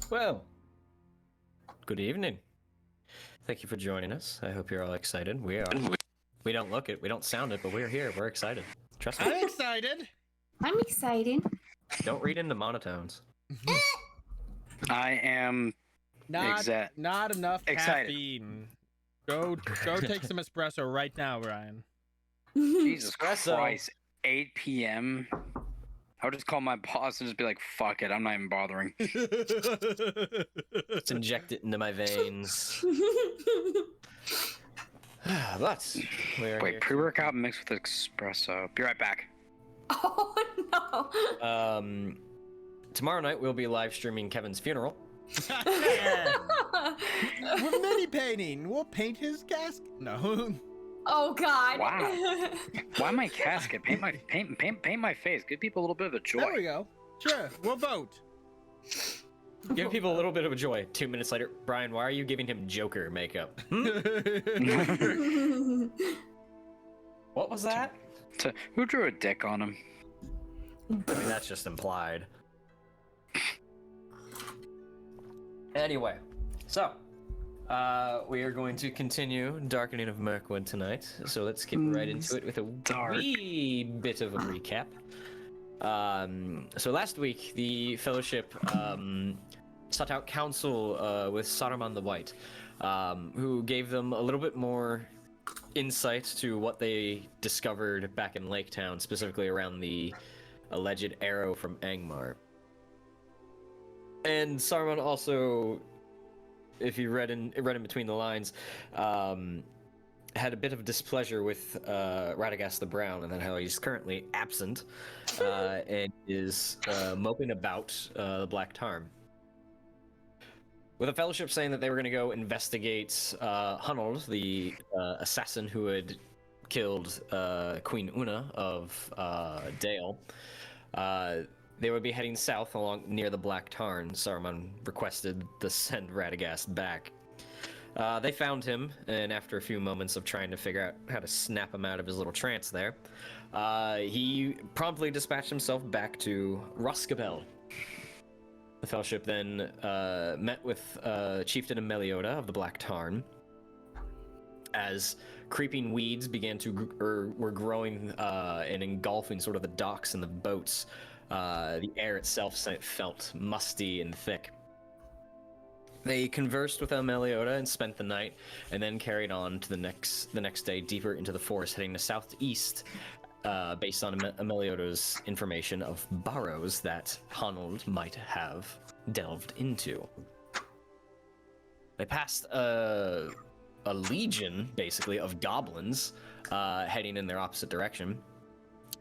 Well, good evening. Thank you for joining us. I hope you're all excited. We are. We don't look it, we don't sound it, but we're here. We're excited. Trust me. I'm excited. I'm excited. Don't read into monotones. I am Not enough excited. caffeine. Go take some espresso right now, Ryan. Jesus Espresso. Christ. 8 p.m. I would just call my boss and just be like, fuck it, I'm not even bothering. Let's inject it into my veins. But we're Wait, here. pre-workout mixed with espresso. Be right back. Oh no. Tomorrow night we'll be live streaming Kevin's funeral. We're mini painting. We'll paint his casket. No. Oh God. Wow. Why my casket? Paint my face. Give people a little bit of a joy. There we go. Sure, we'll vote. Give people a little bit of a joy. 2 minutes later, Brian, why are you giving him Joker makeup? What was that? Who drew a dick on him? I mean, that's just implied. Anyway, so we are going to continue Darkening of Mirkwood tonight. So let's get right into it with a wee bit of a recap. So last week, the Fellowship sought out counsel with Saruman the White, who gave them a little bit more insight to what they discovered back in Lake Town, specifically around the alleged arrow from Angmar. And Saruman also, if you read in between the lines, had a bit of displeasure with Radagast the Brown, and then how he's currently absent and is moping about the Black Tarn. With the Fellowship saying that they were going to go investigate Hunold, the assassin who had killed Queen Una of Dale, they would be heading south along near the Black Tarn. Saruman requested to send Radagast back. They found him, and after a few moments of trying to figure out how to snap him out of his little trance there, he promptly dispatched himself back to Ruskabel. The Fellowship then met with Chieftain Meliota of the Black Tarn. As creeping weeds began to were growing and engulfing sort of the docks and the boats, the air itself felt musty and thick. They conversed with Meliota and spent the night, and then carried on to the next day deeper into the forest, heading to southeast. Based on Melioda's information of burrows that Hunold might have delved into. They passed a legion, basically, of goblins heading in their opposite direction.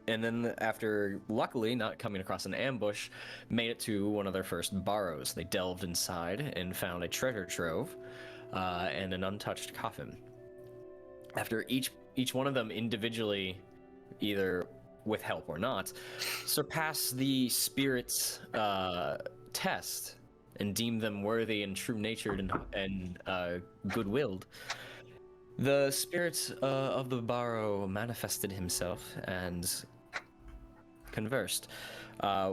And then after, luckily, not coming across an ambush, made it to one of their first burrows. They delved inside and found a treasure trove and an untouched coffin. After each one of them individually, either with help or not, surpass the spirit's test and deem them worthy and true-natured and good-willed, the spirit of the burrow manifested himself and conversed.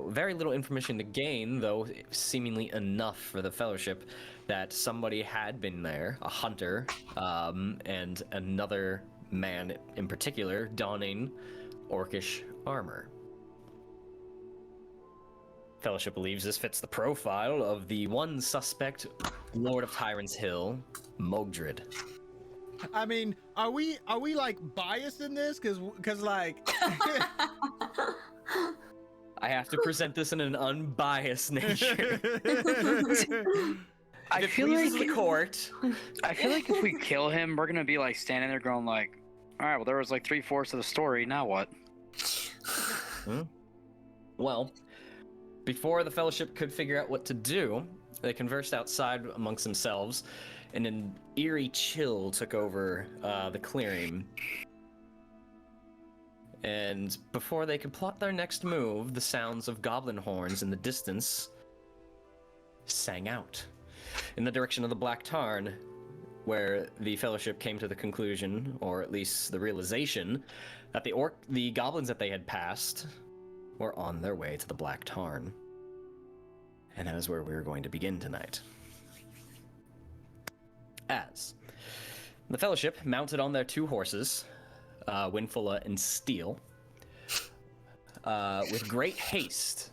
Very little information to gain, though seemingly enough for the Fellowship that somebody had been there, a hunter, and another man in particular donning orcish armor. Fellowship believes this fits the profile of the one suspect, Lord of Tyrant's Hill, Mogdred. I mean, are we like biased in this? Cause like I have to present this in an unbiased nature. I feel like the court. I feel like if we kill him, we're gonna be like standing there going like, all right, well there was like 3/4 of the story. Now what? Well, before the Fellowship could figure out what to do, they conversed outside amongst themselves, and an eerie chill took over the clearing. And before they could plot their next move, the sounds of goblin horns in the distance sang out in the direction of the Black Tarn, where the Fellowship came to the conclusion, or at least the realization, that the goblins that they had passed were on their way to the Black Tarn. And that is where we are going to begin tonight. As the Fellowship, mounted on their two horses, Winfula and Steel, with great haste,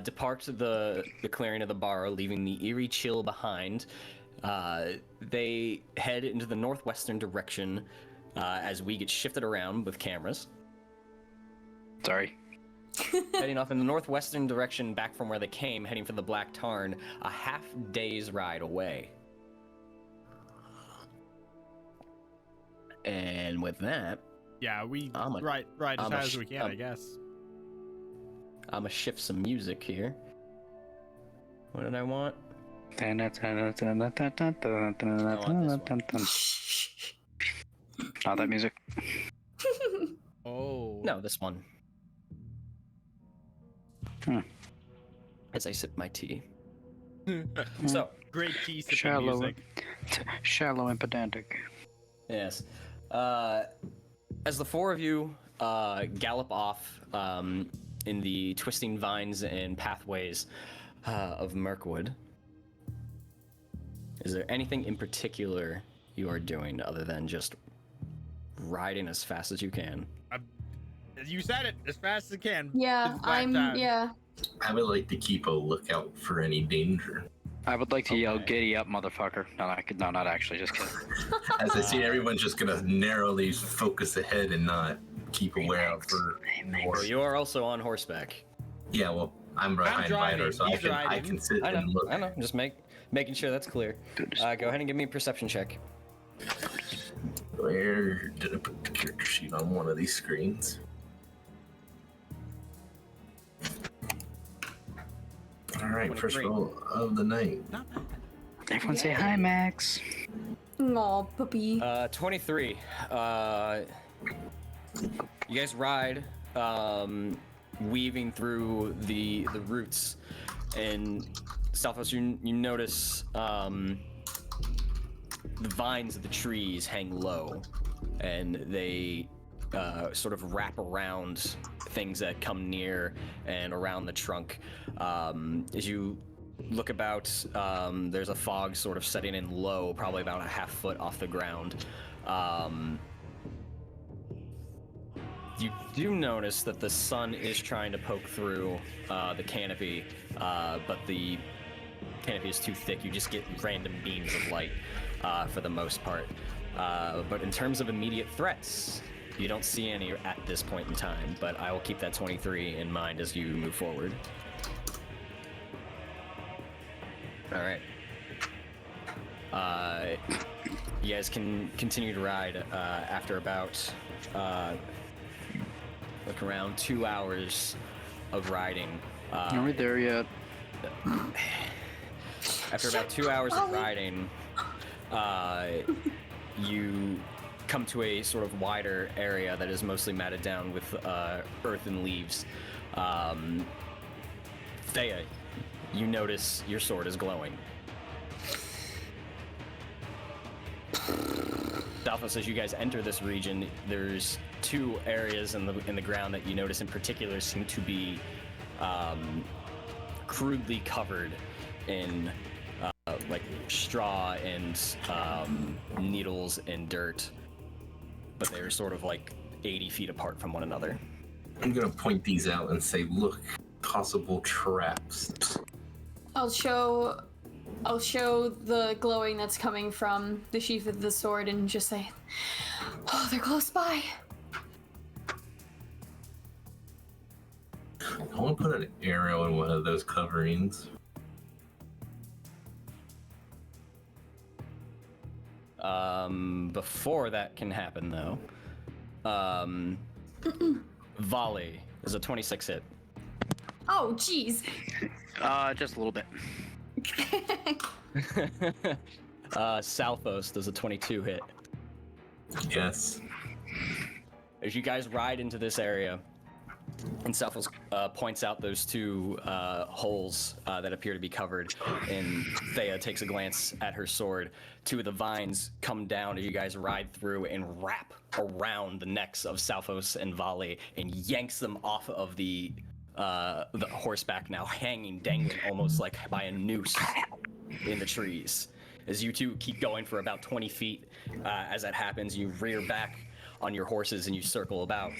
depart the clearing of the burrow, leaving the eerie chill behind. They head into the northwestern direction as we get shifted around with cameras. Sorry. Heading off in the northwestern direction back from where they came, heading for the Black Tarn, a half-day's ride away. And with that, yeah, we ride as high as we can, I guess. I'm gonna shift some music here. What did I want? Not that music. Oh. No, this one. As I sip my tea. So, Great piece of Shallow. music. Shallow and pedantic. yes. As the four of you gallop off in the twisting vines and pathways of Mirkwood, is there anything in particular you are doing other than just riding as fast as you can? You said it, as fast as I can. Yeah, It's Black Tarn. yeah. I would like to keep a lookout for any danger. I would like to yell, Okay. "Giddy up, motherfucker!" No, not actually. Just kidding. As I see, everyone's just gonna narrowly focus ahead and not keep aware of for more. Well, you are also on horseback. Yeah, well, I'm behind driving, Vider, so I he's can riding. sit I and know, look. I know. Just making sure that's clear. Dude, Go ahead and give me a perception check. Where did I put the character sheet on one of these screens? All right, first 23. roll of the night. Not bad. Everyone say hi, Max. Aw, puppy. 23. You guys ride, weaving through the roots, and Stalfos, you notice the vines of the trees hang low, and they sort of wrap around things that come near and around the trunk. As you look about, there's a fog sort of setting in low, probably about a half foot off the ground. You do notice that the sun is trying to poke through the canopy, but the canopy is too thick. You just get random beams of light for the most part. But in terms of immediate threats, you don't see any at this point in time, but I will keep that 23 in mind as you move forward. All right. You guys can continue to ride after about look around 2 hours of riding. Are we there yet? After about 2 hours of riding, you come to a sort of wider area that is mostly matted down with earth and leaves. Thea, you notice your sword is glowing. Dalphos, as you guys enter this region, there's two areas in the ground that you notice in particular seem to be crudely covered in like straw and needles and dirt, but they're sort of like 80 feet apart from one another. I'm gonna point these out and say, look, possible traps. I'll show the glowing that's coming from the sheath of the sword and just say, oh, they're close by. I want to put an arrow in one of those coverings. Before that can happen, though, volley is a 26 hit. Oh, jeez. Just a little bit. Salphos does a 22 hit. Yes. As you guys ride into this area, and Salphos points out those two holes that appear to be covered, and Thea takes a glance at her sword. Two of the vines come down as you guys ride through and wrap around the necks of Salphos and Volley and yanks them off of the horseback, now hanging, dangling almost like by a noose in the trees. As you two keep going for about 20 feet, as that happens, you rear back on your horses and you circle about.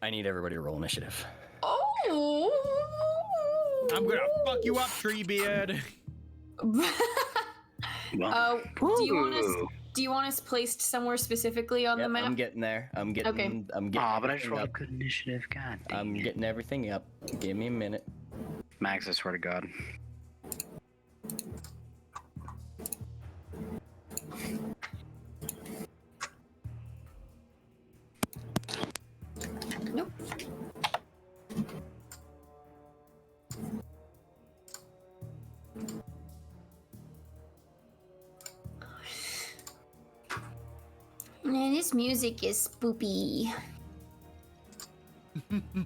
I need everybody to roll initiative. Oh! I'm gonna fuck you up, Treebeard. Do you want us placed somewhere specifically on the map? I'm getting there. I'm getting. Okay. Aw, but I just rolled a good initiative. God dang I'm it. getting everything up. Give me a minute. Max, I swear to God. Nope. Man, this music is spoopy.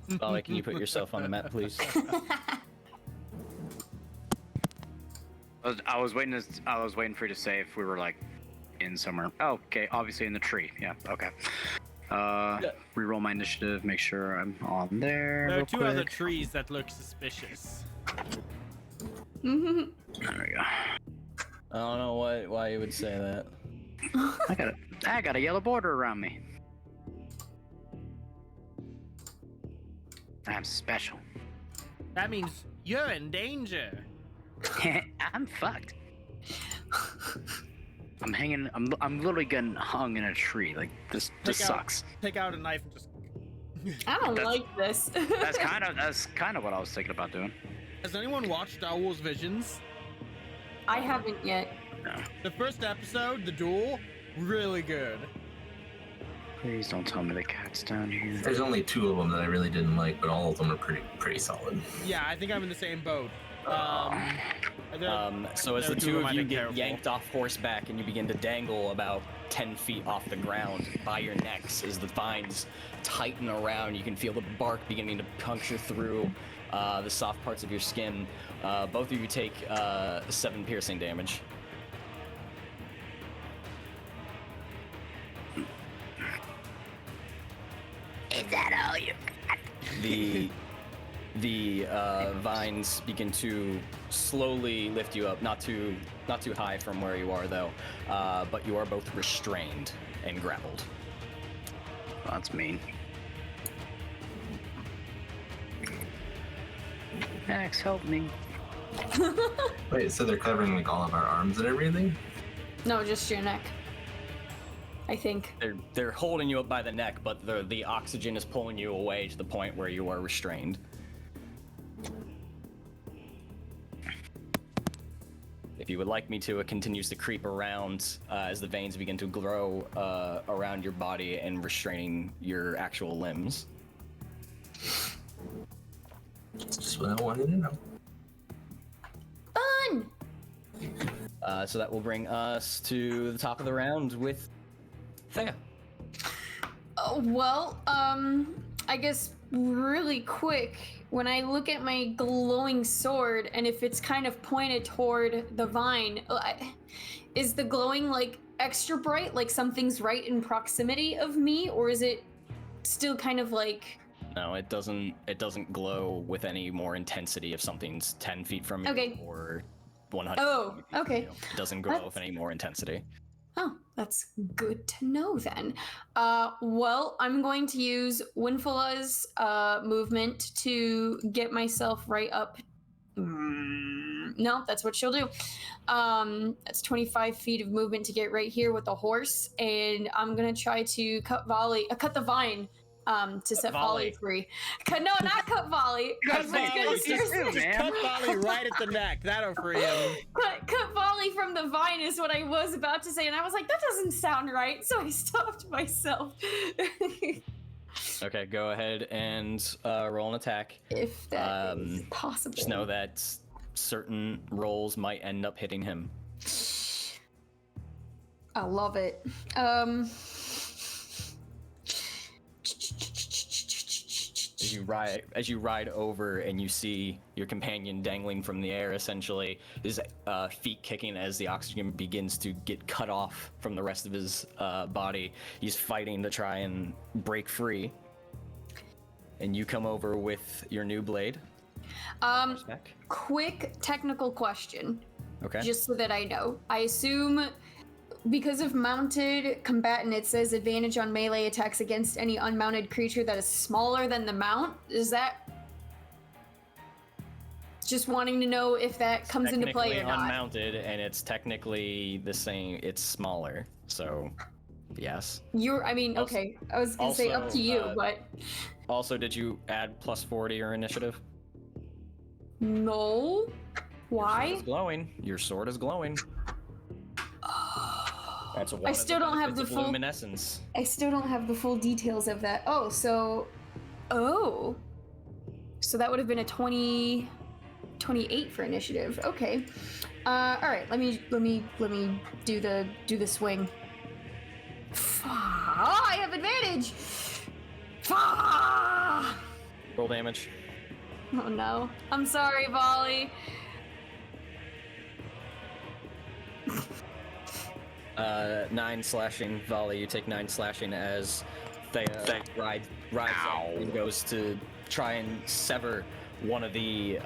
Volley, can you put yourself on the map, please? I was waiting for you to say if we were like in somewhere. Oh, okay, obviously in the tree. Yeah, okay. Reroll my initiative, make sure I'm on there. There are real two quick. other trees that look suspicious. There we go. I don't know why you would say that. I got a yellow border around me. I'm special. That means you're in danger. I'm fucked. I'm hanging. I'm literally getting hung in a tree. Like this sucks. Take out a knife and just. I don't like this. That's kind of what I was thinking about doing. Has anyone watched Star Wars Visions? I haven't yet. No. The first episode, the duel, really good. Please don't tell me the cat's down here. There's only two of them that I really didn't like, but all of them are pretty solid. Yeah, I think I'm in the same boat. So as No, the two two of them of I you think get careful. yanked off horseback and you begin to dangle about 10 feet off the ground by your necks as the vines tighten around, you can feel the bark beginning to puncture through the soft parts of your skin. Both of you take 7 piercing damage. Is that all you? The vines begin to slowly lift you up, not too high from where you are though, but you are both restrained and grappled. Well, that's mean. Max, help me. Wait, so they're covering like all of our arms and everything? No, just your neck. I think. They're holding you up by the neck, but the oxygen is pulling you away to the point where you are restrained. If you would like me to, it continues to creep around as the veins begin to grow around your body and restraining your actual limbs. That's just what I wanted to know. Fun! So that will bring us to the top of the round with Thea. I guess really quick, when I look at my glowing sword, and if it's kind of pointed toward the vine, is the glowing like extra bright, like something's right in proximity of me, or is it still kind of like... No, it doesn't glow with any more intensity if something's 10 feet from you Okay. or 100 Oh, feet from okay. you. It doesn't glow with any more intensity. Oh, that's good to know then. Well, I'm going to use Winfula's movement to get myself right up. No, that's what she'll do. That's 25 feet of movement to get right here with the horse, and I'm gonna try to cut the vine. To set Volley free. No, not cut Volley. Cut I was Volley. gonna Just seriously- cut Volley right at the neck. That'll free him. Cut Volley from the vine is what I was about to say, and I was like, that doesn't sound right, so I stopped myself. Okay, go ahead and roll an attack. If that is possible. Just know that certain rolls might end up hitting him. I love it. As you ride over and you see your companion dangling from the air, essentially, his feet kicking as the oxygen begins to get cut off from the rest of his body. He's fighting to try and break free. And you come over with your new blade. Horseback. Quick technical question. Okay. Just so that I know. I assume because of mounted combatant, it says advantage on melee attacks against any unmounted creature that is smaller than the mount. Is that... Just wanting to know if that comes into play or Technically not. unmounted, and it's technically the same. It's smaller, so yes. Okay. I was gonna say up Also, to you, but... Also, did you add +4 to your initiative? No. Why? Your sword is glowing. Your sword is glowing. That's one I of still the don't have the benefits of full- luminescence. I still don't have the full details of that. Oh, so that would have been a 28 for initiative. Okay. All right. Let me do the swing. I have advantage. Roll damage. Oh no. I'm sorry, Volley. 9 slashing, Volley. You take 9 slashing as Thea rides up and goes to try and sever one of the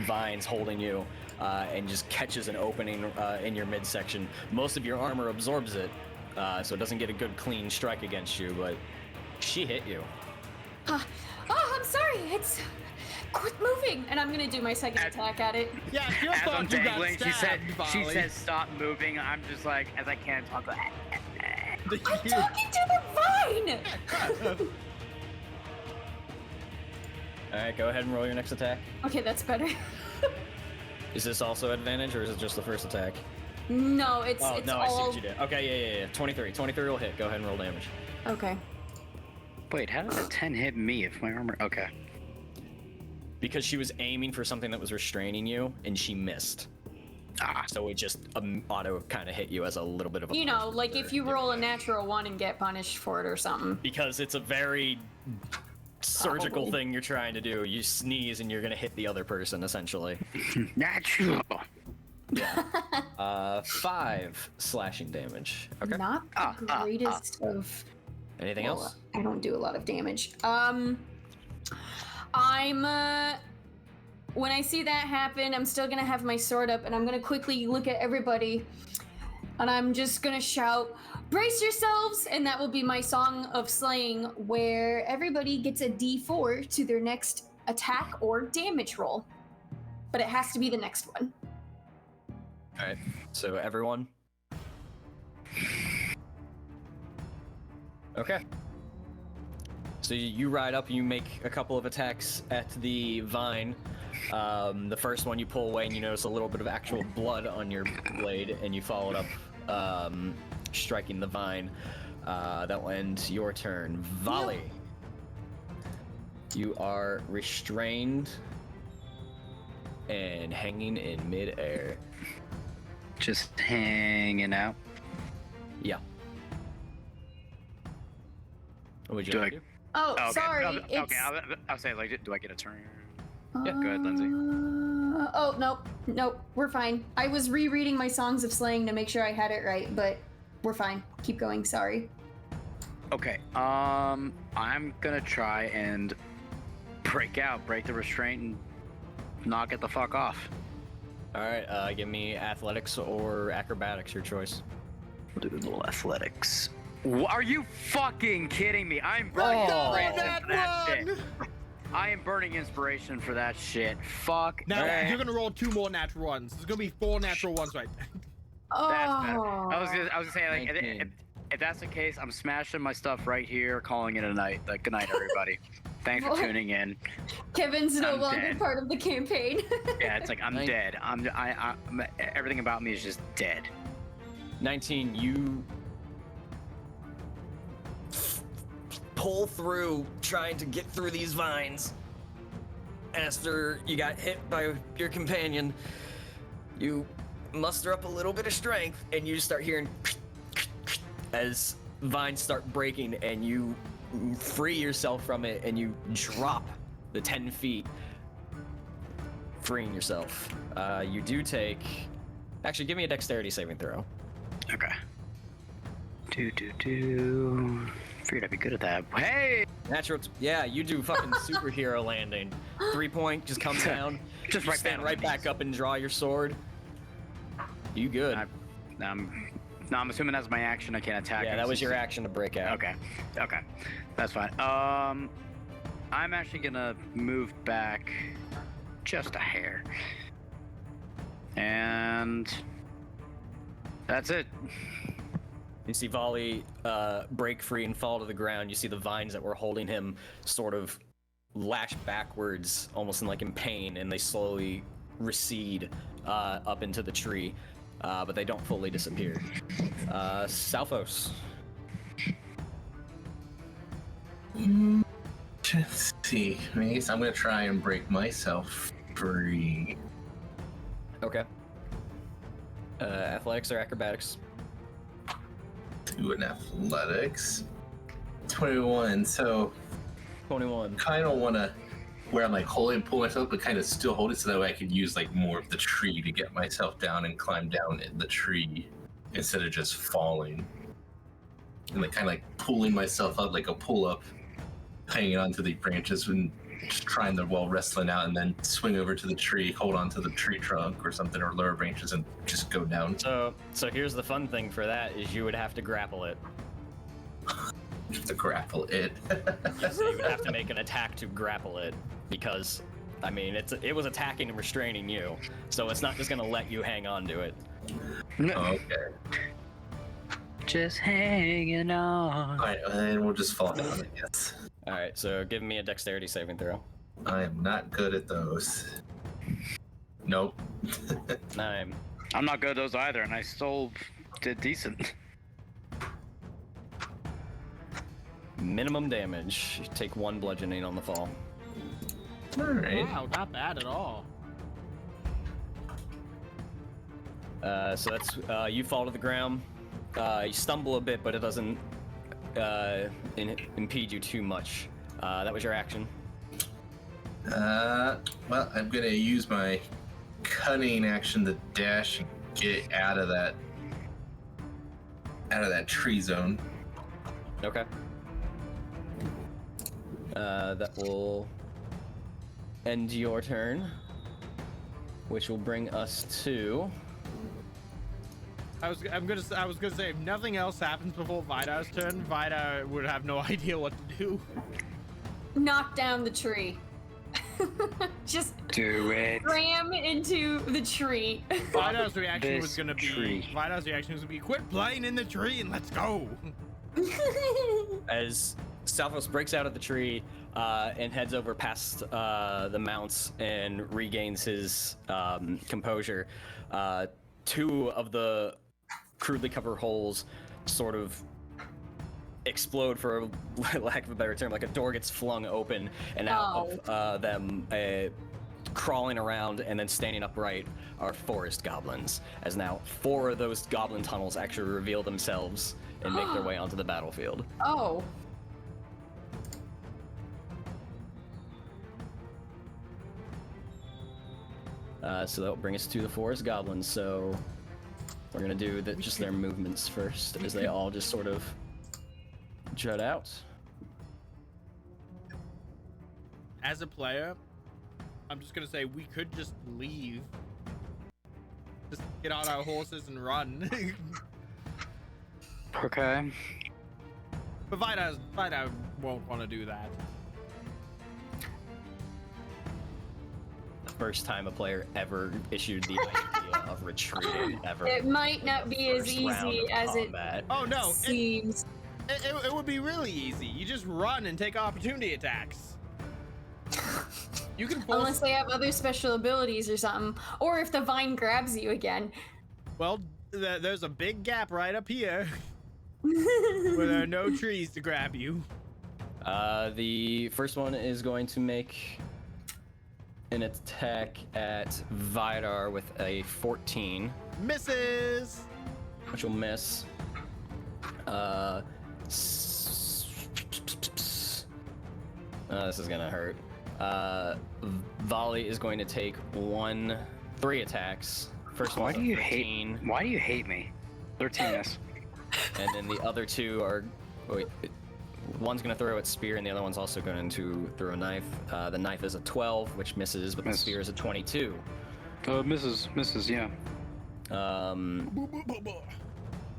vines holding you, and just catches an opening in your midsection. Most of your armor absorbs it, so it doesn't get a good clean strike against you, but she hit you. I'm sorry. It's quit moving, and I'm gonna do my second attack at it. Yeah, she As I'm thought you got dangling, she stabbed, says stop moving. I'm just like, as I can't talk. I'm talking to the vine. All right, go ahead and roll your next attack. Okay, that's better. Is this also advantage, or is it just the first attack? No, it's Oh, it's no, all. I see what you did. Okay, yeah. 23 will hit. Go ahead and roll damage. Okay. Wait, how does a 10 hit me if my armor? Okay. because she was aiming for something that was restraining you, and she missed. So it just auto kind of hit you as a little bit of a You know, punishment like for if you doing roll a that. natural 1 and get punished for it or something. Because it's a very surgical Probably. thing you're trying to do. You sneeze and you're gonna hit the other person, essentially. Natural. 5 slashing damage. Okay. Not the greatest of. Anything Well, else? I don't do a lot of damage. When I see that happen, I'm still gonna have my sword up and I'm gonna quickly look at everybody and I'm just gonna shout, "Brace yourselves!" And that will be my song of slaying, where everybody gets a D4 to their next attack or damage roll. But it has to be the next one. Alright. So everyone. Okay. So you ride up and you make a couple of attacks at the vine. The first one you pull away and you notice a little bit of actual blood on your blade, and you follow it up, striking the vine. That will end your turn. Volley. You are restrained and hanging in midair. Just hanging out. Yeah. What would you Do like I- to do? Oh, Okay. sorry. Okay. It's... I'll say, like, do I get a turn? Yeah, go ahead, Lindsay. Oh, nope, we're fine. I was rereading my songs of slaying to make sure I had it right, but we're fine. Keep going, sorry. Okay. I'm gonna try and break the restraint, and knock it the fuck off. Alright, give me athletics or acrobatics, your choice. We'll do a little athletics. Are you fucking kidding me? I'm Right burning down inspiration that for that one! shit. I am burning inspiration for that shit. Fuck. Now that. you're gonna roll 2 more natural ones. There's gonna be 4 natural ones, right? That's better. Oh. I was gonna say, like, 19. if that's the case, I'm smashing my stuff right here, calling it a night. Like, good night, everybody. Thanks for What? tuning in. Kevin's no I'm longer dead. part of the campaign. Yeah, it's like I'm Nice. dead. Everything about me is just dead. 19, you pull through trying to get through these vines. After you got hit by your companion, you muster up a little bit of strength and you start hearing as vines start breaking, and you free yourself from it and you drop the 10 feet, freeing yourself. You do take... Actually, give me a dexterity saving throw. Okay. Figured I'd be good at that. Hey! Natural, yeah, you do fucking superhero landing. 3 point, just come down. Just you right stand down on right my back knees. up and draw your sword. You good? I'm assuming that's my action. I can't attack. Yeah, him that was since- your action to break out. Okay, that's fine. I'm actually gonna move back just a hair, and that's it. You see Volley break free and fall to the ground. You see the vines that were holding him sort of lash backwards, almost in pain, and they slowly recede up into the tree, but they don't fully disappear. Salphos. Let's see. Mace, I'm gonna try and break myself free. Okay. Athletics or acrobatics? Do an athletics. 21. So 21. kind of want to where I'm pull myself, but kind of still hold it so that way I can use more of the tree to get myself down and climb down the tree instead of just falling. And kind of pulling myself up like a pull up, hanging onto the branches and just trying to wrestling out, and then swing over to the tree, hold on to the tree trunk or something, or lower branches, and just go down. So here's the fun thing for that is you would have to grapple it. Just to grapple it. So you would have to make an attack to grapple it, because it was attacking and restraining you, so it's not just gonna let you hang on to it. Okay. Just hanging on. Alright, and we'll just fall down, I guess. All right, so give me a dexterity saving throw. I am not good at those. Nope. 9. I'm not good at those either, and I still did decent. Minimum damage. You take 1 bludgeoning on the fall. All right. Wow, not bad at all. So that's you fall to the ground. You stumble a bit, but it doesn't impede you too much. That was your action. Well, I'm gonna use my cunning action to dash and get out of that tree zone. Okay. That will end your turn, which will bring us to. I was gonna say if nothing else happens before Vidar's turn, Vidar would have no idea what to do. Knock down the tree. Just Do it. ram into the tree. Vidar's reaction was This gonna tree. be quit playing in the tree and let's go. As Salvos breaks out of the tree and heads over past the mounts and regains his composure, two of the crudely covered holes sort of explode, for lack of a better term. Like a door gets flung open, and out of them crawling around and then standing upright are forest goblins, as now 4 of those goblin tunnels actually reveal themselves and make their way onto the battlefield. Oh. So that'll bring us to the forest goblins. So we're gonna do just their movements first, as they all just sort of jut out. As a player, I'm just gonna say we could just leave. Just get on our horses and run. Okay. But Vidar won't want to do that. The first time a player ever issued the idea of retreating ever. It might not be as First round easy of as it combat. Oh no, seems. it would be really easy. You just run and take opportunity attacks. You can force. Unless they have other special abilities or something. Or if the vine grabs you again. Well, there's a big gap right up here where there are no trees to grab you. The first one is going to make an attack at Vidar with a 14, Misses. which will miss. This is gonna hurt. Volley is going to take 3 attacks. First Why one's do a you 13, hate? Why do you hate me? 13 miss. and then the other 2 are. Wait, one's gonna throw its spear, and the other one's also going to throw a knife. The knife is a 12, which misses, but the Miss. spear is a 22. Misses, yeah.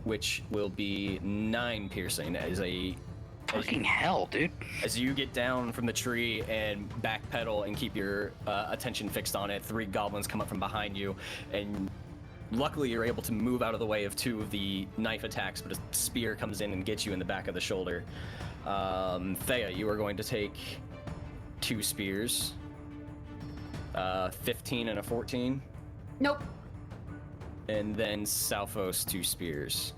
Which will be 9 piercing as Fucking hell, dude. as you get down from the tree and backpedal and keep your attention fixed on it. 3 goblins come up from behind you, and luckily you're able to move out of the way of 2 of the knife attacks, but a spear comes in and gets you in the back of the shoulder. Thea, you are going to take 2 spears, 15 and a 14, Nope. and then Salphos 2 spears,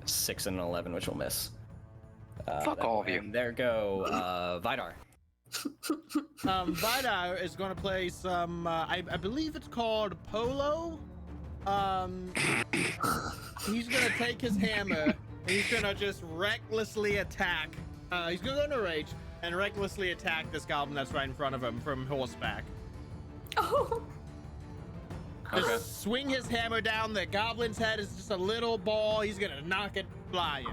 6 and an 11, which will miss. Fuck all of you. And there go, Vidar. Vidar is going to play some, I believe it's called Polo. He's going to take his hammer, and he's going to just recklessly attack. He's going to go into rage and recklessly attack this goblin that's right in front of him from horseback. Oh. Okay. Just swing his hammer down. The goblin's head is just a little ball. He's going to knock it flying.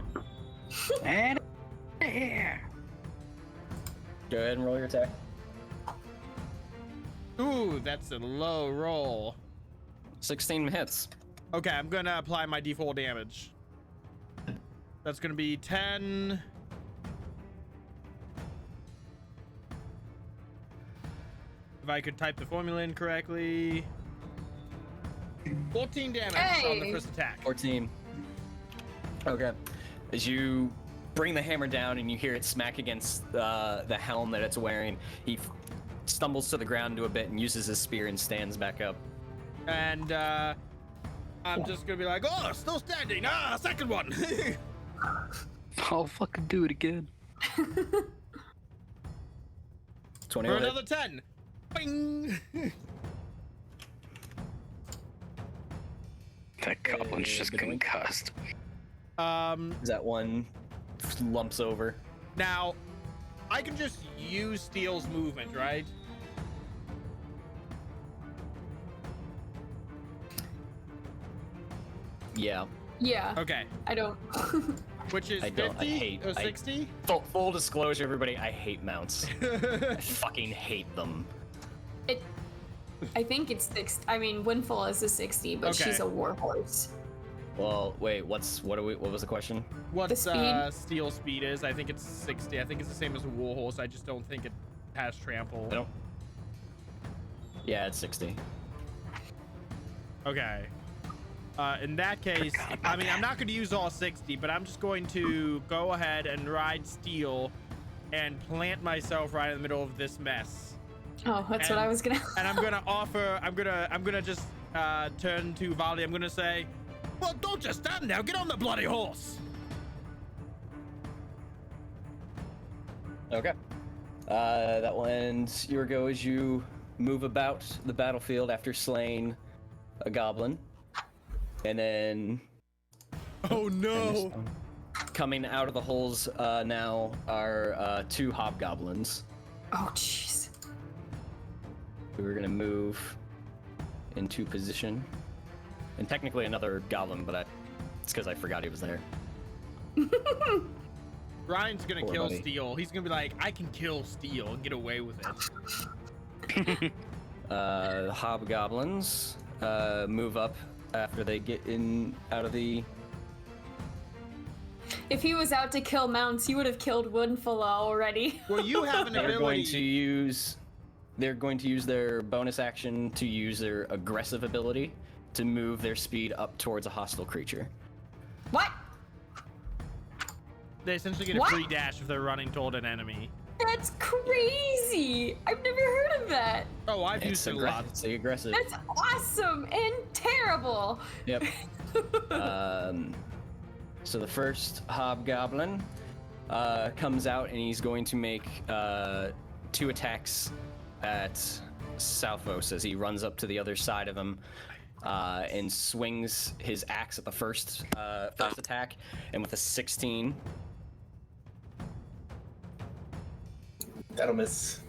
And here. Go ahead and roll your attack. Ooh, that's a low roll. 16 hits. Okay, I'm gonna apply my default damage. That's gonna be 10. If I could type the formula in correctly. 14 damage on the Hey. first attack. 14. Okay. As you bring the hammer down and you hear it smack against the helm that it's wearing, he stumbles to the ground to a bit and uses his spear and stands back up. And I'm just gonna be like, oh, still standing. Second one. I'll fucking do it again. 20 For will hit. another 10. Bing! That goblin's just Benoit? concussed. That one lumps over. Now, I can just use Steel's movement, right? Yeah. Yeah. Okay. I don't. Which is I 50 don't. I hate. or 60? Full disclosure, everybody. I hate mounts. I fucking hate them. I think it's 60. I mean, Windfall is a 60, but Okay. she's a warhorse. Well, wait. what was the question? What speed? Steel speed is? I think it's 60. I think it's the same as a Warhorse. I just don't think it has trample. I don't. Yeah, it's 60. Okay. In that case, I mean, I'm not going to use all 60, but I'm just going to go ahead and ride Steel and plant myself right in the middle of this mess. Oh, that's what I was gonna. And I'm gonna offer. I'm gonna just turn to Volley. I'm gonna say, "Well, don't just stand there. Get on the bloody horse." Okay. That will end your go as you move about the battlefield after slaying a goblin, and then Oh no! coming out of the holes now are 2 hobgoblins. Oh, jeez. We're gonna move into position, and technically another goblin, but it's because I forgot he was there. Ryan's gonna Poor kill buddy. Steel. He's gonna be like, "I can kill Steel and get away with it." The hobgoblins move up after they get in out of the. If he was out to kill mounts, he would have killed Windfall already. Well, you have an They're ability. They're going to use their bonus action to use their aggressive ability to move their speed up towards a hostile creature. What? They essentially get a What? free dash if they're running toward an enemy. That's crazy. I've never heard of that. Oh, I've used it a lot. It's the aggressive. That's awesome and terrible. Yep. So the first hobgoblin comes out and he's going to make 2 attacks at Salphos as he runs up to the other side of him and swings his axe at the first attack, and with a 16. That'll miss.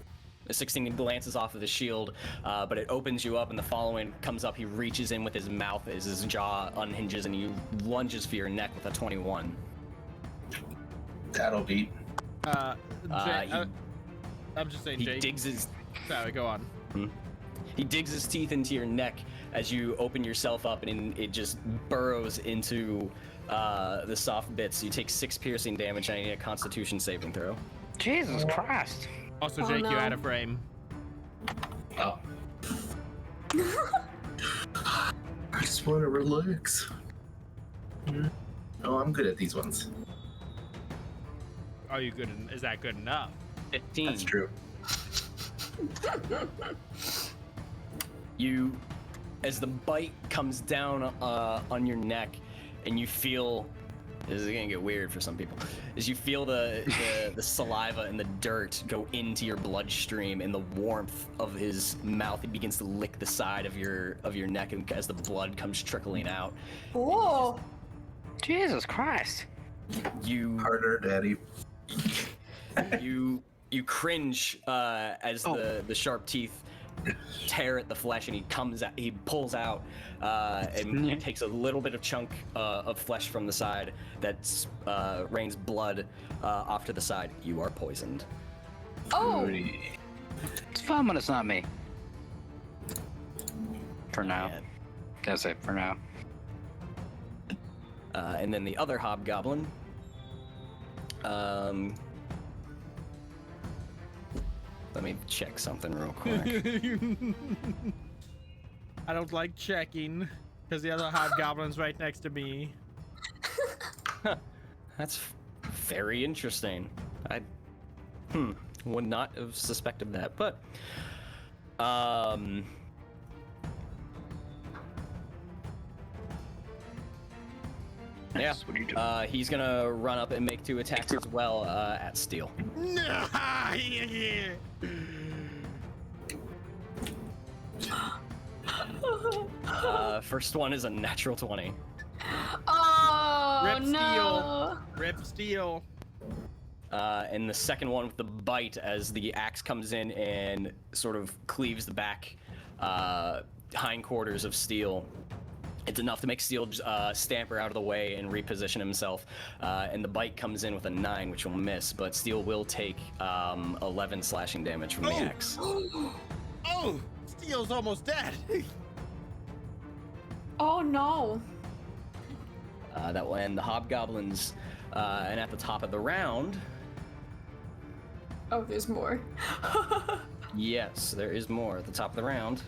The 16 glances off of the shield, but it opens you up, and the following comes up. He reaches in with his mouth as his jaw unhinges, and he lunges for your neck with a 21. That'll beat. I'm just saying, He Jake. digs his Sorry, go on. He digs his teeth into your neck as you open yourself up, and it just burrows into the soft bits. You take 6 piercing damage, and I need a Constitution saving throw. Jesus Christ. Also, Oh, Jake, no. you're out of frame. Oh. I just want to relax. Oh, I'm good at these ones. Are you good? Is that good enough? 15. That's true. You, as the bite comes down on your neck, and you feel, this is gonna get weird for some people, as you feel the saliva and the dirt go into your bloodstream, and the warmth of his mouth, he begins to lick the side of your neck, and as the blood comes trickling out, Oh. Jesus Christ. you Harder, Daddy. you cringe as the sharp teeth tear at the flesh, and he pulls out and takes a little bit of chunk of flesh from the side that rains blood off to the side. You are poisoned. Oh. It's fun when it's not me. For now. Yeah. Gotta say, for now. And then the other hobgoblin. Let me check something real quick. I don't like checking because the other hobgoblin's right next to me. That's very interesting. I would not have suspected that, but yeah, What do you do? he's gonna run up and make 2 attacks as well at Steel. No! First one is a natural 20. Oh Rip no! Rip steel. And the second one with the bite as the axe comes in and sort of cleaves the back hindquarters of Steel. It's enough to make Steel stamper out of the way and reposition himself. And the bite comes in with a 9, which will miss, but Steel will take 11 slashing damage from the axe. Oh, Steel's almost dead. Oh no! That will end the hobgoblins. And at the top of the round, Oh, there's more. yes, there is more at the top of the round.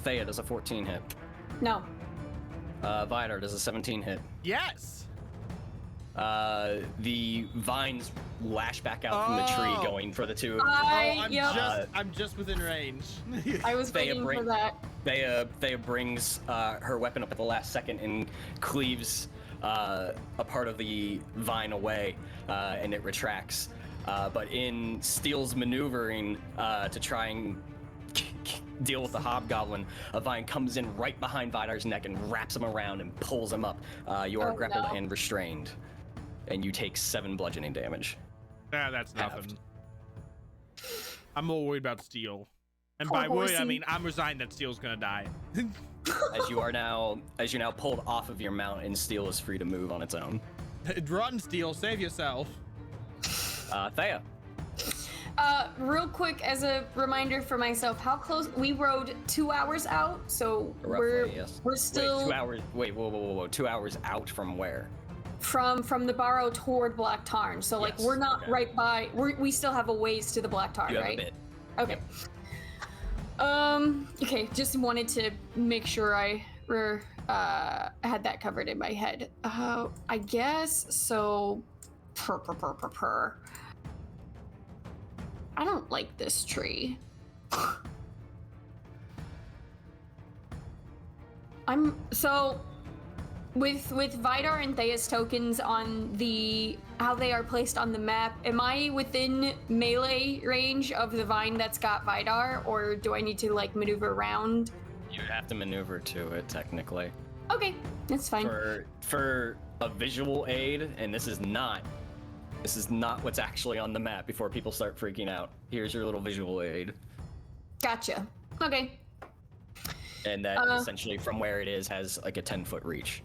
Thea does a 14 hit. No. Vidar does a 17 hit. Yes. The vines lash back out from the tree, going for the two. I'm just within range. I was waiting for that. Thea brings her weapon up at the last second and cleaves a part of the vine away, and it retracts. But in Steel's maneuvering to try and deal with the hobgoblin, a vine comes in right behind Vidar's neck and wraps him around and pulls him up. You are grappled and restrained, and you take 7 bludgeoning damage. Nah, that's nothing. Halved. I'm more worried about Steel. And by worried, I mean I'm resigned that Steel's gonna die. As you're now pulled off of your mount, and Steel is free to move on its own. Run, Steel, save yourself. Thea. Real quick, as a reminder for myself, how close we rode 2 hours out, so Roughly, yes. we're still Wait, 2 hours. Wait, whoa. 2 hours out from where? from the Barrow toward Black Tarn. So like Yes, we're not okay. right by. We still have a ways to the Black Tarn, You have right? a bit. Okay. Okay, just wanted to make sure I had that covered in my head. I guess so. I don't like this tree. I'm so with Vidar and Thea's tokens on how they are placed on the map. Am I within melee range of the vine that's got Vidar, or do I need to like maneuver around? You have to maneuver to it technically. Okay, that's fine. For a visual aid, and this is not what's actually on the map before people start freaking out. Here's your little visual aid. Gotcha. Okay. And that essentially from where it is has like a 10-foot reach.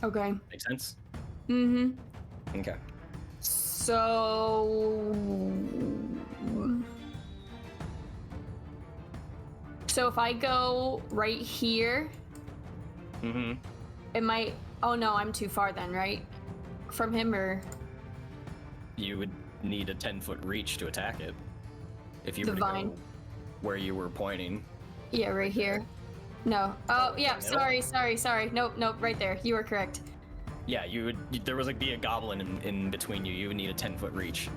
Okay. Make sense? Mm-hmm. Okay. So if I go right here, am I? Oh no, I'm too far then, right? From him, or You would need a 10-foot reach to attack it. If you The were to vine. go where you were pointing. yeah, right here. No. Oh yeah. in the middle? Sorry. Nope. Right there. You were correct. Yeah, there was like be a goblin in between you. You would need a 10-foot reach.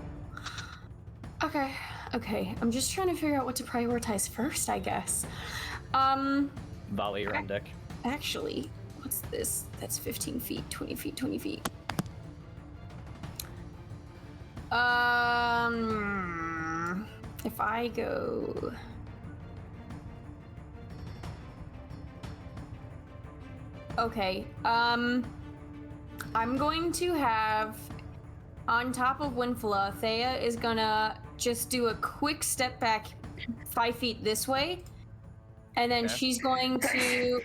Okay. I'm just trying to figure out what to prioritize first, I guess. Volley around deck. Actually, what's this? That's 15 feet, 20 feet, 20 feet. If I go... Okay, I'm going to have, on top of Winfla, Thea is gonna just do a quick step back 5 feet this way, and then she's going to,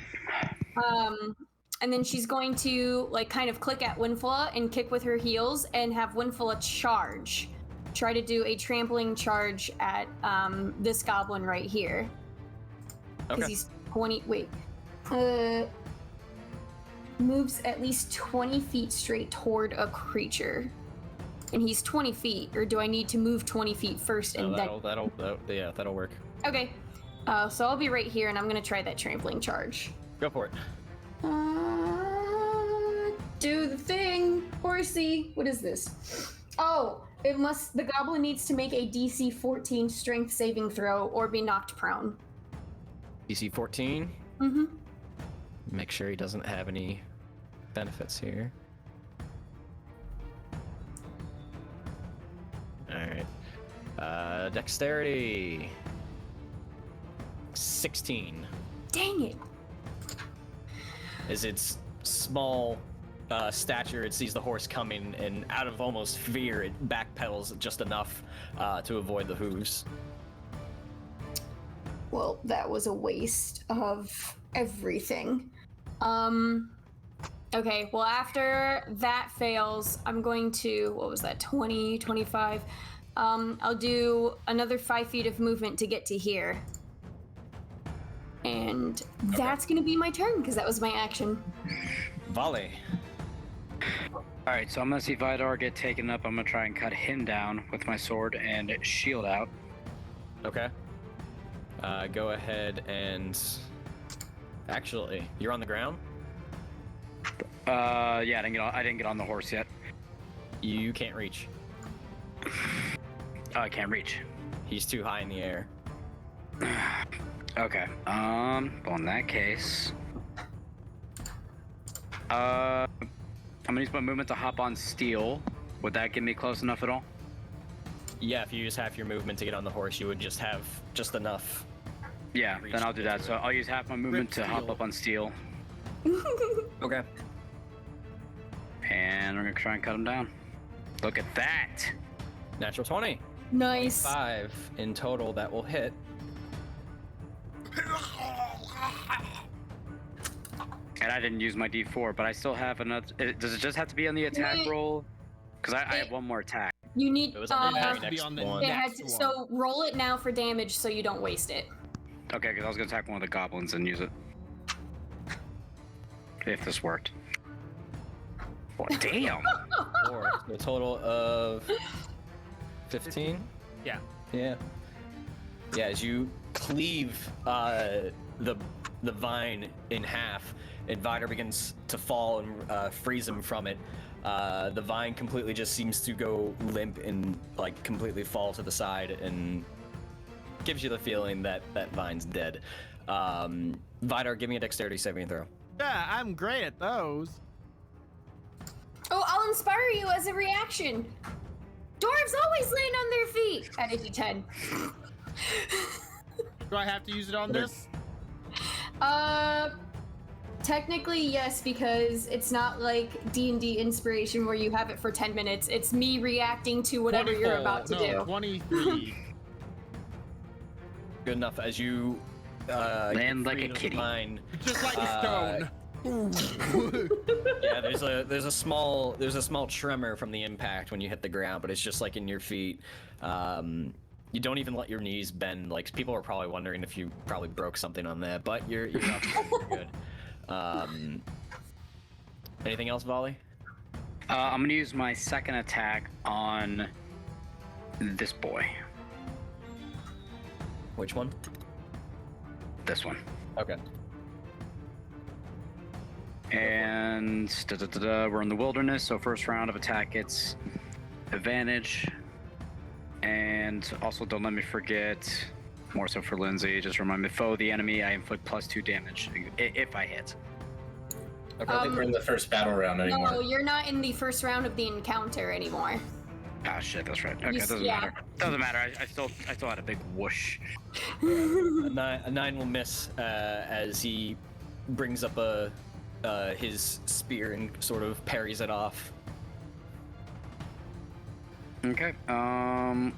like kind of click at Winfla and kick with her heels and have Winfla charge. Try to do a trampling charge at this goblin right here. Because Okay. he's 20, moves at least 20 feet straight toward a creature. And he's 20 feet, or do I need to move 20 feet first and then... That'll work. Okay, so I'll be right here and I'm gonna try that trampling charge. Go for it. Do the thing, horsey. What is this? Oh, the goblin needs to make a DC 14 strength saving throw or be knocked prone. DC 14. Mm-hmm. Make sure he doesn't have any benefits here. Dexterity. 16. Dang it. As its small stature, it sees the horse coming, and out of almost fear, it backpedals just enough to avoid the hooves. Well, that was a waste of everything. Okay, well, after that fails, I'm going to, what was that, 20, 25? I'll do another 5 feet of movement to get to here. And that's going to be my turn, because that was my action. Volley. Alright, so I'm gonna see Vidar get taken up. I'm gonna try and cut him down with my sword and shield out. Okay. Go ahead and... Actually, you're on the ground? Yeah, I didn't get on the horse yet. You can't reach. Oh, I can't reach. He's too high in the air. Okay. Well, in that case, I'm gonna use my movement to hop on steel. Would that get me close enough at all? Yeah, if you use half your movement to get on the horse, you would just have just enough. Yeah, then I'll do that. So I'll use half my movement to hop up on steel, Okay. and we're gonna try and cut him down. Look at that! Natural 20. Nice. 5 in total, that will hit. And I didn't use my D4, but I still have another. Does it just have to be on the attack roll? Because I have one more attack. You need, It was on the It very has to be next on the one. it has next to, one. so roll it now for damage so you don't waste it. Okay, because I was gonna attack one of the goblins and use it. If this worked. Oh, damn! 4. So a total of 15? Yeah. Yeah. Yeah, as you cleave the vine in half, and Vidar begins to fall and freeze him from it. The vine completely just seems to go limp and like completely fall to the side, and gives you the feeling that that vine's dead. Vidar, give me a dexterity saving throw. Yeah, I'm great at those. Oh, I'll inspire you as a reaction. Dwarves always land on their feet. At a d10. Do I have to use it on this? Technically yes, because it's not like D&D inspiration where you have it for 10 minutes. It's me reacting to whatever you're about to do. 23. Good enough as you Land like a free the kitty. vine. Just like a stone. Yeah, there's a small tremor from the impact when you hit the ground, but it's just like in your feet. You don't even let your knees bend. Like people are probably wondering if you probably broke something on that, but you're up. You're good. Anything else, Volley? I'm gonna use my second attack on this boy. Which one? This one. Okay. And we're in the wilderness, so first round of attack gets advantage. And also, don't let me forget, more so for Lindsay, just remind me, foe the enemy, I inflict +2 damage if I hit. Okay. I think we're in the first battle round anymore. No, you're not in the first round of the encounter anymore. Ah, shit, that's right. Okay, You- doesn't yeah. matter. Doesn't matter. I still had a big whoosh. A 9 will miss as he brings up his spear and sort of parries it off. Okay.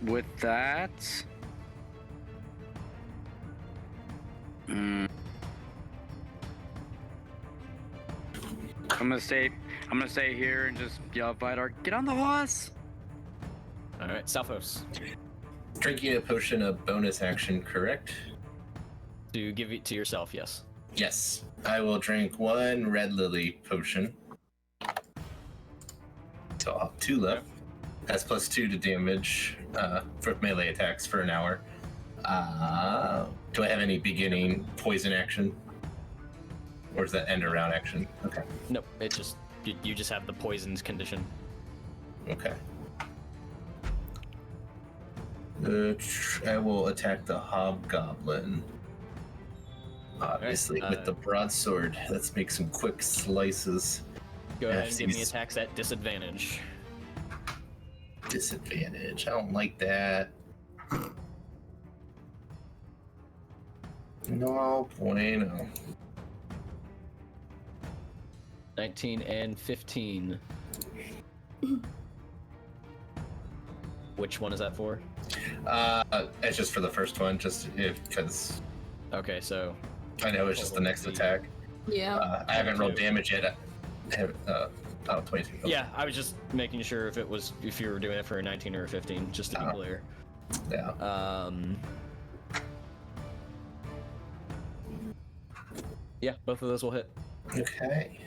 With that, I'm gonna stay here and just yell at Vidar, get on the horse. All right, Salphos. Drinking a potion of bonus action, correct? To give it to yourself, yes. Yes. I will drink 1 red lily potion. So I'll have 2 left. That's +2 to damage for melee attacks for an hour. Do I have any beginning poison action? Or is that end of round action? Okay. Nope, it just you just have the poisons condition. Okay. I will attack the hobgoblin. Obviously, Alright, with the broadsword. Let's make some quick slices. Go ahead and give me He's- attacks at disadvantage. Disadvantage. I don't like that. No bueno. 19 and 15. Which one is that for? It's just for the first one, just because Okay, so I know it's just the next attack. Yeah. I haven't rolled damage yet. 22. yeah, I was just making sure if you were doing it for a 19 or a 15, just to be clear. Yeah. Yeah, both of those will hit. Okay.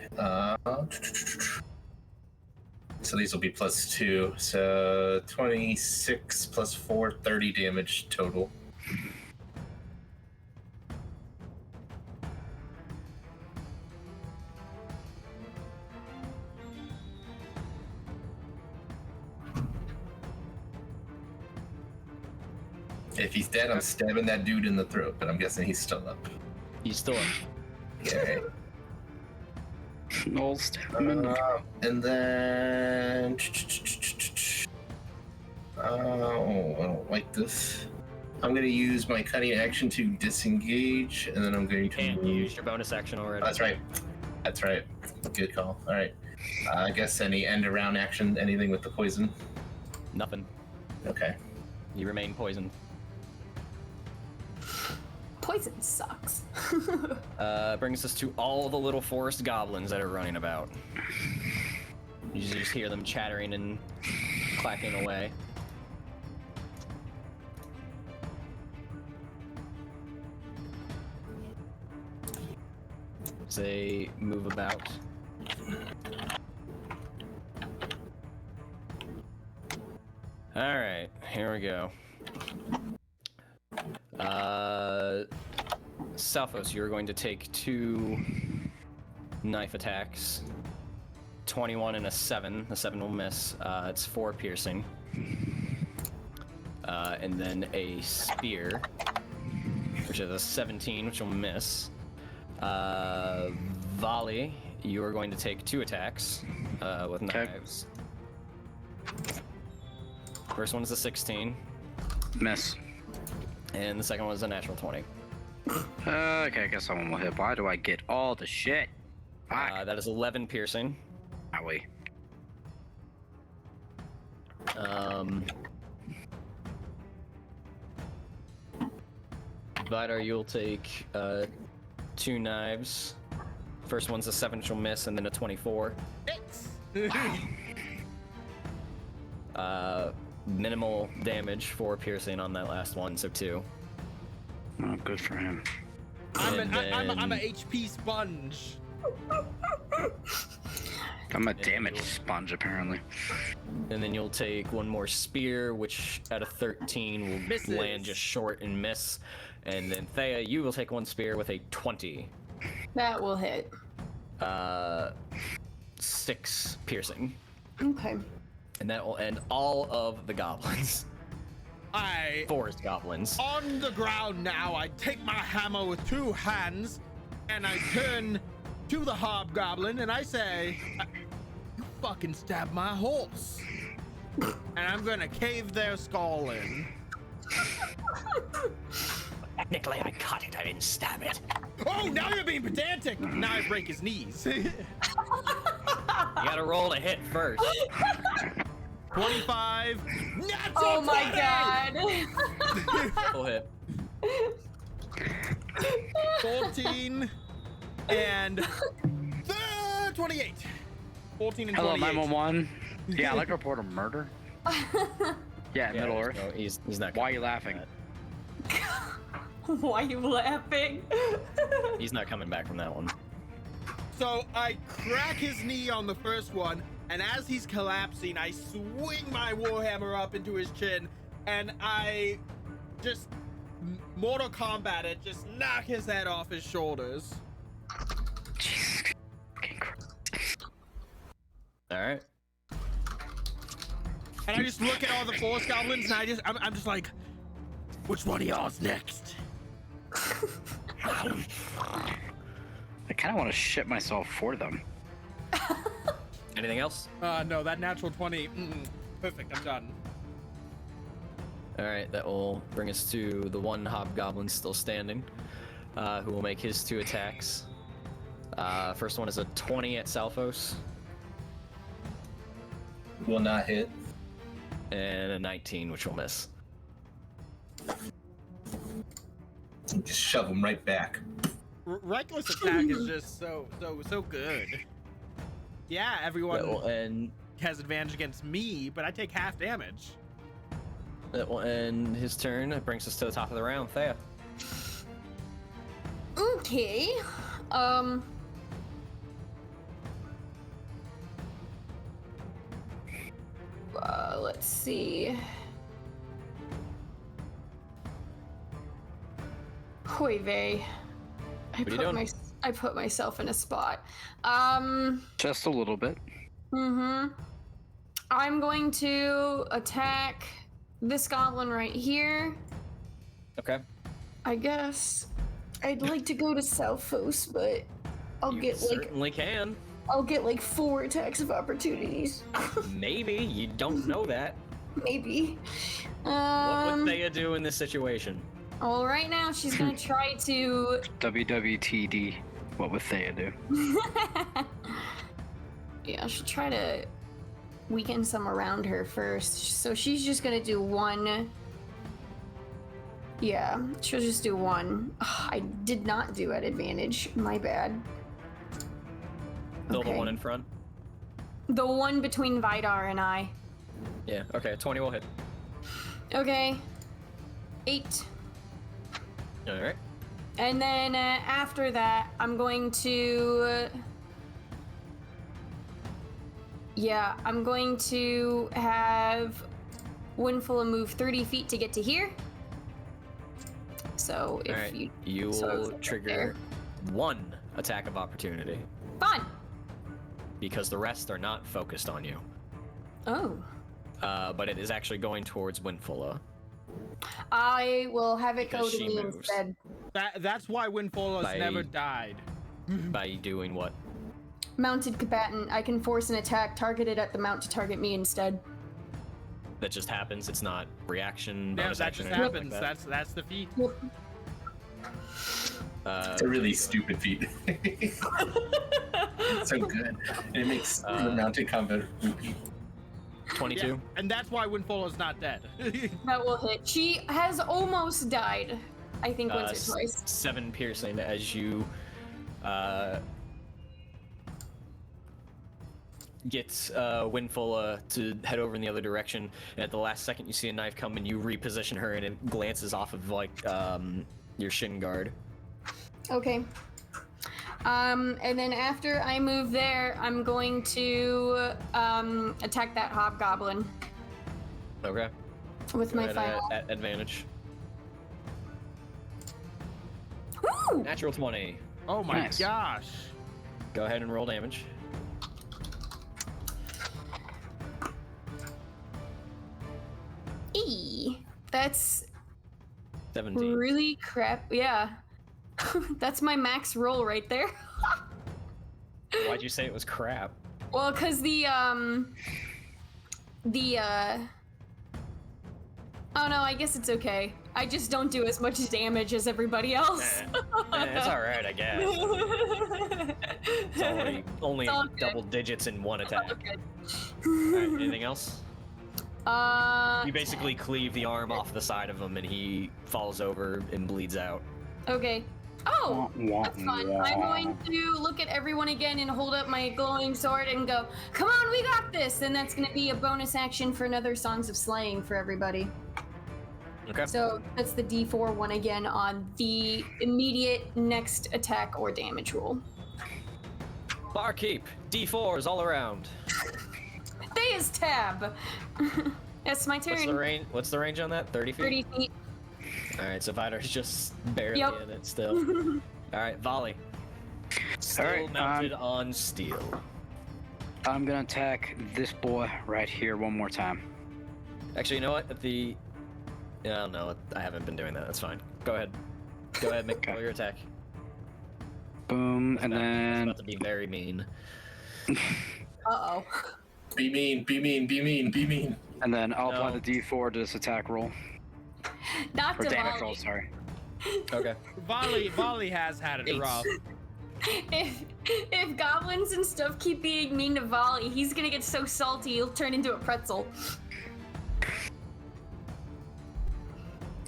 So these will be +2. So 26 plus 4, 30 damage total. If he's dead, I'm stabbing that dude in the throat, but I'm guessing he's still up. He's still up. Okay. Old stamina. And then... Oh, I don't like this. I'm going to use my cutting action to disengage, and then I'm going to... And you used your bonus action already. That's right. That's right. Good call. All right. I guess any end-around action, anything with the poison? Nothing. Okay. You remain poisoned. Poison sucks. Brings us to all the little forest goblins that are running about. You just hear them chattering and clacking away. As they move about. Alright, here we go. Salphos, you're going to take 2 knife attacks. 21 and a 7. The 7 will miss. It's 4 piercing. And then a spear, which is a 17, which will miss. Volley, you are going to take 2 attacks with knives. First one is a 16. Miss. And the second one is a natural 20. Okay, I guess someone will hit. Why do I get all the shit? That is 11 piercing. Owie. Vidar, you'll take 2 knives. First one's a 7, which will miss, and then a 24. Minimal damage for piercing on that last one, so 2. Oh, good for him. I'm a HP sponge. I'm a damage sponge, apparently. And then you'll take 1 more spear, which at a 13 will Misses. land just short and miss. And then Thea, you will take 1 spear with a 20. That will hit. 6 piercing. Okay. And that will end all of the goblins. Forest goblins. On the ground now, I take my hammer with 2 hands, and I turn to the hobgoblin, and I say, "You fucking stabbed my horse." And I'm gonna cave their skull in. Technically, I cut it, I didn't stab it. Oh, now you're being pedantic! Now I break his knees. You gotta roll to hit first. 25. Natural Oh my 20! god. Full hit. 14 and 28. 14 and Hello, 28. 911. Yeah, I'd like to report a murder. Yeah, Middle Earth. No, he's not. Why are you laughing? Why are you laughing? He's not coming back from that one. So I crack his knee on the first one, and as he's collapsing, I swing my warhammer up into his chin, and I just Mortal Kombat it, just knock his head off his shoulders. Jesus fucking Christ. All right. And I just look at all the forest goblins, and I'm just like, which one of y'all's next? I kind of want to shit myself for them. Anything else? No, that natural 20. Perfect, I'm done. All right, that will bring us to the one hobgoblin still standing, who will make his 2 attacks. First one is a 20 at Salphos, Will not hit. and a 19, which will miss. Just shove him right back. Reckless attack is just so good. Yeah, everyone That will end. has advantage against me, but I take half damage. That will end his turn. That brings us to the top of the round. Thea. Okay. Let's see. Hoy vey. I put myself in a spot. Just a little bit. I'm going to attack this goblin right here. Okay. I guess I'd like to go to Salphos, but I'll You get certainly can. I'll get like 4 attacks of opportunities. Maybe. You don't know that. Maybe. What would Thea do in this situation? Well, right now she's gonna try to. WWTD. What would Thea do? Yeah, she'll try to weaken some around her first. So she's just gonna do 1. Yeah, she'll just do 1. Ugh, I did not do at advantage. My bad. Still the one in front? The one between Vidar and I. Yeah, okay, 20 will hit. Okay. 8. Alright. And then after that, I'm going to. Yeah, I'm going to have Windful move 30 feet to get to here. So if Alright, you. you so will it's trigger 1 attack of opportunity. Fun! Because the rest are not focused on you. Oh. But it is actually going towards Windfulla. I will have it go Because to she me moves. instead. That's why Windfall has By- never died. By doing what? Mounted combatant, I can force an attack targeted at the mount to target me instead. That just happens. It's not reaction, Yeah, bonus that action, just or anything happens. like That's the feat. Yep. that. It's a really stupid feat. So good. And it makes the mounted combat repeat. 22. Yeah, and that's why Windfall is not dead. That will hit. She has almost died. I think once or twice. 7 piercing as you get Windfulla to head over in the other direction. And at the last second, you see a knife come and you reposition her, and it glances off of like your shin guard. Okay. And then after I move there, I'm going to attack that hobgoblin Okay. with Go my ahead, final. at advantage. Woo! Natural 20. Oh my Nice. gosh. Go ahead and roll damage. That's 17. really crap. Yeah. That's my max roll right there. Why'd you say it was crap? Well, because oh no, I guess it's okay. I just don't do as much damage as everybody else. It's alright, I guess. It's only It's all good. double digits in one attack. Okay. Alright, anything else? You basically attack. cleave the arm off the side of him and he falls over and bleeds out. Okay. Oh, that's fun. I'm going to look at everyone again and hold up my glowing sword and go, "Come on, we got this!" And that's going to be a bonus action for another Songs of Slaying for everybody. Okay. So that's the D4 one again on the immediate next attack or damage roll. Barkeep, D4s all around. Thea's tab. That's my turn. What's the range on that? 30 feet? 30 feet. Alright, so Vidar's just barely Yep. in it still. Alright, volley. Still Alright, mounted on steel. I'm gonna attack this boy right here one more time. Actually, you know what? Yeah, no, I haven't been doing that. That's fine. Go ahead. Go ahead, make roll your attack. Boom, and It's then about to be very mean. Uh-oh. Be mean, be mean, be mean, be mean. and then I'll apply No. the D4 to this attack roll. Not Or to damage volley. roll, sorry. Okay. Volley has had it Eight. rough. If goblins and stuff keep being mean to Volley, he's gonna get so salty he'll turn into a pretzel.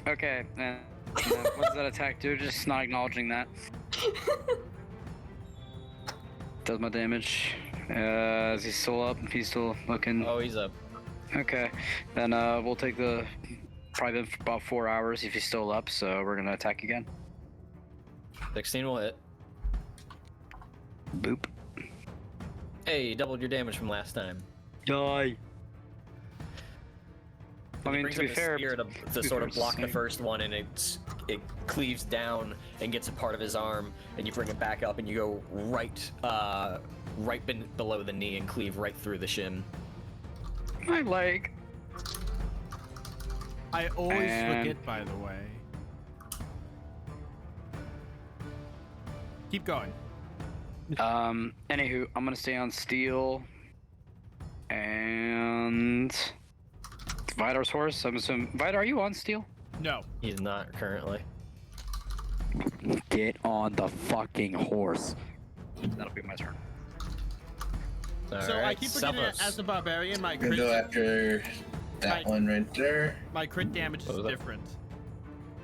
Okay, and what does that attack do? Just not acknowledging that. Does my damage. Is he still up? He's still looking. Oh, he's up. Okay, then we'll take the probably been about 4 hours if he's still up. So we're gonna attack again. 16 will hit. Boop. Hey, you doubled your damage from last time. Die. I He mean, brings to be up a fair, spear to be sort fair, of block the same. first one, and it cleaves down and gets a part of his arm, and you bring it back up, and you go right below the knee and cleave right through the shin. my leg. I always And- forget, by the way. Keep going. Anywho, I'm gonna stay on steel. And Vidar's horse. I'm assuming. Vidar, are you on steel? No. He's not currently. Get on the fucking horse. That'll be my turn. So I Alright, keep forgetting that Selphos. as a barbarian, my Gonna go crit, after that Right. one right there. my crit damage is What was that? different.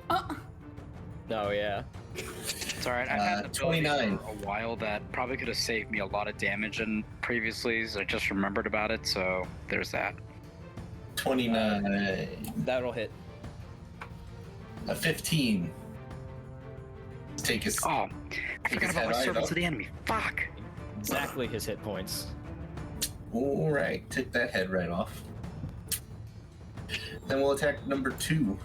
Oh, Oh yeah. It's alright. I've had an ability 29. for a while that probably could have saved me a lot of damage and previously. So I just remembered about it. So there's that. 29. That'll hit. A 15. Take his. Oh, I Take forgot his about head my right servants off. of the enemy. Fuck. Exactly his hit points. Alright, took that head right off. Then we'll attack number 2.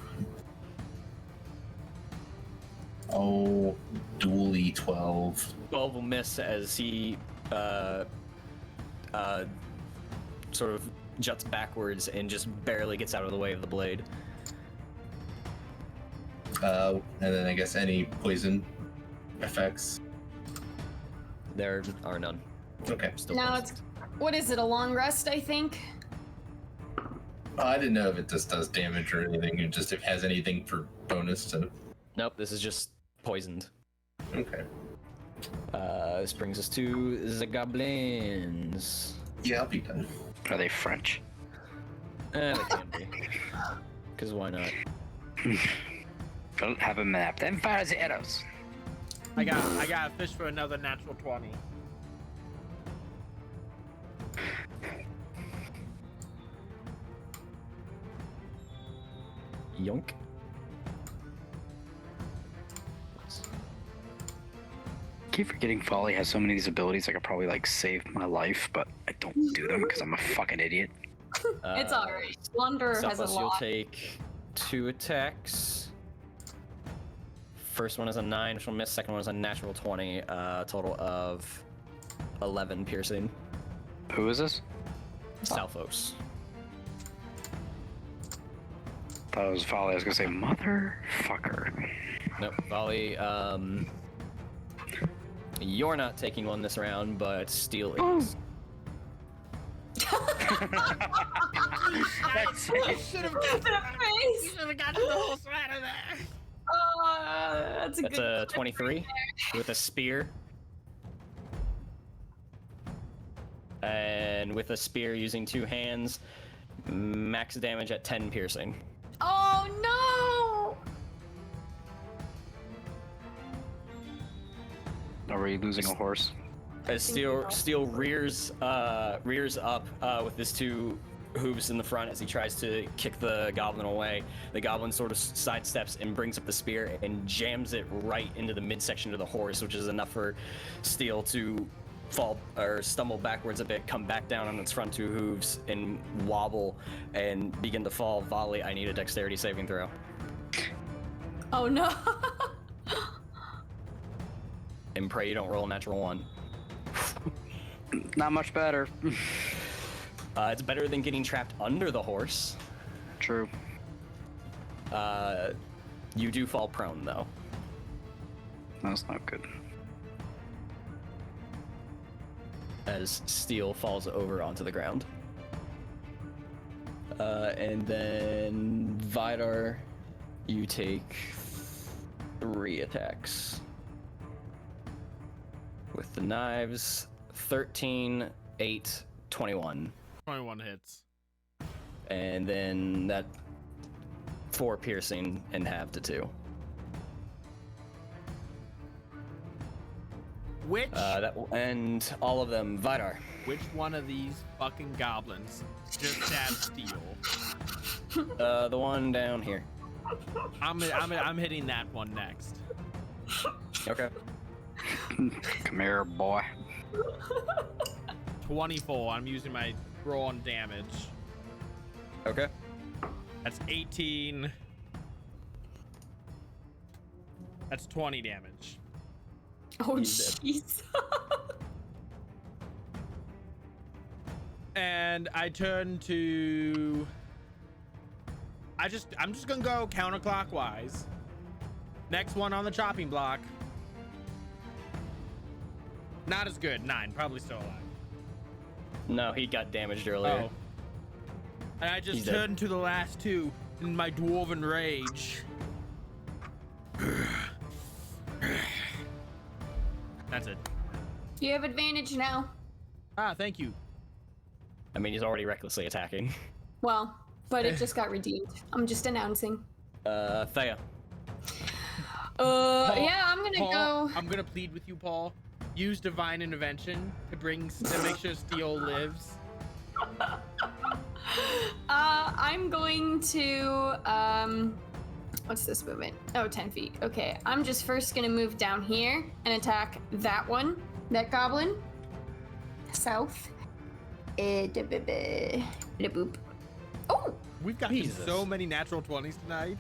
Oh, dually 12. 12 will miss as he sort of juts backwards and just barely gets out of the way of the blade. And then I guess any poison effects. There are none. Okay. Still now poisoned. it's what is it? A long rest, I think. I didn't know if it just does damage or anything, it just if it has anything for bonus to. Nope, this is just poisoned. Okay. This brings us to the goblins. Yeah, I'll be done. Are they French? They can be. Because why not? Don't have a map. Then fire the arrows. I got a fish for another natural 20. Yonk. Keep forgetting Folly has so many of these abilities. I could probably like save my life, but I don't do them because I'm a fucking idiot. It's alright. Blunder has a Selphos, you'll lot. take 2 attacks. First one is a 9, which will miss. Second one is a natural 20. Total of 11 piercing. Who is this? Selphos. Thought it was Folly. I was gonna say motherfucker. Nope. Volley. You're not taking one this round, but Steel is. That's I should have face. gotten the whole side of that. That's a That's good. a 23 with a spear. And with a spear using 2 hands, max damage at 10 piercing. Oh no! Are we losing a horse? As Steel rears up with his 2 hooves in the front as he tries to kick the goblin away. The goblin sort of sidesteps and brings up the spear and jams it right into the midsection of the horse, which is enough for Steel to fall or stumble backwards a bit, come back down on its front 2 hooves and wobble and begin to fall. Volley, I need a dexterity saving throw. Oh no! And pray you don't roll a natural 1. Not much better. It's better than getting trapped under the horse. True. You do fall prone though. That's not good. As Steel falls over onto the ground. And then Vidar, You take 3 attacks. With the knives, 13, 8, 21. 21 hits. And then that 4 piercing and half to 2. Which That will end all of them. Vidar. which one of these fucking goblins just had steel? The one down here. I'm hitting that one next. Okay. Come here, boy. 24. I'm using my roll on damage. Okay. That's 18. That's 20 damage. Oh, He's jeez. And I turn to. I'm just gonna go counterclockwise. Next one on the chopping block. Not as good. 9. Probably still alive. No, he got damaged earlier. Oh. And I just He's dead. turn to the last 2 in my dwarven rage. That's it. You have advantage now. Ah, thank you. I mean, he's already recklessly attacking. Well, but it just got redeemed. I'm just announcing. Thea. Yeah, I'm gonna Paul, go. I'm gonna plead with you, Paul. Use divine intervention to make sure Steel lives. I'm going to, what's this movement? Oh, 10 feet. Okay, I'm just first gonna move down here and attack that one, that goblin. South. Boop. Oh, We've got Jesus. so many natural 20s tonight.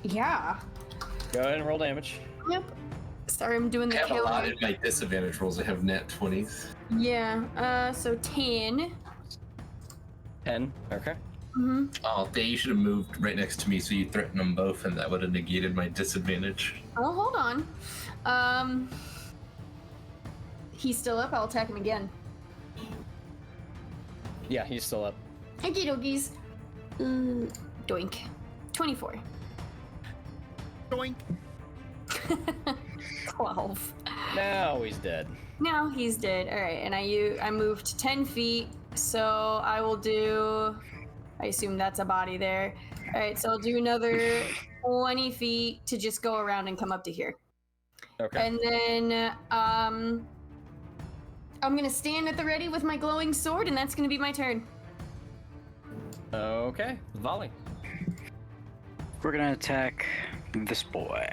yeah. Go ahead and roll damage. Yep. Sorry, I'm doing I the have a kill. lot of my disadvantage rolls. I have net 20s. Yeah, so 10. 10. Okay. Mm-hmm. Oh, you should have moved right next to me so you threaten them both, and that would have negated my disadvantage. Oh, hold on. He's still up. I'll attack him again. Yeah, he's still up. Okie dokies. Doink. 24. Doink. 12. Now he's dead. Now he's dead. All right, and I moved 10 feet, so I will do. I assume that's a body there. All right, so I'll do another 20 feet to just go around and come up to here, Okay. and then I'm gonna stand at the ready with my glowing sword, and that's gonna be my turn. Okay. Volley. We're gonna attack this boy.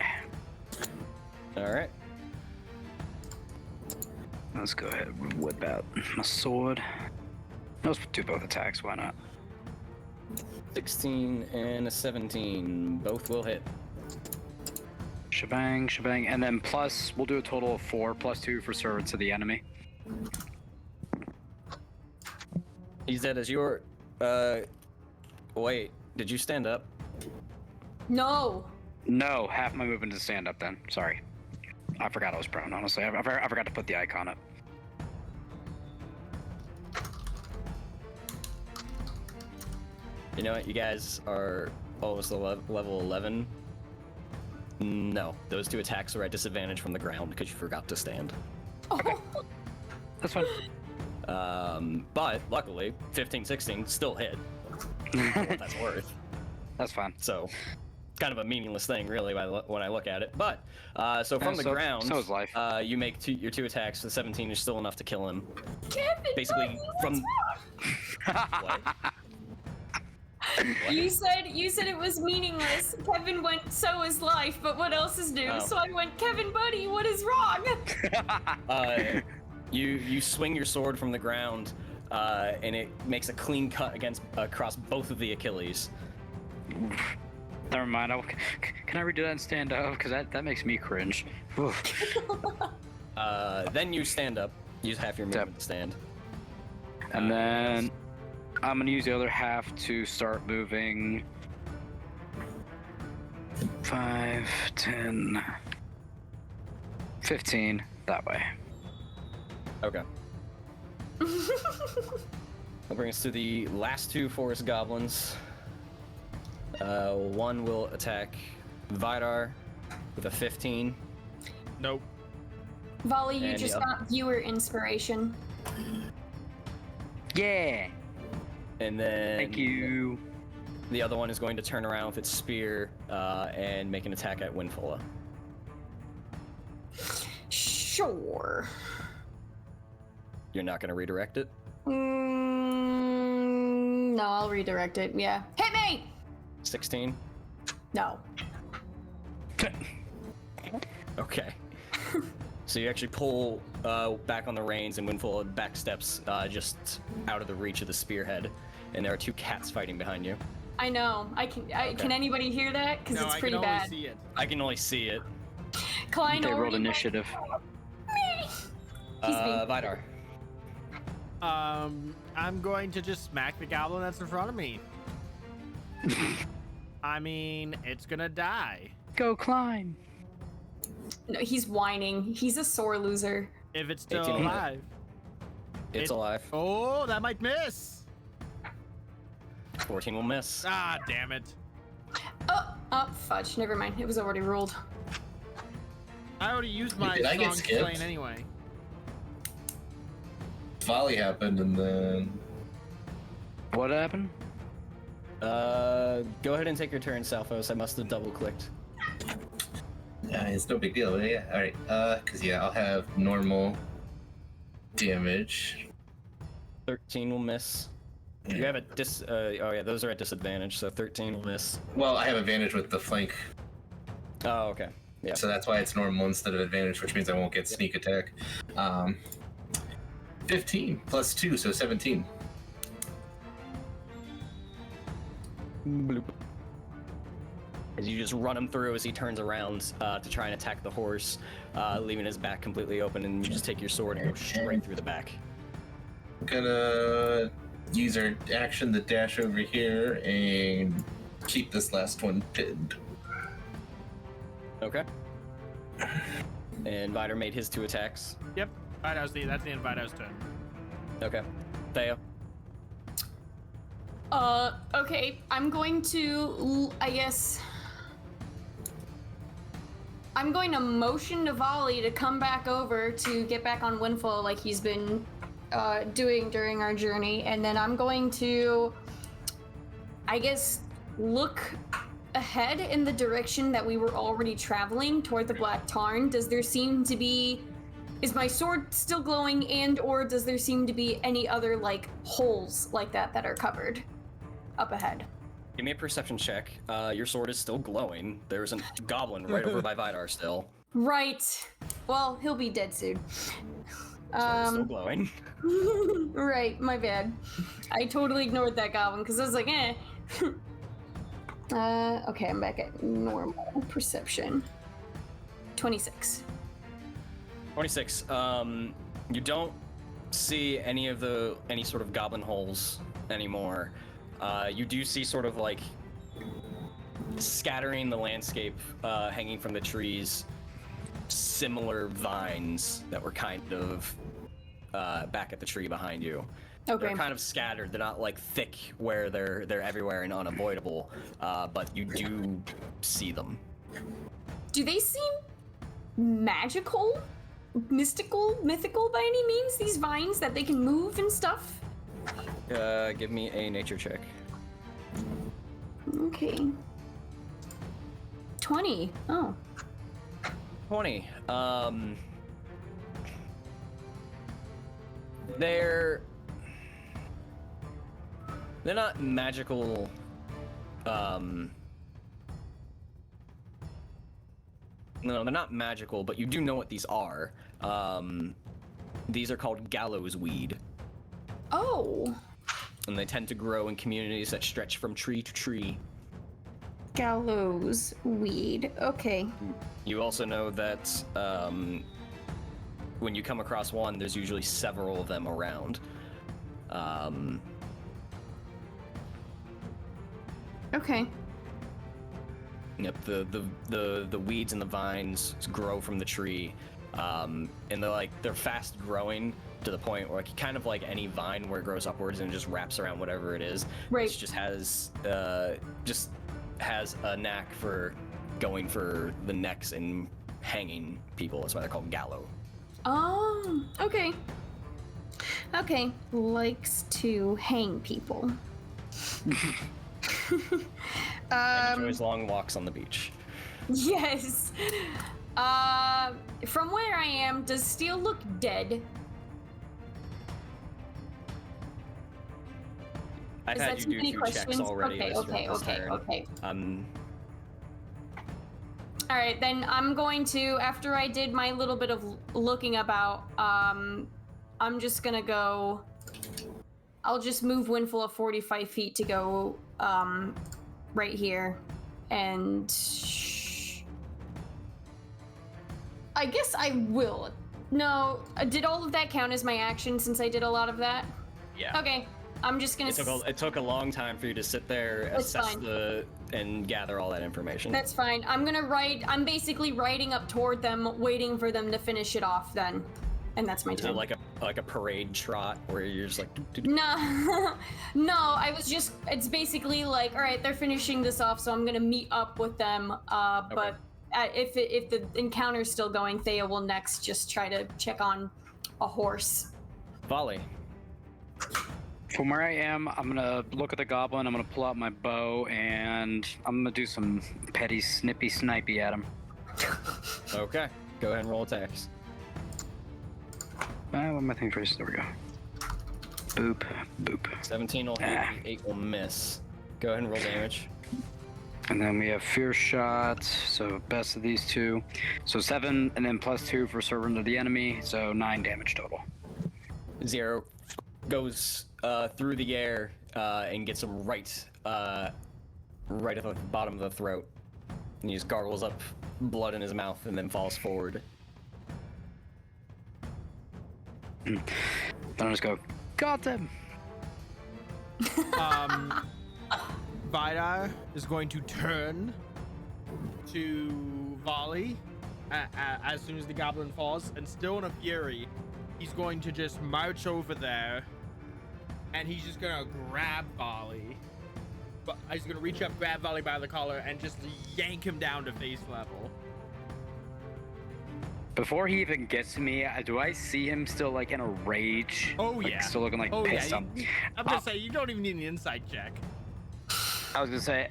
All right. Let's go ahead and whip out my sword. Let's do both attacks, why not? 16 and a 17. Both will hit. Shebang, shebang, and then plus, we'll do a total of 4 plus 2 for servants of the enemy. He's dead as your. Wait. Did you stand up? No. No, half my movement to stand up then. Sorry. I forgot I was prone, honestly. I forgot to put the icon up. You know what? You guys are almost level 11. No, those 2 attacks are at disadvantage from the ground because you forgot to stand. Okay. That's fine. But luckily, 15, 16 still hit. For what that's worth. That's fine. So, kind of a meaningless thing, really, when I look at it. But, so from Yeah, the so- ground, so is life. you make your 2 attacks. The 17 is still enough to kill him. Kevin, Basically, buddy, from what's what? wrong? You said it was meaningless. Kevin went, so is life, but what else is new? Oh. So I went, Kevin, buddy, what is wrong? You swing your sword from the ground, and it makes a clean cut across both of the Achilles. Never mind. Can I redo that and stand up? Because that makes me cringe. Oof. Then you stand up. Use half your movement to stand. And then I'm going to use the other half to start moving 5, 10, 15 that way. Okay. That'll bring us to the last 2 forest goblins. One will attack Vidar with a 15. Nope. Volley, you And just the got viewer inspiration. Yeah. And then Thank you. the other one is going to turn around with its spear and make an attack at Winfola. Sure. You're not going to redirect it? No, I'll redirect it. Yeah. Hit me! 16? No. Okay. So you actually pull back on the reins, and Winfola backsteps just out of the reach of the spearhead, and there are two cats fighting behind you. I know. Can anybody hear that? Because No, it's I pretty can only bad. see it. I can only see it. Klein They rolled already initiative. He's being- Vidar. I'm going to just smack the goblin that's in front of me. I mean, it's gonna die. Go climb. No, he's whining. He's a sore loser. If it's still 18. alive. It's It- alive. Oh, that might miss. 14 will miss. Ah, damn it. Oh, fudge. Never mind. It was already rolled. I already used my Did I get strong skipped? slain anyway. Volley happened, and then What happened? Go ahead and take your turn, Salphos. I must have double-clicked. it's no big deal. Yeah, all right. Cause I'll have normal damage. 13 will miss. You have a oh yeah, those are at disadvantage, so 13 will miss. Well, I have advantage with the flank, Oh, okay. Yeah. so that's why it's normal instead of advantage, which means I won't get sneak attack. 15 plus 2, so 17. Bloop. As you just run him through as he turns around to try and attack the horse, leaving his back completely open, and you just take your sword and go straight through the back. Gonna use our action to dash over here and keep this last one pinned. Okay. And Vidar made his 2 attacks. Yep. That's the end of Vidal's turn. Okay. Theo. Okay. I'm going to, I guess... I'm going to motion to Volley to come back over to get back on Winfall like he's been doing during our journey, and then I'm going to, I guess, look ahead in the direction that we were already traveling toward the Black Tarn. Does there seem to be, is my sword still glowing, and or does there seem to be any other like holes like that are covered up ahead? Give me a perception check. Your sword is still glowing. There's a goblin right over by Vidar still. Right. Well, he'll be dead soon. Sword is still glowing. Right, my bad. I totally ignored that goblin because I was like, eh. Okay, I'm back at normal perception. 26. 26. You don't see any sort of goblin holes anymore. You do see sort of like scattering the landscape, hanging from the trees, similar vines that were kind of back at the tree behind you. Okay. They're kind of scattered. They're not like thick where they're everywhere and unavoidable, but you do see them. Do they seem magical? Mystical? Mythical by any means? These vines that they can move and stuff? Give me a nature check. Okay. 20. Oh. 20. They're not magical. No, they're not magical, but you do know what these are. These are called Gallows Weed, Oh. and they tend to grow in communities that stretch from tree to tree. Gallows Weed. Okay. You also know that when you come across one, there's usually several of them around. Okay. Yep, the weeds and the vines grow from the tree, and they're fast growing to the point where kind of like any vine where it grows upwards and just wraps around whatever it is. Right. It just has just has a knack for going for the necks and hanging people. That's why they're called gallow. Oh, okay. Okay, likes to hang people. And enjoys long walks on the beach. Yes. From where I am, does Steel look dead? I've Is had that you too do many 2 questions? checks already. Okay, this okay, turn. okay. All right, then I'm going to, after I did my little bit of looking about, I'm just gonna go, I'll just move Windful of 45 feet to go, right here. And I guess I will. No, did all of that count as my action since I did a lot of that? Yeah. Okay, I'm just gonna. It took a long time for you to sit there, That's assess fine. and gather all that information. That's fine. I'm basically riding up toward them, waiting for them to finish it off then. And that's my Is turn. it like a parade trot where you're just like... No, no, I was just, it's basically like, all right, they're finishing this off, so I'm gonna meet up with them, but if the encounter's still going, Thea will next just try to check on a horse. Volley. From where I am, I'm gonna look at the goblin, I'm gonna pull out my bow, and I'm gonna do some petty snippy snipey at him. Okay, go ahead and roll attacks. What am I thinking first? There we go. Boop, boop. 17 will hit, 8 will miss. Go ahead and roll damage. And then we have Fierce Shot, so best of these two. So 7, and then +2 for Servant of the Enemy, so 9 damage total. 0 goes through the air and gets him right at the bottom of the throat. And he just gargles up blood in his mouth and then falls forward. Then I just go, got him! Vidar is going to turn to volley as soon as the goblin falls, and still in a fury, he's going to just march over there, and he's just gonna grab volley. But he's gonna reach up, grab volley by the collar, and just yank him down to face level. Before he even gets to me, do I see him still like in a rage? Oh like, yeah, still looking like oh pissed. yeah. I'm gonna say you don't even need an insight check. I was gonna say,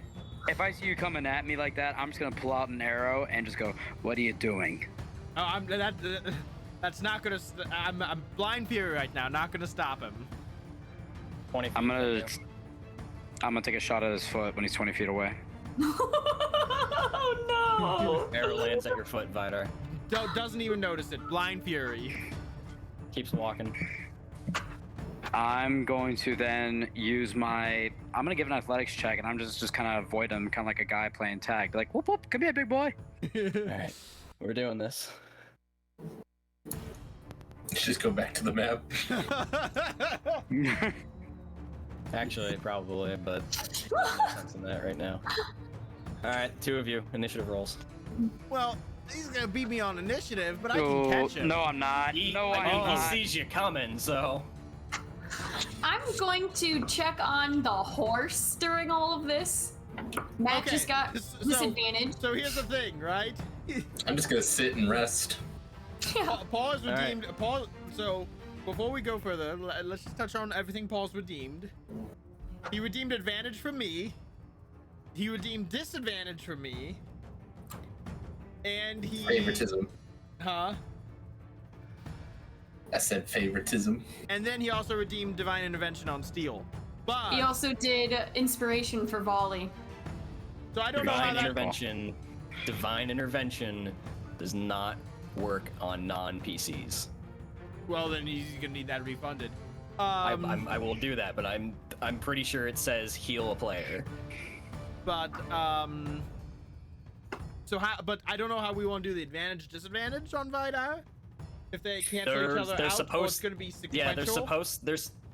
if I see you coming at me like that, I'm just gonna pull out an arrow and just go, "What are you doing?" Oh, that's not gonna. I'm blind fury right now. Not gonna stop him. 20 feet I'm gonna from you. take a shot at his foot when he's 20 feet away. Oh no! Arrow lands at your foot, Vidar. Doesn't even notice it. Blind fury. Keeps walking. I'm going to then use I'm gonna give an athletics check, and I'm just kind of avoid him, kind of like a guy playing tag. Be like, whoop whoop, come here, big boy. Alright, we're doing this. Let's just go back to the map. Actually, probably, but there's no sense in that right now. Alright, 2 of you, initiative rolls. Well, he's gonna beat me on initiative, but I can catch him. No, I'm not. No, I mean, I'm not. he sees you coming, so... I'm going to check on the horse during all of this. Matt Okay, just got disadvantage. So here's the thing, right? I'm just gonna sit and rest. Yeah. Paul's All right. redeemed. Paul. So before we go further, let's just touch on everything Paul's redeemed. He redeemed advantage from me. He redeemed disadvantage from me. And he. Favoritism. Huh? I said favoritism. And then he also redeemed divine intervention on Steel. But He also did inspiration for volley. so I don't know how Divine intervention does not work on non-PCs. Well, then he's gonna need that refunded. I will do that, but I'm pretty sure it says heal a player. But so how? But I don't know how we want to do the advantage disadvantage on Vidar. If they cancel each other They're out, or supposed. it's gonna be sequential. Yeah,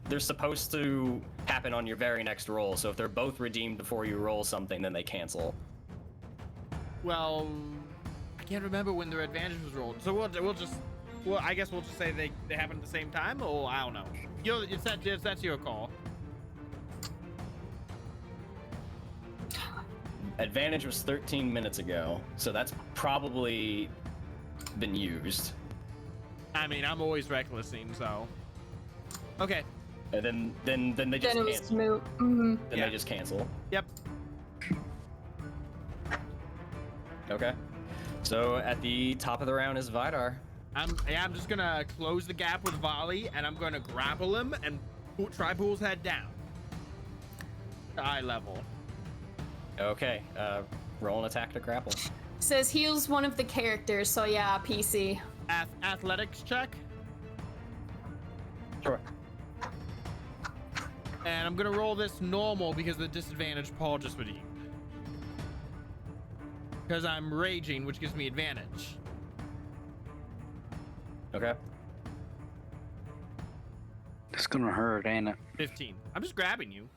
they're supposed to happen on your very next roll. So if they're both redeemed before you roll something, then they cancel. Well, I can't remember when their advantage was rolled. So I guess we'll just say they happen at the same time. Or I don't know. That's your call. advantage was 13 minutes ago, so that's probably been used. I mean, I'm always recklessing, so. Okay. And then they just Then it was cancel. moot. Mm-hmm. Then Yeah. they just cancel. Yep. Okay. So at the top of the round is Vidar. I'm just gonna close the gap with Volley, and I'm gonna grapple him and try pull his head down. To eye level. Okay. Roll an attack to grapple. Says heals one of the characters, so yeah, PC. Athletics check. Sure. And I'm gonna roll this normal because of the disadvantage Paul just redeemed. Because I'm raging, which gives me advantage. Okay. It's gonna hurt, ain't it? 15. I'm just grabbing you.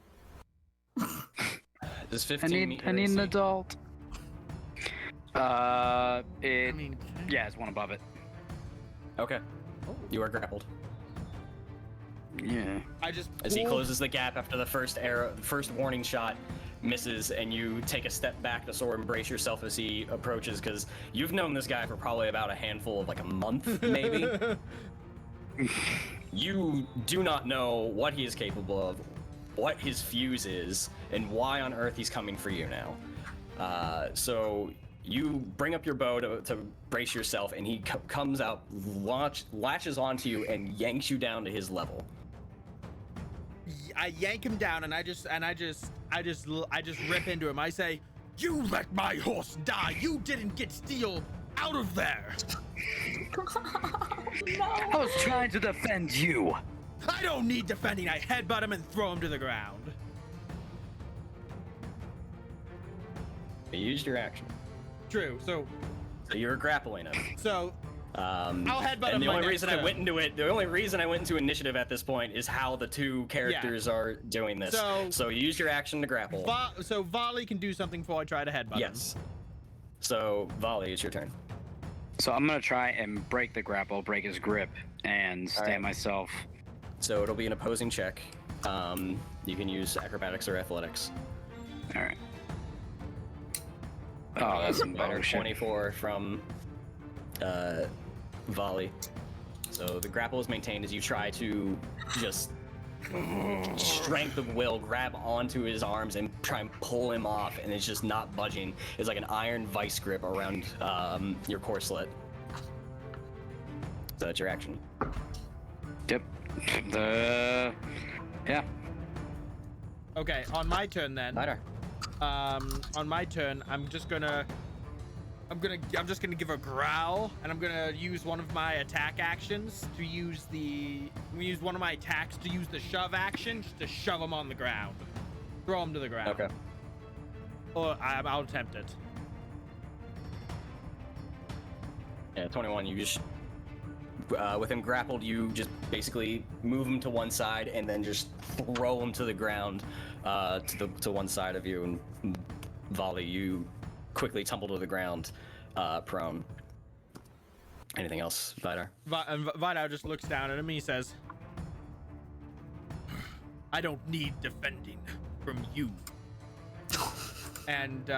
Does I 15 need an AC? adult. I It mean, yeah, it's one above it. Okay. You are grappled. Yeah. I just As he pulled- closes the gap after the first arrow, the first warning shot misses, and you take a step back to sort of embrace yourself as he approaches, because you've known this guy for probably about a handful of like a month, maybe. You do not know what he is capable of, what his fuse is, and why on earth he's coming for you now. So you bring up your bow to brace yourself, and he comes out, latches onto you, and yanks you down to his level. I yank him down, and I just rip into him. I say, "You let my horse die. You didn't get Steel out of there. I was trying to defend you. I don't need defending." I headbutt him and throw him to the ground. You used your action, True. So so you're grappling him. I'll headbutt him and the my only next reason I turn. went into it, the only reason I went into initiative at this point is how the two characters are doing this. So- you use your action to grapple. So Volley can do something before I try to headbutt him. Yes. So Volley, it's your turn. So I'm gonna try and break the grapple, break his grip, and stand right. myself. So it'll be an opposing check. You can use acrobatics or athletics. All right. Oh, that's some Better bullshit. 24 from Volley. So the grapple is maintained as you try to just strength of will grab onto his arms and try and pull him off, and it's just not budging. It's like an iron vice grip around your corselet. So that's your action. Yep. Yeah. Okay, on my turn then. Vidar. On my turn, I'm just gonna give a growl, and I'm gonna use one of my attack actions to use one of my attacks to use the shove action, just to shove him on the ground, throw him to the ground. Okay. Or I'll attempt it. Yeah, 21. You just with him grappled, you just basically move him to one side and then just throw him to the ground, to one side of you, and Volley, you quickly tumble to the ground, prone. Anything else, Vidar? Vidar just looks down at him and he says, "I don't need defending from you." And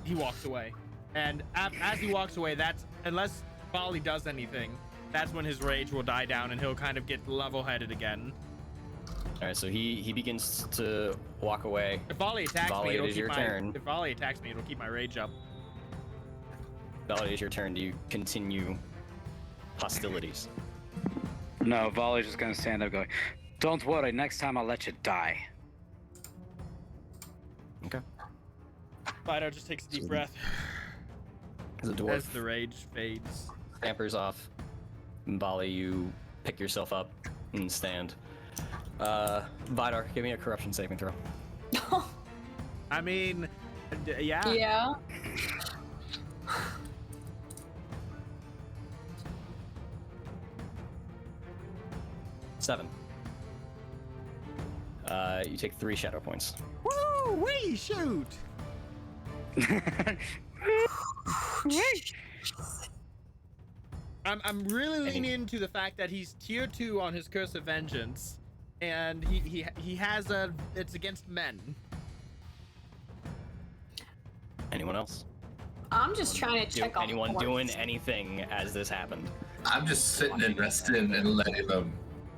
he walks away. And as he walks away, unless Volley does anything, that's when his rage will die down and he'll kind of get level-headed again. All right, so he begins to walk away. If Volley attacks Volley, me, it it'll is keep your turn. If Volley attacks me, it'll keep my rage up. Volley, it is your turn. Do you continue hostilities? No, Volley's just gonna stand up, going, "Don't worry. Next time I'll let you die." Okay. Vidar just takes a deep breath As a dwarf as the rage fades. scampers off, Volley, you pick yourself up and stand. Vidar, give me a corruption saving throw. I mean, yeah. Yeah. Seven. You take 3 shadow points. Woo! Wee! Shoot! I'm really leaning into the fact that he's tier 2 on his Curse of Vengeance, and he has it's against men. Anyone else? I'm just trying to check on anyone the doing horse. anything as this happened? I'm just sitting and resting and letting them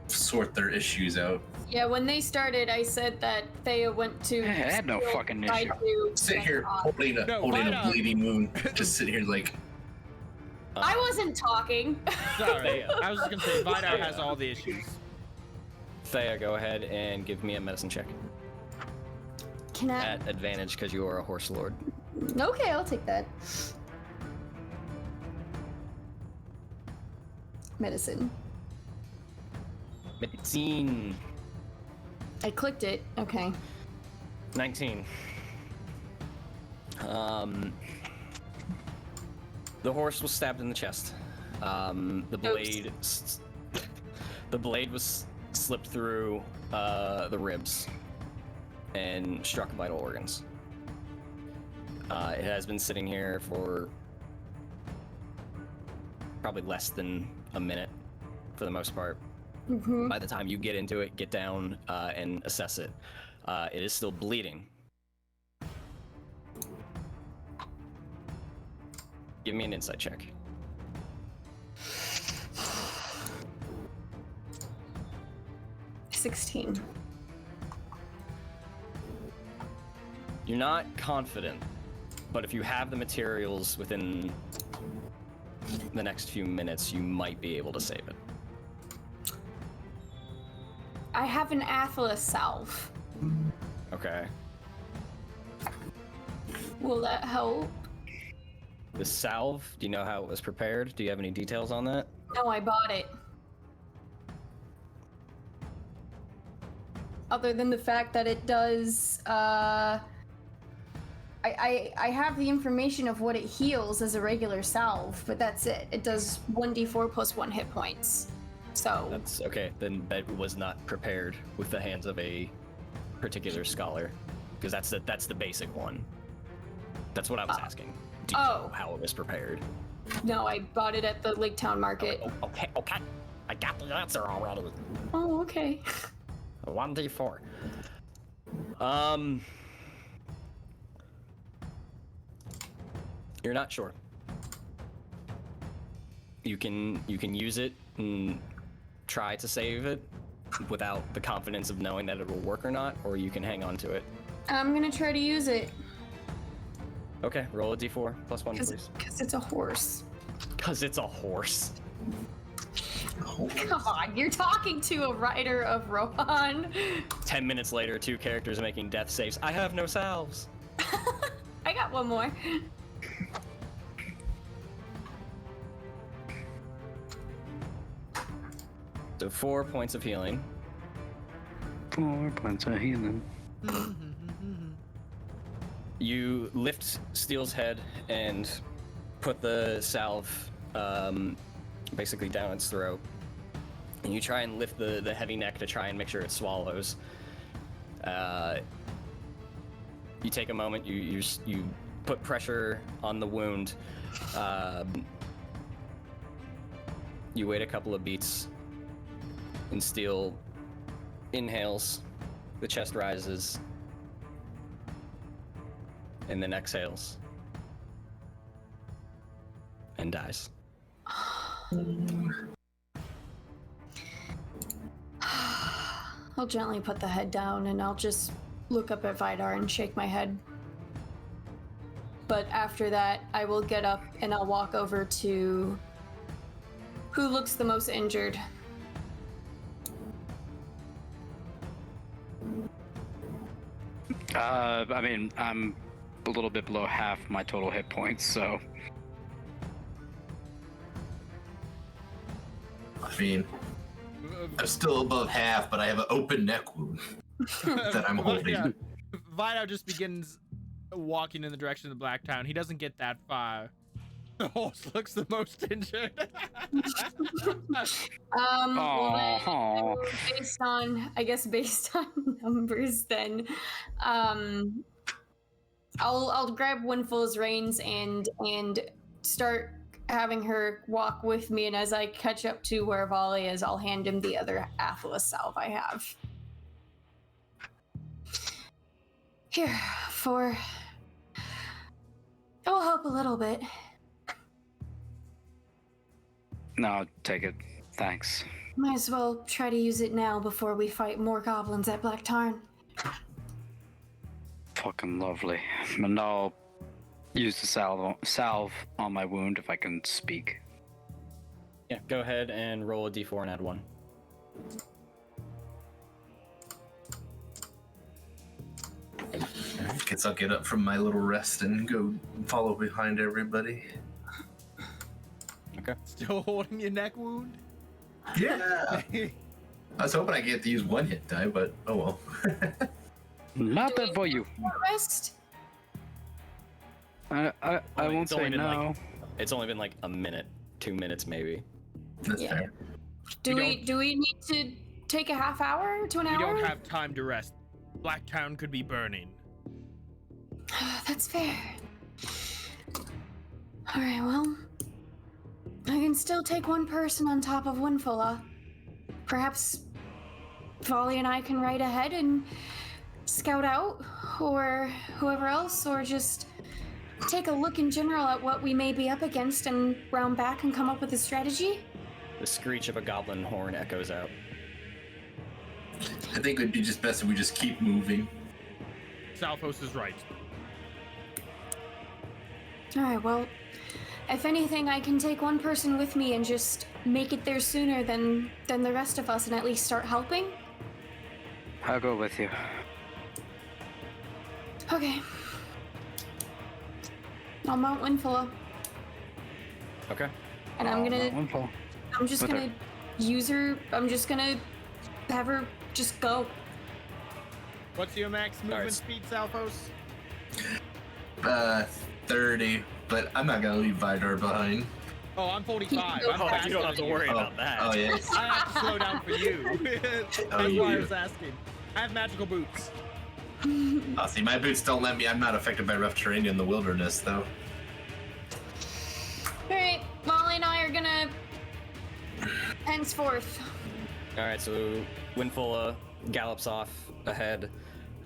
sort their issues out. Yeah, when they started, I said that Thea went to. Hey, I had no fucking try issue. to Sit check here on- holding a No, holding a Vida. bleeding wound. Just sit here like I wasn't talking. Sorry, Thea. I was just gonna say Vidar has all the issues. Thea, go ahead and give me a medicine check Can I? at advantage because you are a horse lord. Okay, I'll take that. Medicine. Medicine. I clicked it. Okay. 19. The horse was stabbed in the chest. The blade, the blade was slipped through the ribs and struck vital organs. It has been sitting here for probably less than a minute, for the most part. Mm-hmm. By the time you get into it, get down, and assess it, it is still bleeding. Give me an insight check. $16. You're not confident, but if you have the materials within the next few minutes, you might be able to save it. I have an Atlas salve. Okay. Will that help? The salve, do you know how it was prepared? Do you have any details on that? No, I bought it. Other than the fact that it does, I have the information of what it heals as a regular salve, but that's it. It does 1d4 plus 1 hit points. So That's okay. Then that was not prepared with the hands of a particular scholar, because that's the basic one. That's what I was asking. Do you know how it was prepared? no, I bought it at the Lake Town Market. Okay. I got the answer already. Oh, okay. 1d4. You're not sure. You can use it and try to save it without the confidence of knowing that it will work or not, or you can hang on to it. I'm gonna try to use it Okay, roll a d4 plus 1, please. because it's a horse. Because it's a horse. Come on, you're talking to a rider of Rohan. 10 minutes later, 2 characters making death saves. I have no salves. I got one more. So 4 points of healing. 4 points of healing. You lift Steel's head and put the salve basically down its throat. And you try and lift the heavy neck to try and make sure it swallows. You take a moment, you put pressure on the wound. You wait a couple of beats, and Steel inhales, the chest rises, and then exhales, and dies. I'll gently put the head down and I'll just look up at Vidar and shake my head. But after that, I will get up and I'll walk over to who looks the most injured. I mean, I'm a little bit below half my total hit points, so I mean, I'm still above half, but I have an open neck wound that I'm holding. Yeah. Vidar just begins walking in the direction of the Black Town. He doesn't get that far. The horse looks the most injured. Well, then, Aw. based on numbers, then, I'll grab Winful's reins and start having her walk with me. And as I catch up to where Volley is, I'll hand him the other Athos salve I have. Here, for help a little bit. No, take it. Thanks. Might as well try to use it now before we fight more goblins at Black Tarn. Fucking lovely. And I'll use the salve on my wound if I can speak. Yeah, go ahead and roll a d4 and add 1. Guess I'll get up from my little rest and go follow behind everybody. Okay. Still holding your neck wound? Yeah. I was hoping I get to use one hit die, but oh well. Not Do that we for you. Rest? I won't It's only say been, no. like, it's only been like a minute, 2 minutes maybe. That's Yeah. fair. Do we need to take a half hour to an We hour? don't have time to rest. Black Town could be burning. That's fair. Alright, well. I can still take one person on top of Winfula. Perhaps Volley and I can ride ahead and scout out, or whoever else, or just take a look in general at what we may be up against and round back and come up with a strategy. The screech of a goblin horn echoes out. I think it would be just best if we just keep moving. Salphos is right. Alright, well, if anything, I can take one person with me and just make it there sooner than the rest of us and at least start helping. I'll go with you. Okay. I'll mount Winfula, Okay. and I'm just With her. gonna use her. I'm just gonna have her just go. What's your max movement Alright. speed, Salphos? 30, but I'm not gonna leave Vidar behind. Oh, I'm 45. I'm Oh, faster you don't have to than worry you. about that. Oh yes. I have to slow down for you. That's Oh, you why I do. was asking. I have magical boots. Oh, see, my boots don't let me. I'm not affected by rough terrain in the wilderness, though. Alright, Molly and I are gonna henceforth. All right, so Winfula gallops off ahead.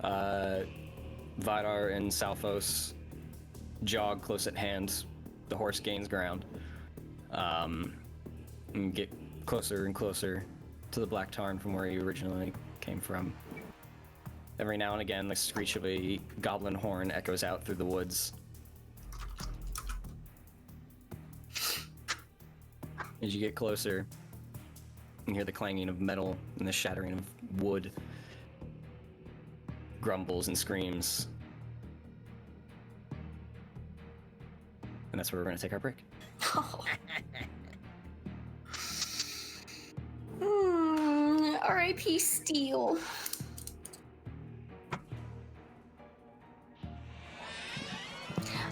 Vidar and Salphos jog close at hand. The horse gains ground. And get closer and closer to the Black Tarn from where you originally came from. Every now and again, the screech of a goblin horn echoes out through the woods. As you get closer, you hear the clanging of metal and the shattering of wood. Grumbles and screams. And that's where we're going to take our break. R.I.P. Steel.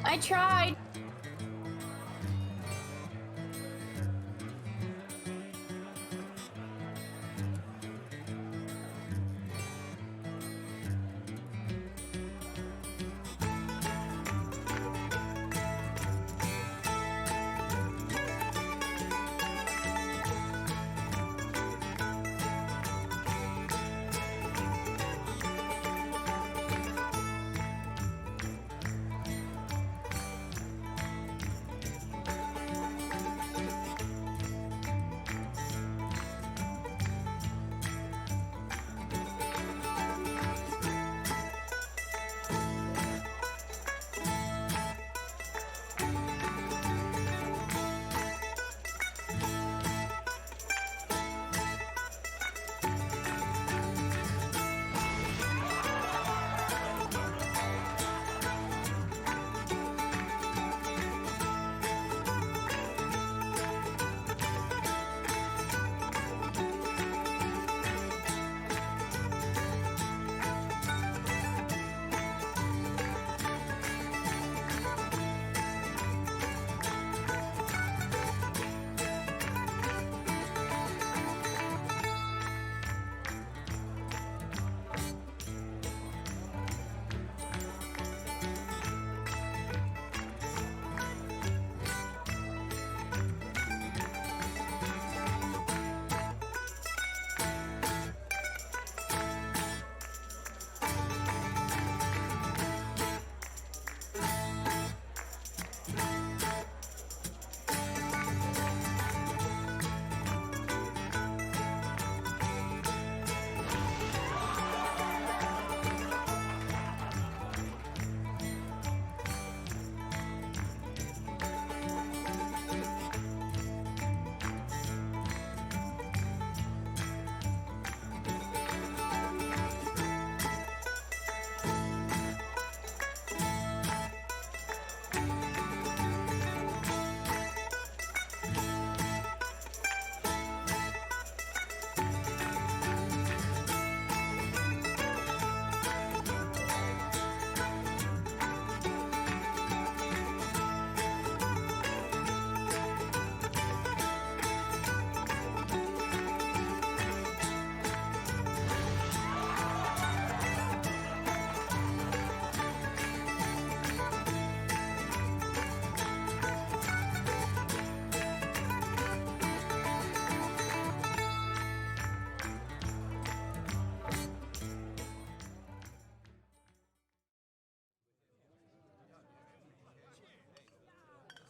I tried.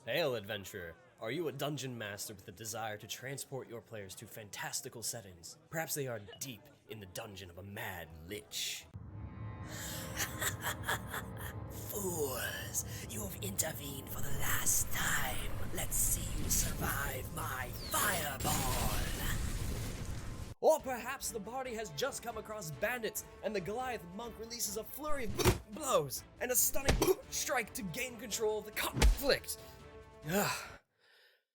Hail, adventurer. Are you a dungeon master with a desire to transport your players to fantastical settings? Perhaps they are deep in the dungeon of a mad lich. Fools, you have intervened for the last time. Let's see you survive my fireball. Or perhaps the party has just come across bandits, and the Goliath monk releases a flurry of blows and a stunning strike to gain control of the conflict.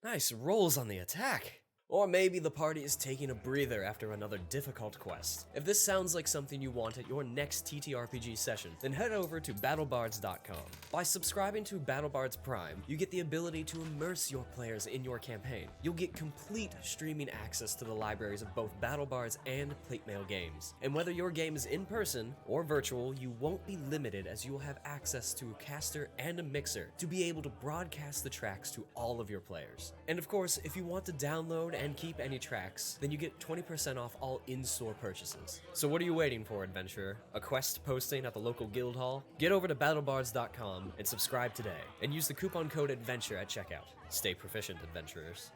Nice rolls on the attack. Or maybe the party is taking a breather after another difficult quest. If this sounds like something you want at your next ttrpg session, then head over to battlebards.com. By subscribing to BattleBards Prime, you get the ability to immerse your players in your campaign. You'll get complete streaming access to the libraries of both BattleBards and Platemail games. And whether your game is in person or virtual, you won't be limited, as you will have access to a caster and a mixer to be able to broadcast the tracks to all of your players. And of course, if you want to download and keep any tracks, then you get 20% off all in-store purchases. So what are you waiting for, adventurer? A quest posting at the local guild hall? Get over to battlebards.com and subscribe today, and use the coupon code ADVENTURE at checkout. Stay proficient, adventurers.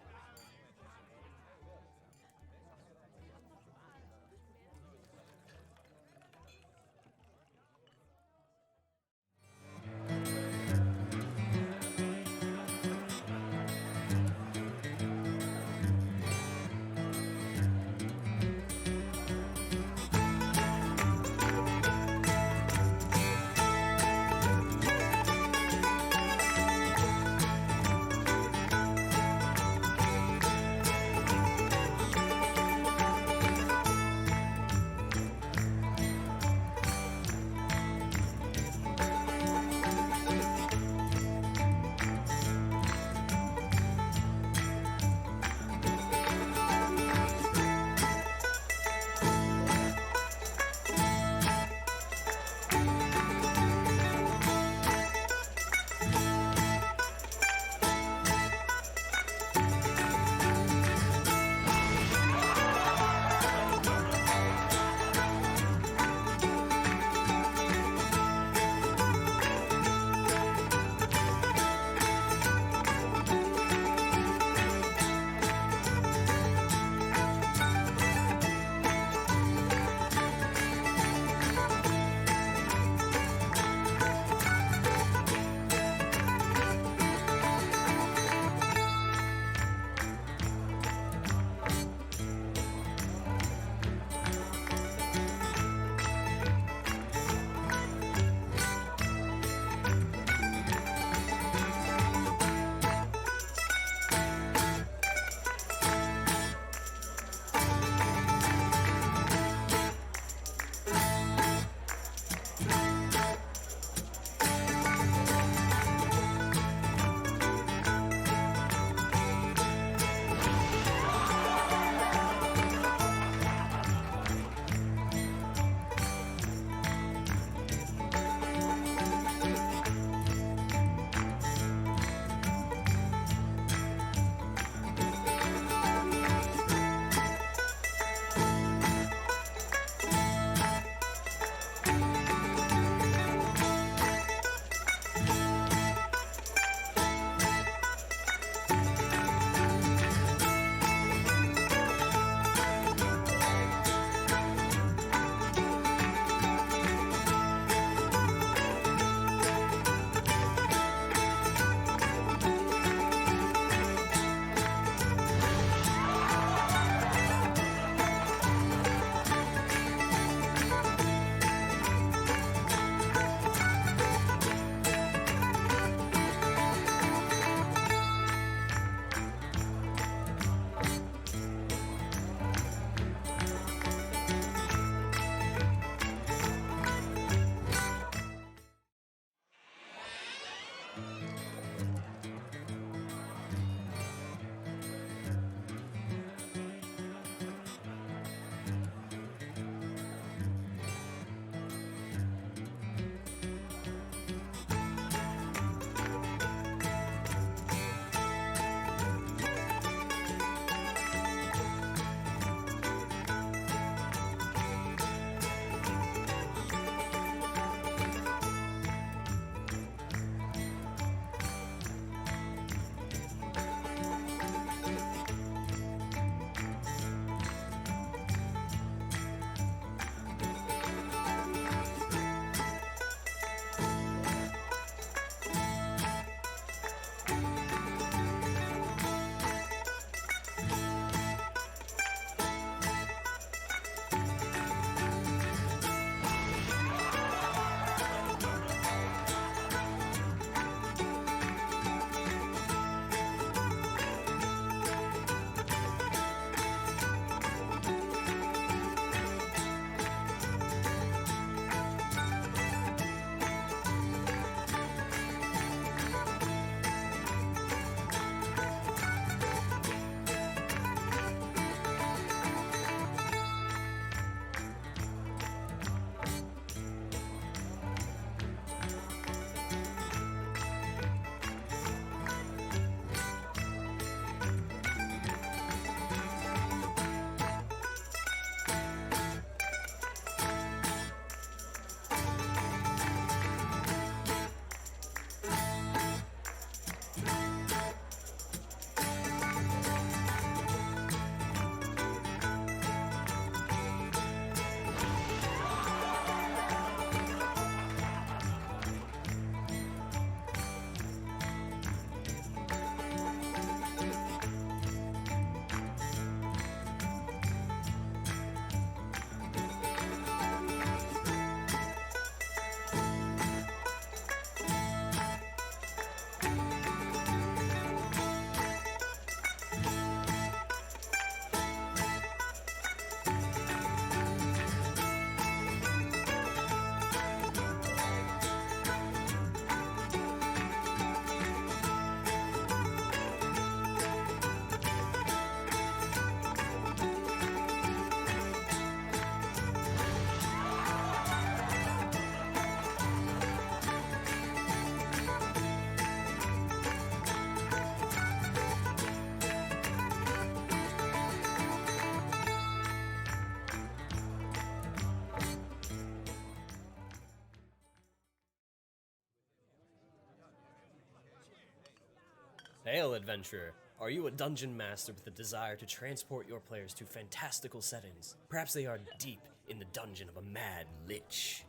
Hail, adventurer! Are you a dungeon master with a desire to transport your players to fantastical settings? Perhaps they are deep in the dungeon of a mad lich.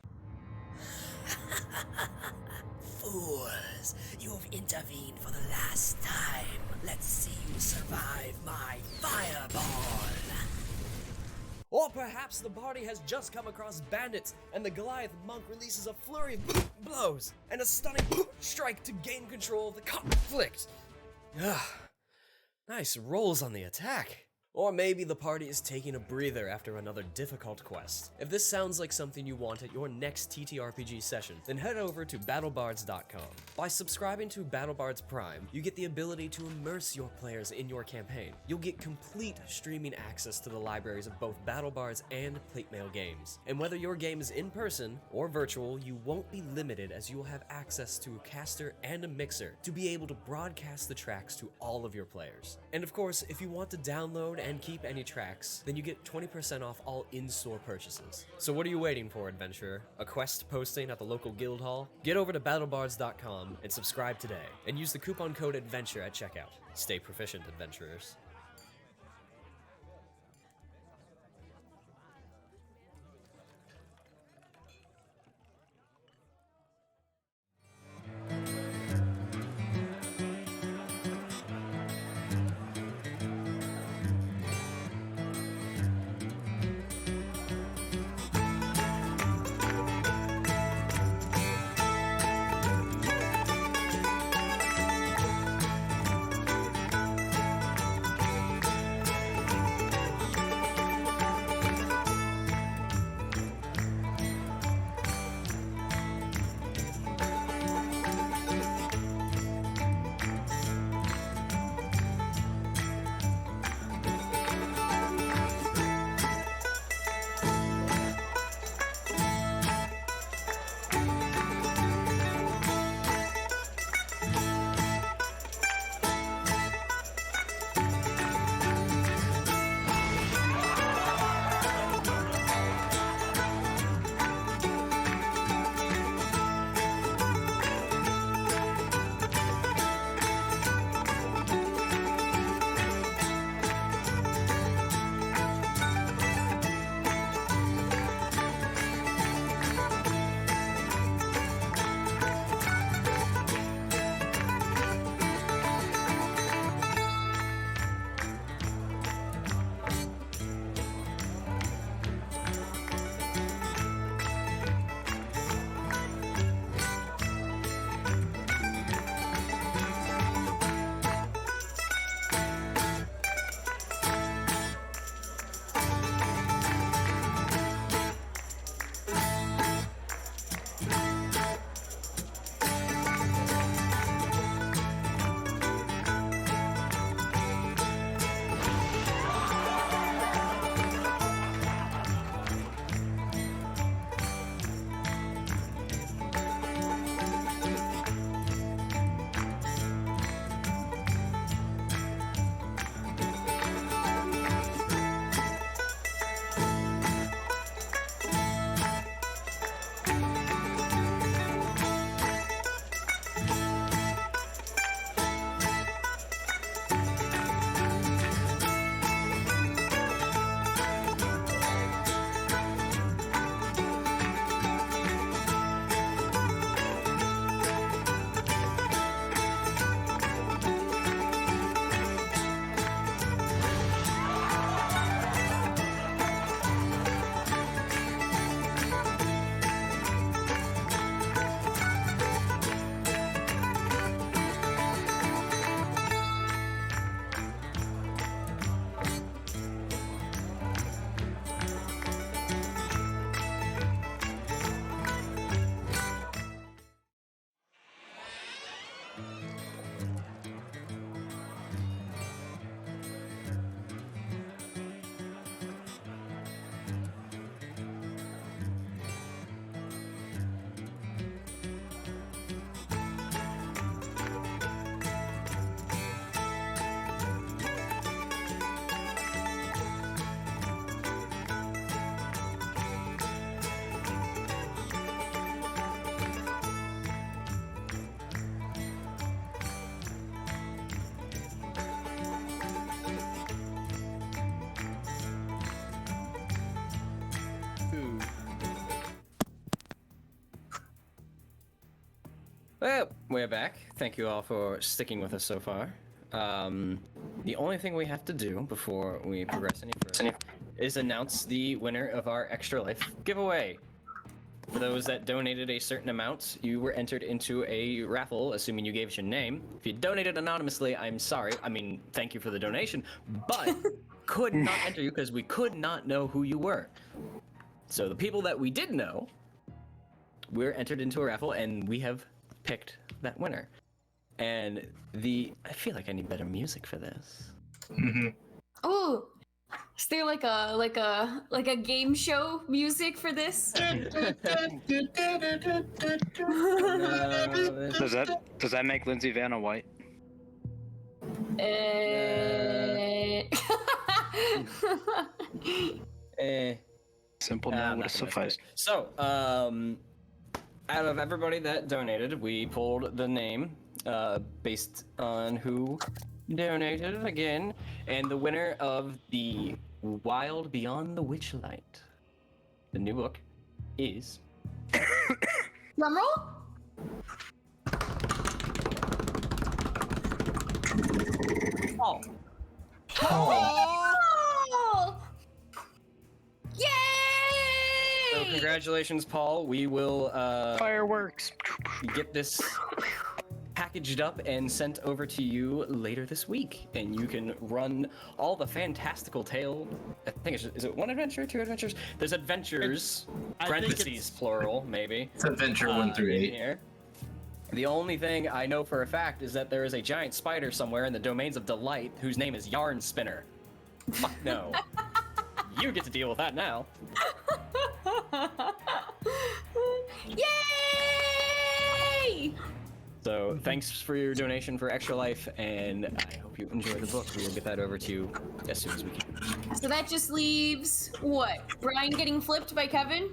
Fools, you have intervened for the last time. Let's see you survive my fireball. Or perhaps the party has just come across bandits, and the Goliath monk releases a flurry of blows and a stunning strike to gain control of the conflict. Nice rolls on the attack. Or maybe the party is taking a breather after another difficult quest. If this sounds like something you want at your next ttrpg session, then head over to battlebards.com. By subscribing to BattleBards Prime, you get the ability to immerse your players in your campaign. You'll get complete streaming access to the libraries of both BattleBards and Platemail games. And whether your game is in person or virtual, you won't be limited, as you will have access to a caster and a mixer to be able to broadcast the tracks to all of your players. And of course, if you want to download and keep any tracks, then you get 20% off all in-store purchases. So what are you waiting for, adventurer? A quest posting at the local guild hall? Get over to battlebards.com and subscribe today, and use the coupon code ADVENTURE at checkout. Stay proficient, adventurers. Well, we're back. Thank you all for sticking with us so far. The only thing we have to do before we progress any further is announce the winner of our Extra Life giveaway. For those that donated a certain amount, you were entered into a raffle, assuming you gave us your name. If you donated anonymously, I'm sorry. I mean, thank you for the donation, but could not enter you because we could not know who you were. So the people that we did know, we're entered into a raffle, and we have picked that winner. And I feel like I need better music for this. Oh, is there like a game show music for this? Does that make Lindsay Vanna white? Simple no would have sufficed. So, out of everybody that donated, we pulled the name based on who donated again, and the winner of the Wild Beyond the Witchlight, the new book, is Drumroll? Paul. Oh! Yay! So congratulations, Paul. We will Fireworks. get this packaged up and sent over to you later this week, and you can run all the fantastical tale. I think is it one adventure, two adventures? There's adventures, parentheses plural, maybe. It's adventure 1 through 8. Here. The only thing I know for a fact is that there is a giant spider somewhere in the domains of Delight whose name is Yarn Spinner. Fuck no. You get to deal with that now. Yay! So thanks for your donation for Extra Life, and I hope you enjoy the book. We will get that over to you as soon as we can. So that just leaves what? Brian getting flipped by Kevin?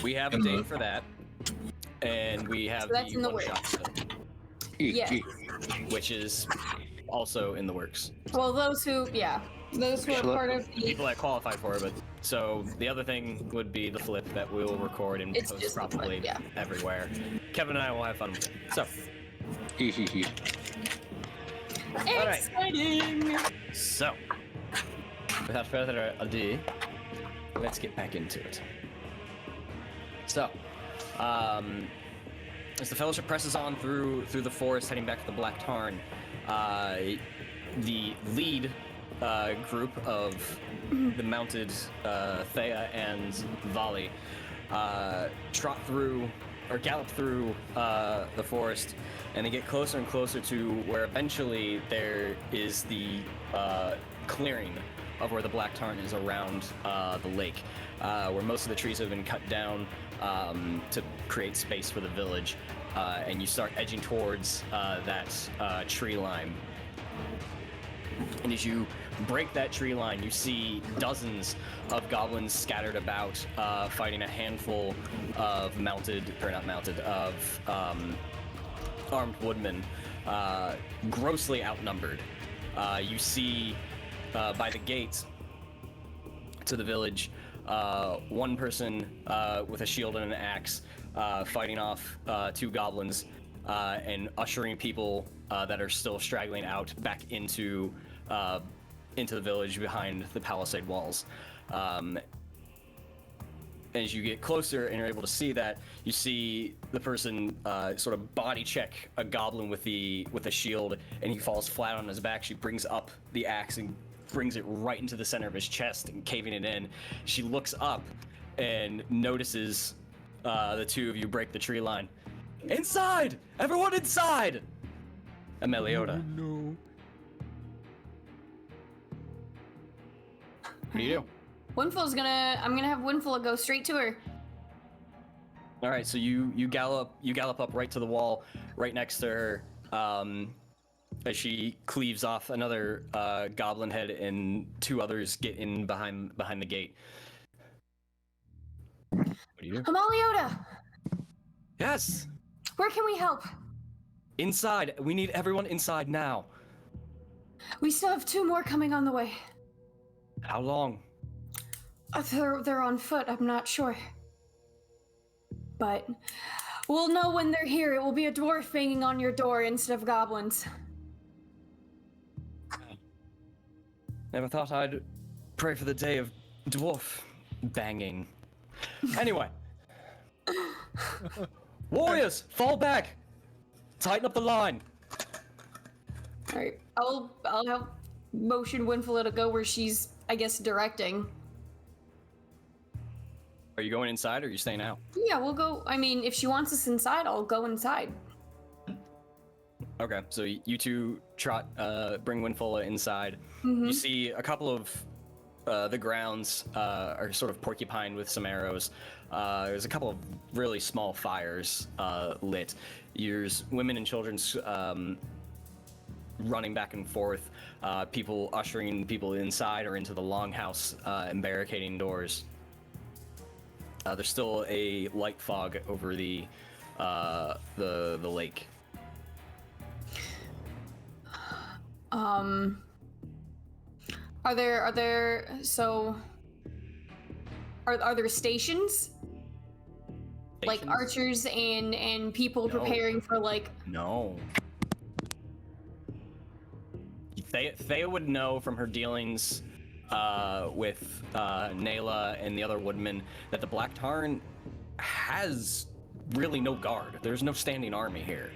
We have a date for that, and we have So that's the in the one-shot, Yes. which is also in the works. Well, those who are part of the... People that qualify for it, but so the other thing would be the flip that we'll record and It's post just the flip, probably yeah. everywhere. Kevin and I will have fun with it. So, right. Exciting! so without further ado, let's get back into it. So, as the Fellowship presses on through the forest, heading back to the Black Tarn, the lead group of the mounted Thea and Vali trot through or gallop through the forest, and they get closer and closer to where eventually there is the clearing of where the Black Tarn is around the lake, where most of the trees have been cut down to create space for the village, and you start edging towards that tree line. And as you break that tree line, you see dozens of goblins scattered about, fighting a handful of armed woodmen, grossly outnumbered. You see by the gate to the village, one person with a shield and an axe fighting off two goblins and ushering people that are still straggling out back into the village behind the palisade walls. As you get closer and you're able to see that, you see the person sort of body check a goblin with a shield, and he falls flat on his back. She brings up the axe and brings it right into the center of his chest and caving it in. She looks up and notices the two of you break the tree line. Inside! Everyone inside! Emeliota. Oh, no. What do you do? I'm gonna have Winful go straight to her. All right, so you gallop up right to the wall, right next to her, as she cleaves off another goblin head, and two others get in behind the gate. What do you do? Emeliota! Yes. Where can we help? Inside. We need everyone inside now. We still have two more coming on the way. How long? They're on foot, I'm not sure. But We'll know when they're here. It will be a dwarf banging on your door instead of goblins. Never thought I'd pray for the day of dwarf banging. Anyway. Warriors, fall back! Tighten up the line! Alright, I'll help motion Winfula to go where she's, I guess, directing. Are you going inside or are you staying out? Yeah, we'll go. I mean, if she wants us inside, I'll go inside. Okay, so you two bring Winfula inside. You see a couple of the grounds are sort of porcupined with some arrows. There's a couple of really small fires lit. There's women and children running back and forth. People ushering people inside or into the longhouse and barricading doors. There's still a light fog over the lake. Are there stations? Like archers and people No. preparing for like. No. Thea would know from her dealings with Nayla and the other woodmen that the Black Tarn has really no guard. There's no standing army here.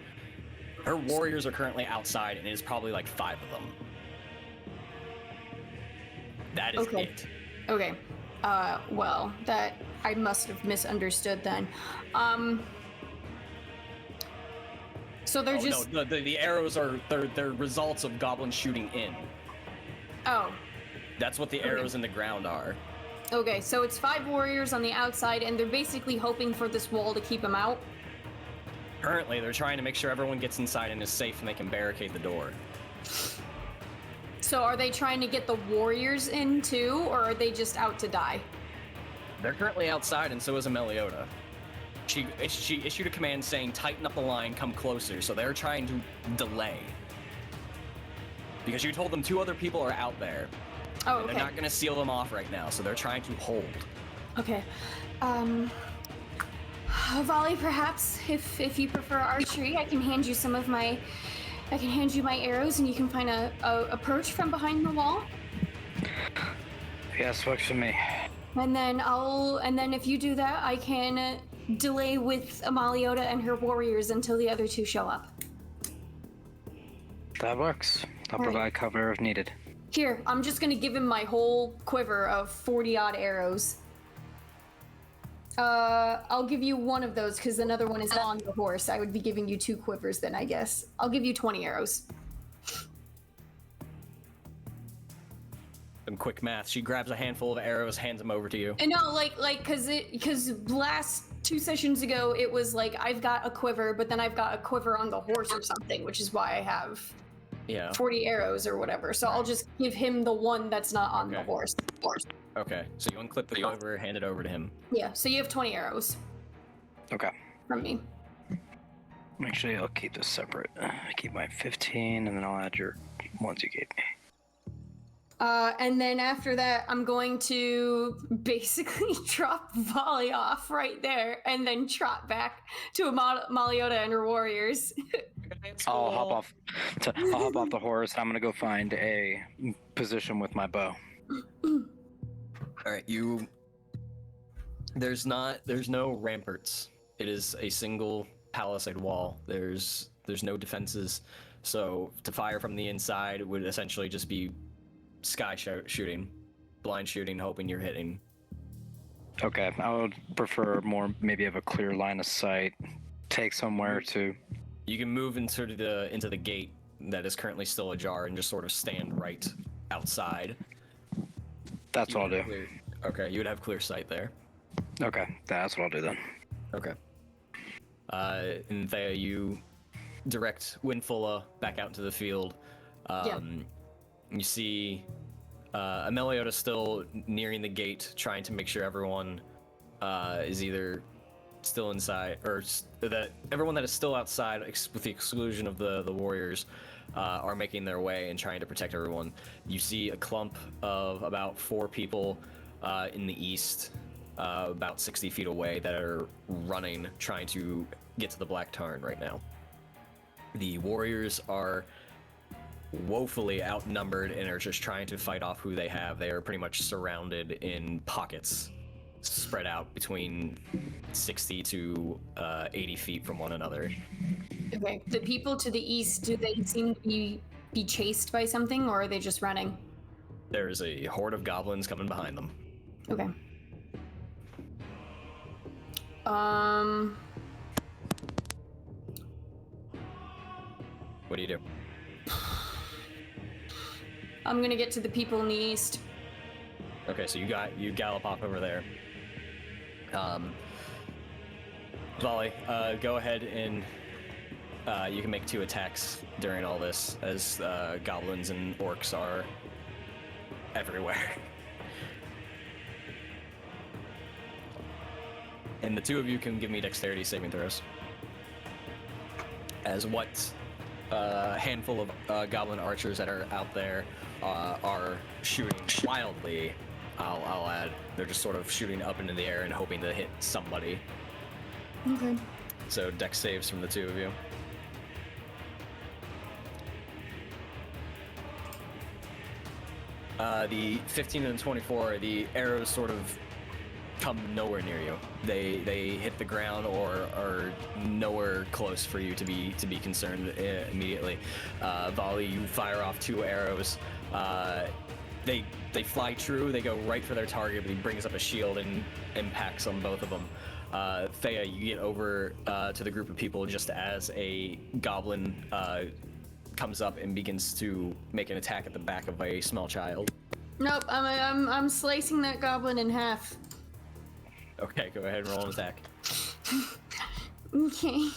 Her warriors are currently outside, and it is probably like 5 of them. That is Okay. it. Okay. Well, that I must have misunderstood then. So they're just. No, the arrows are they're results of goblins shooting in. Oh. That's what the arrows in the ground are. Okay, so it's 5 warriors on the outside, and they're basically hoping for this wall to keep them out. Currently, they're trying to make sure everyone gets inside and is safe, and they can barricade the door. So are they trying to get the warriors in too, or are they just out to die? They're currently outside, and so is Ameliota. She issued a command saying, "Tighten up the line, come closer." So they're trying to delay. Because you told them 2 other people are out there. Oh, And okay. they're not going to seal them off right now, so they're trying to hold. Okay. Volley, perhaps, if you prefer archery, I can hand you some of my. I can hand you my arrows, and you can find a approach from behind the wall. Yes, works for me. And then if you do that, I can delay with Amaliota and her warriors until the other 2 show up. That works. I'll All right. provide cover if needed. Here, I'm just gonna give him my whole quiver of 40-odd arrows. I'll give you one of those because another one is on the horse. I would be giving you 2 quivers then, I guess. I'll give you 20 arrows. Some quick math. She grabs a handful of arrows, hands them over to you. And no, because last 2 sessions ago it was like I've got a quiver, but then I've got a quiver on the horse or something, which is why I have Yeah. 40 arrows or whatever. So I'll just give him the one that's not on the Okay. horse. Okay, so you unclip the quiver, hand it over to him. Yeah, so you have 20 arrows Okay. from me. Actually, I'll keep this separate. I keep my 15, and then I'll add your ones you gave me. And then after that, I'm going to basically drop Volley off right there and then trot back to Maliota and her warriors. I'll hop off the horse. And I'm gonna go find a position with my bow. All right, There's no ramparts. It is a single palisade wall. There's no defenses. So to fire from the inside would essentially just be shooting, blind shooting, hoping you're hitting. Okay, I would prefer more maybe of a clear line of sight. Take somewhere to. You can move into the gate that is currently still ajar and just sort of stand right outside. That's what I'll do. Okay, you would have clear sight there. Okay, that's what I'll do then. Okay. And Thea, you direct Winfula back out into the field. You see Ameliota still nearing the gate, trying to make sure everyone is either still inside, or that everyone that is still outside, with the exclusion of the warriors, are making their way and trying to protect everyone. You see a clump of about 4 people in the east, about 60 feet away, that are running, trying to get to the Black Tarn right now. The warriors are woefully outnumbered and are just trying to fight off who they have. They are pretty much surrounded in pockets, spread out between 60 to 80 feet from one another. Okay. The people to the east, do they seem to be chased by something, or are they just running? There's a horde of goblins coming behind them. Okay. What do you do? I'm gonna get to the people in the east. Okay, so you gallop off over there. Volley, go ahead and you can make 2 attacks during all this, as goblins and orcs are everywhere. And the 2 of you can give me dexterity saving throws. As what handful of goblin archers that are out there are shooting wildly, I'll add. They're just sort of shooting up into the air and hoping to hit somebody. Okay. So dex saves from the 2 of you. The 15 and 24, the arrows sort of come nowhere near you. They hit the ground or are nowhere close for you to be concerned immediately. Volley, you fire off 2 arrows. They fly true. They go right for their target, but he brings up a shield and impacts on both of them. Thea, you get over to the group of people just as a goblin comes up and begins to make an attack at the back of a small child. Nope. I'm slicing that goblin in half. Okay, go ahead and roll an attack. Okay.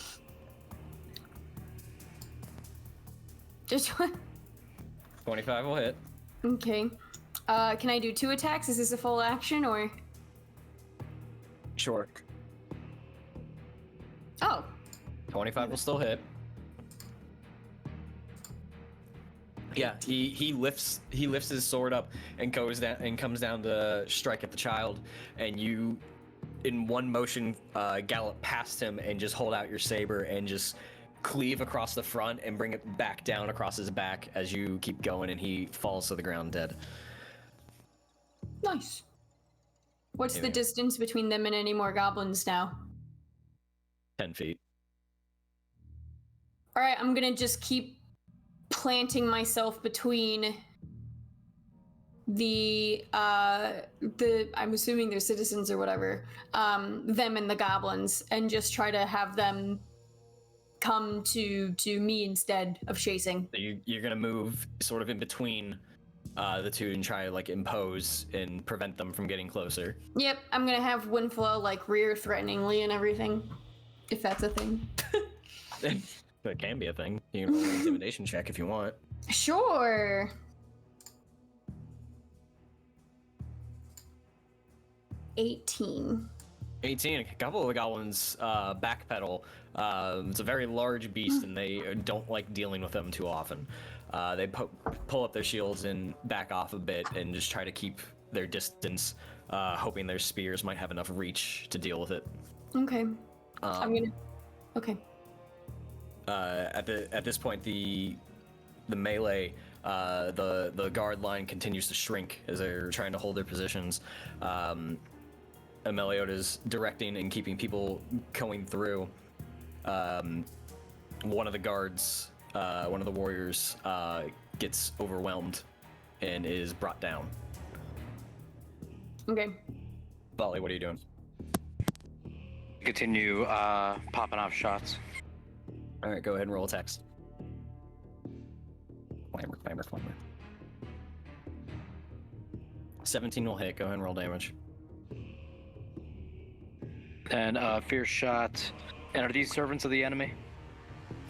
Just one. 25 will hit. Okay. Can I do 2 attacks? Is this a full action or? Sure. Oh. 25 will still hit. Yeah, he lifts his sword up and goes down and comes down to strike at the child, and you, in one motion, gallop past him and just hold out your saber and just cleave across the front and bring it back down across his back as you keep going, and he falls to the ground dead. Nice. What's the Anyway. distance between them and any more goblins now? 10 feet. All right, I'm gonna just keep planting myself between the I'm assuming they're citizens or whatever, them and the goblins, and just try to have them come to me instead of chasing. So you're gonna move sort of in between the 2 and try to like impose and prevent them from getting closer. Yep, I'm gonna have Windflow like rear threateningly and everything, if that's a thing. That can be a thing. You can roll an intimidation check if you want. Sure. 18. 18. A couple of the goblins backpedal. It's a very large beast, and they don't like dealing with them too often. They pull up their shields and back off a bit and just try to keep their distance, hoping their spears might have enough reach to deal with it. Okay. I'm gonna. Okay. At this point, the melee, the guard line continues to shrink as they're trying to hold their positions. Amelioda's directing and keeping people going through. One of the guards, one of the warriors, gets overwhelmed and is brought down. Okay. Volley, what are you doing? Continue popping off shots. All right, go ahead and roll attacks. Clamor. 17 will hit. Go ahead and roll damage. And fierce shot. And are these servants of the enemy?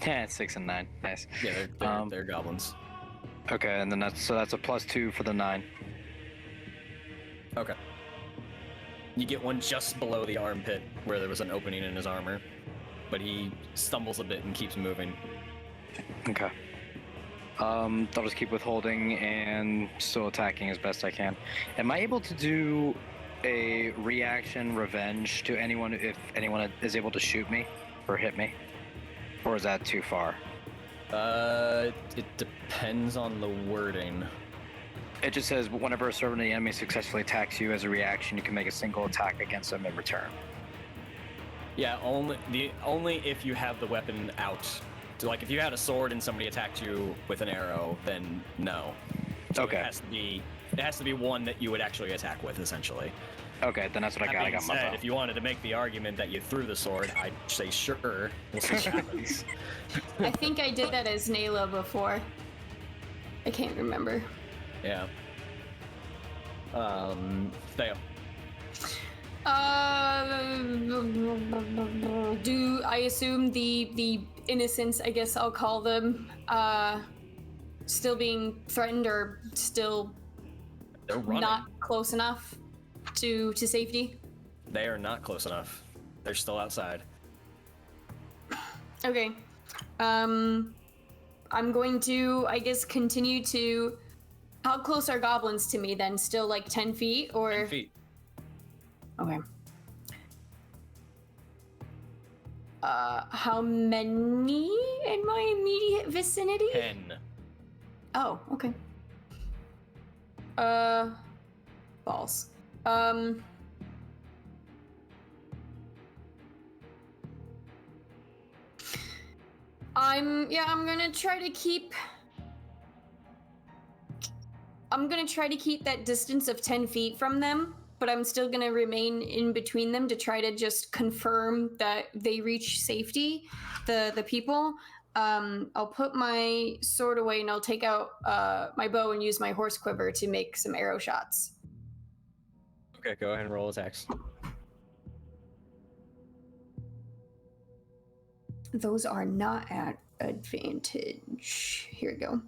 Yeah, 6 and 9. Nice. Yeah, they're goblins. Okay, and then that's a +2 for the 9. Okay. You get one just below the armpit where there was an opening in his armor, but he stumbles a bit and keeps moving. Okay. I'll just keep withholding and still attacking as best I can. Am I able to do a reaction revenge to anyone if anyone is able to shoot me? or hit me? Or is that too far? It depends on the wording. It just says whenever a servant of the enemy successfully attacks you as a reaction, you can make a single attack against them in return. Yeah, only if you have the weapon out. So, like, if you had a sword and somebody attacked you with an arrow, then no. So Okay. It has to be one that you would actually attack with, essentially. Okay, then that's what I got. I got my bow. If you wanted to make the argument that you threw the sword, I'd say sure. We'll see what happens. I think I did that as Nayla before. I can't remember. Yeah. Theo. Do I assume the innocents, I guess I'll call them, still being threatened or still They're running. not close enough to safety? They are not close enough. They're still outside. Okay. I'm going to, I guess, continue to... How close are goblins to me then? Still like 10 feet or... 10 feet. Okay. How many in my immediate vicinity? 10. Oh, okay. Balls. I'm gonna try to keep... I'm gonna try to keep that distance of 10 feet from them, but I'm still gonna remain in between them to try to just confirm that they reach safety, the people. I'll put my sword away and I'll take out my bow and use my horse quiver to make some arrow shots. Okay, go ahead and roll attacks. Those are not at advantage. Here we go.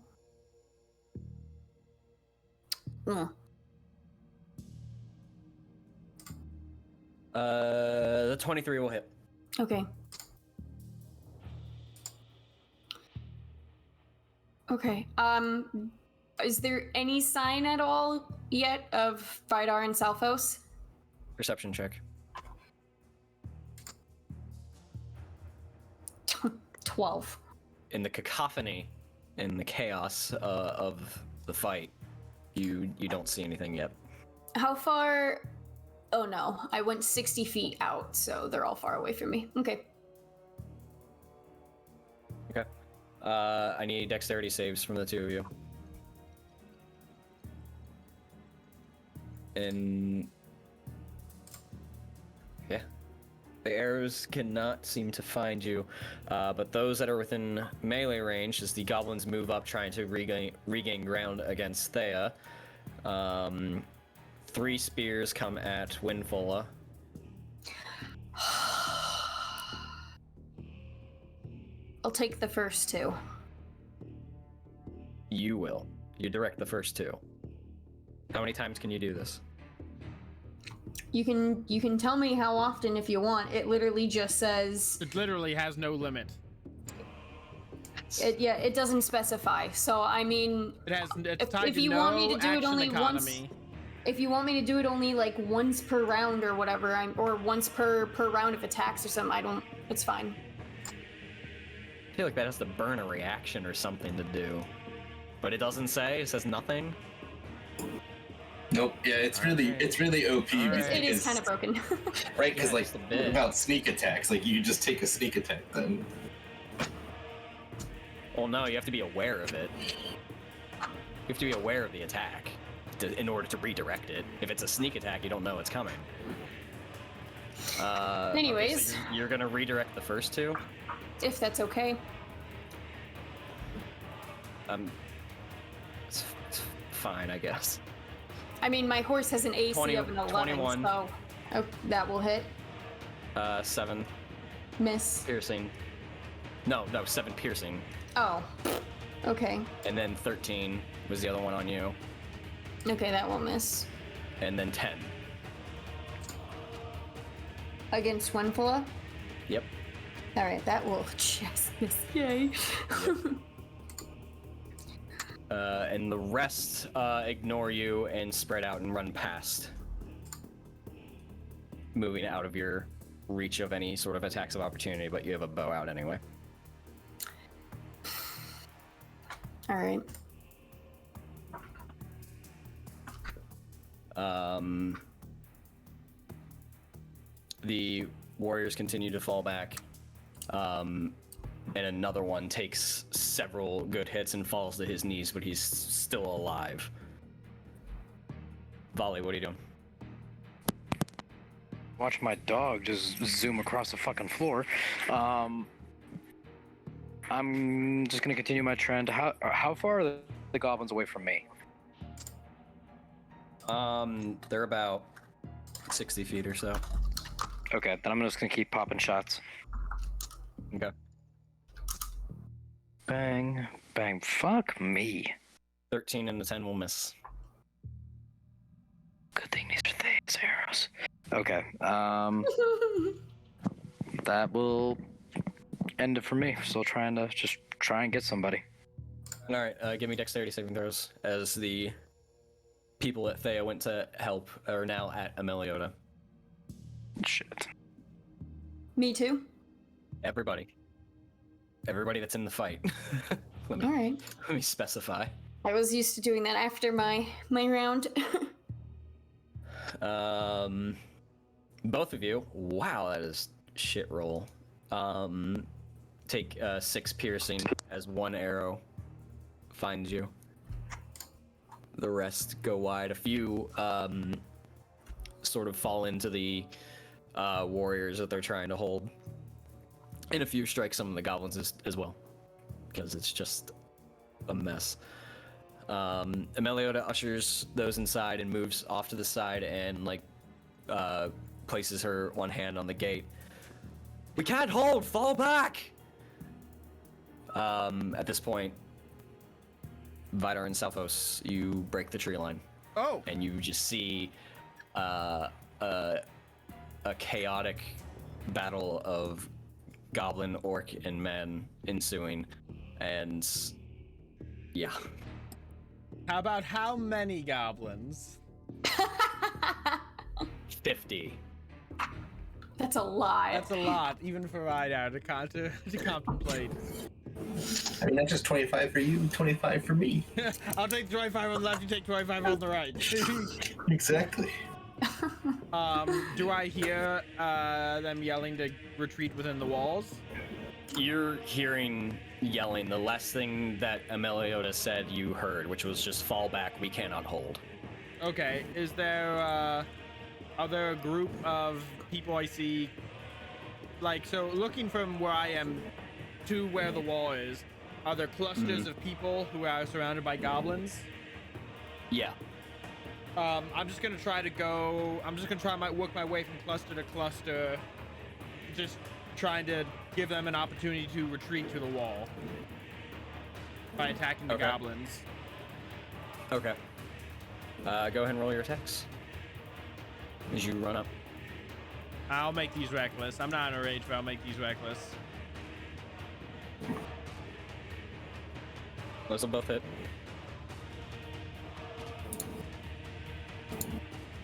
The 23 will hit. Okay. Okay. Is there any sign at all yet of Vidar and Salphos? Perception check. 12. In the cacophony, in the chaos of the fight, you don't see anything yet. How far? Oh no, I went 60 feet out, so they're all far away from me. Okay. Okay. I need dexterity saves from the two of you. And yeah, the arrows cannot seem to find you, but those that are within melee range, as the goblins move up, trying to regain ground against Thea. 3 spears come at Winfola. I'll take the first 2. You will. You direct the first 2. How many times can you do this? You can tell me how often if you want. It literally just says. It literally has no limit. It doesn't specify. So I mean, It's tied if to you no want me to do it action only economy. once, if you want me to do it only like once per round or whatever, or once per round of attacks or something, it's fine. I feel like that has to burn a reaction or something to do. But it doesn't say, it says nothing. Nope. Yeah, it's really OP. It is kind of broken. Right, because Yeah, like just a bit. about sneak attacks, like you just take a sneak attack then. Well, no, you have to be aware of it. You have to be aware of the attack in order to redirect it. If it's a sneak attack, you don't know it's coming. Anyways. Okay, so you're gonna redirect the first 2? If that's okay. It's fine, I guess. I mean, my horse has an AC 20 of an 11, 21. so that will hit. 7 Miss. piercing. No, 7 piercing. Oh. Okay. And then 13 was the other one on you. Okay, that will miss. And then 10. Against Winfola? Yep. Alright, that will just miss. Yay. And the rest ignore you and spread out and run past. Moving out of your reach of any sort of attacks of opportunity, but you have a bow out anyway. All right. The warriors continue to fall back, and another one takes several good hits and falls to his knees, but he's still alive. Volley, what are you doing? Watch my dog just zoom across the fucking floor. I'm just gonna continue my trend. How far are the goblins away from me? They're about 60 feet or so. Okay, then I'm just gonna keep popping shots. Okay. Bang, bang. Fuck me. 13 and the 10 will miss. Good thing these are things, arrows. Okay, that will end it for me. Still trying to just try and get somebody. All right, give me dexterity saving throws as the people that Thea went to help are now at Ameliota. Shit. Me too. Everybody that's in the fight. let All right. me specify. I was used to doing that after my round. Both of you. Wow, that is shit roll. Take 6 piercing as one arrow finds you. The rest go wide. A few sort of fall into the warriors that they're trying to hold, and a few strike some of the goblins as well, because it's just a mess. Ameliota ushers those inside and moves off to the side and places her one hand on the gate. We can't hold! Fall back! At this point, Vidar and Salphos, you break the tree line. Oh. And you just see a chaotic battle of goblin, orc, and man ensuing. And yeah. How about how many goblins? 50. That's a lot. That's a lot, even for Vidar to contemplate. I mean, that's just 25 for you, 25 for me. I'll take 25 on the left, you take 25 on the right. Exactly. Do I hear them yelling to retreat within the walls? You're hearing yelling. The last thing that Ameliota said you heard, which was just fall back, we cannot hold. Okay, is there, are there a group of people I see, so looking from where I am to where the wall is, are there clusters of people who are surrounded by goblins? Yeah. I'm just gonna try to work my way from cluster to cluster, just trying to give them an opportunity to retreat to the wall by attacking the goblins. Okay. Go ahead and roll your attacks as you run up. I'll make these reckless. I'm not in a rage, but I'll make these reckless. Those will both hit.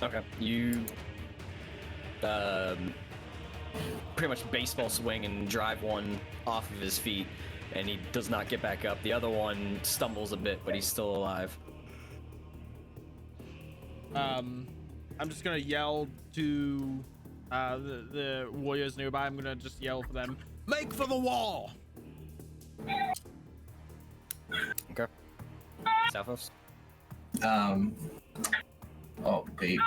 Okay, you pretty much baseball swing and drive one off of his feet, and he does not get back up. The other one stumbles a bit, but he's still alive. I'm just gonna yell to the warriors nearby. I'm gonna just yell for them. Make for the wall! Okay. Salphos? Oh, baby.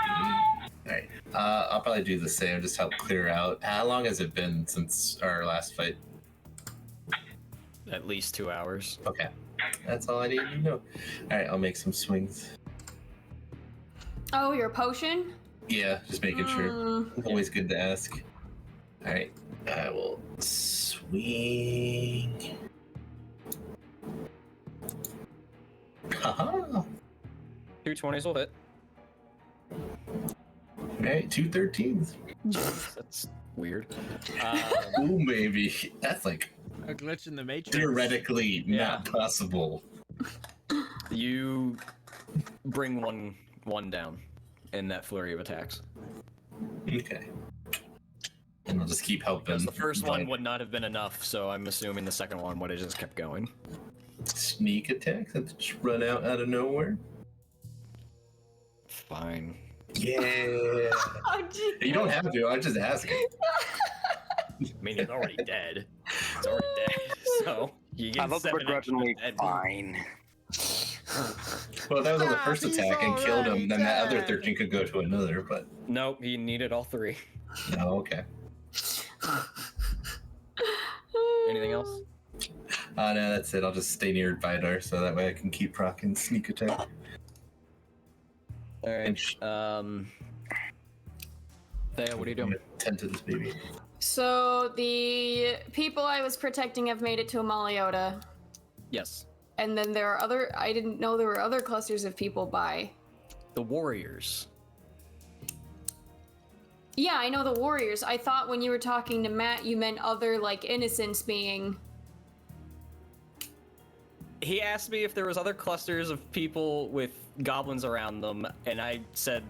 Alright. I'll probably do the same, just help clear out. How long has it been since our last fight? At least 2 hours. Okay. That's all I need to know. Alright, I'll make some swings. Oh, your potion? Yeah, just making sure. Always good to ask. Alright. I will swing. Haha! 2 20s will hit. Alright, 2 13s. That's weird. Ooh, maybe. That's like A glitch in the matrix. theoretically not possible. You bring one down in that flurry of attacks. Okay. And I'll just keep helping. Because the first one would not have been enough, so I'm assuming the second one would have just kept going. Sneak attack that just run out of nowhere. Fine. Yeah. Oh, gee. You don't have to. I'm just asking. I mean, he's already dead. He's already dead, so you get I look 7 begrudgingly extra dead. fine. Well, that was on the Ah, first he's attack and killed him. Then that other alright. 13 could go to another, but Nope, he needed all 3. no, okay. Anything else? No, that's it. I'll just stay near Vidar so that way I can keep rocking sneak attack. Alright, Thea, what are you doing? Tend to this baby. So the people I was protecting have made it to Amaliota, Yes. and then there are other. I didn't know there were other clusters of people by. The warriors. Yeah, I know the warriors. I thought when you were talking to Matt, you meant other like innocents being. He asked me if there was other clusters of people with goblins around them, and I said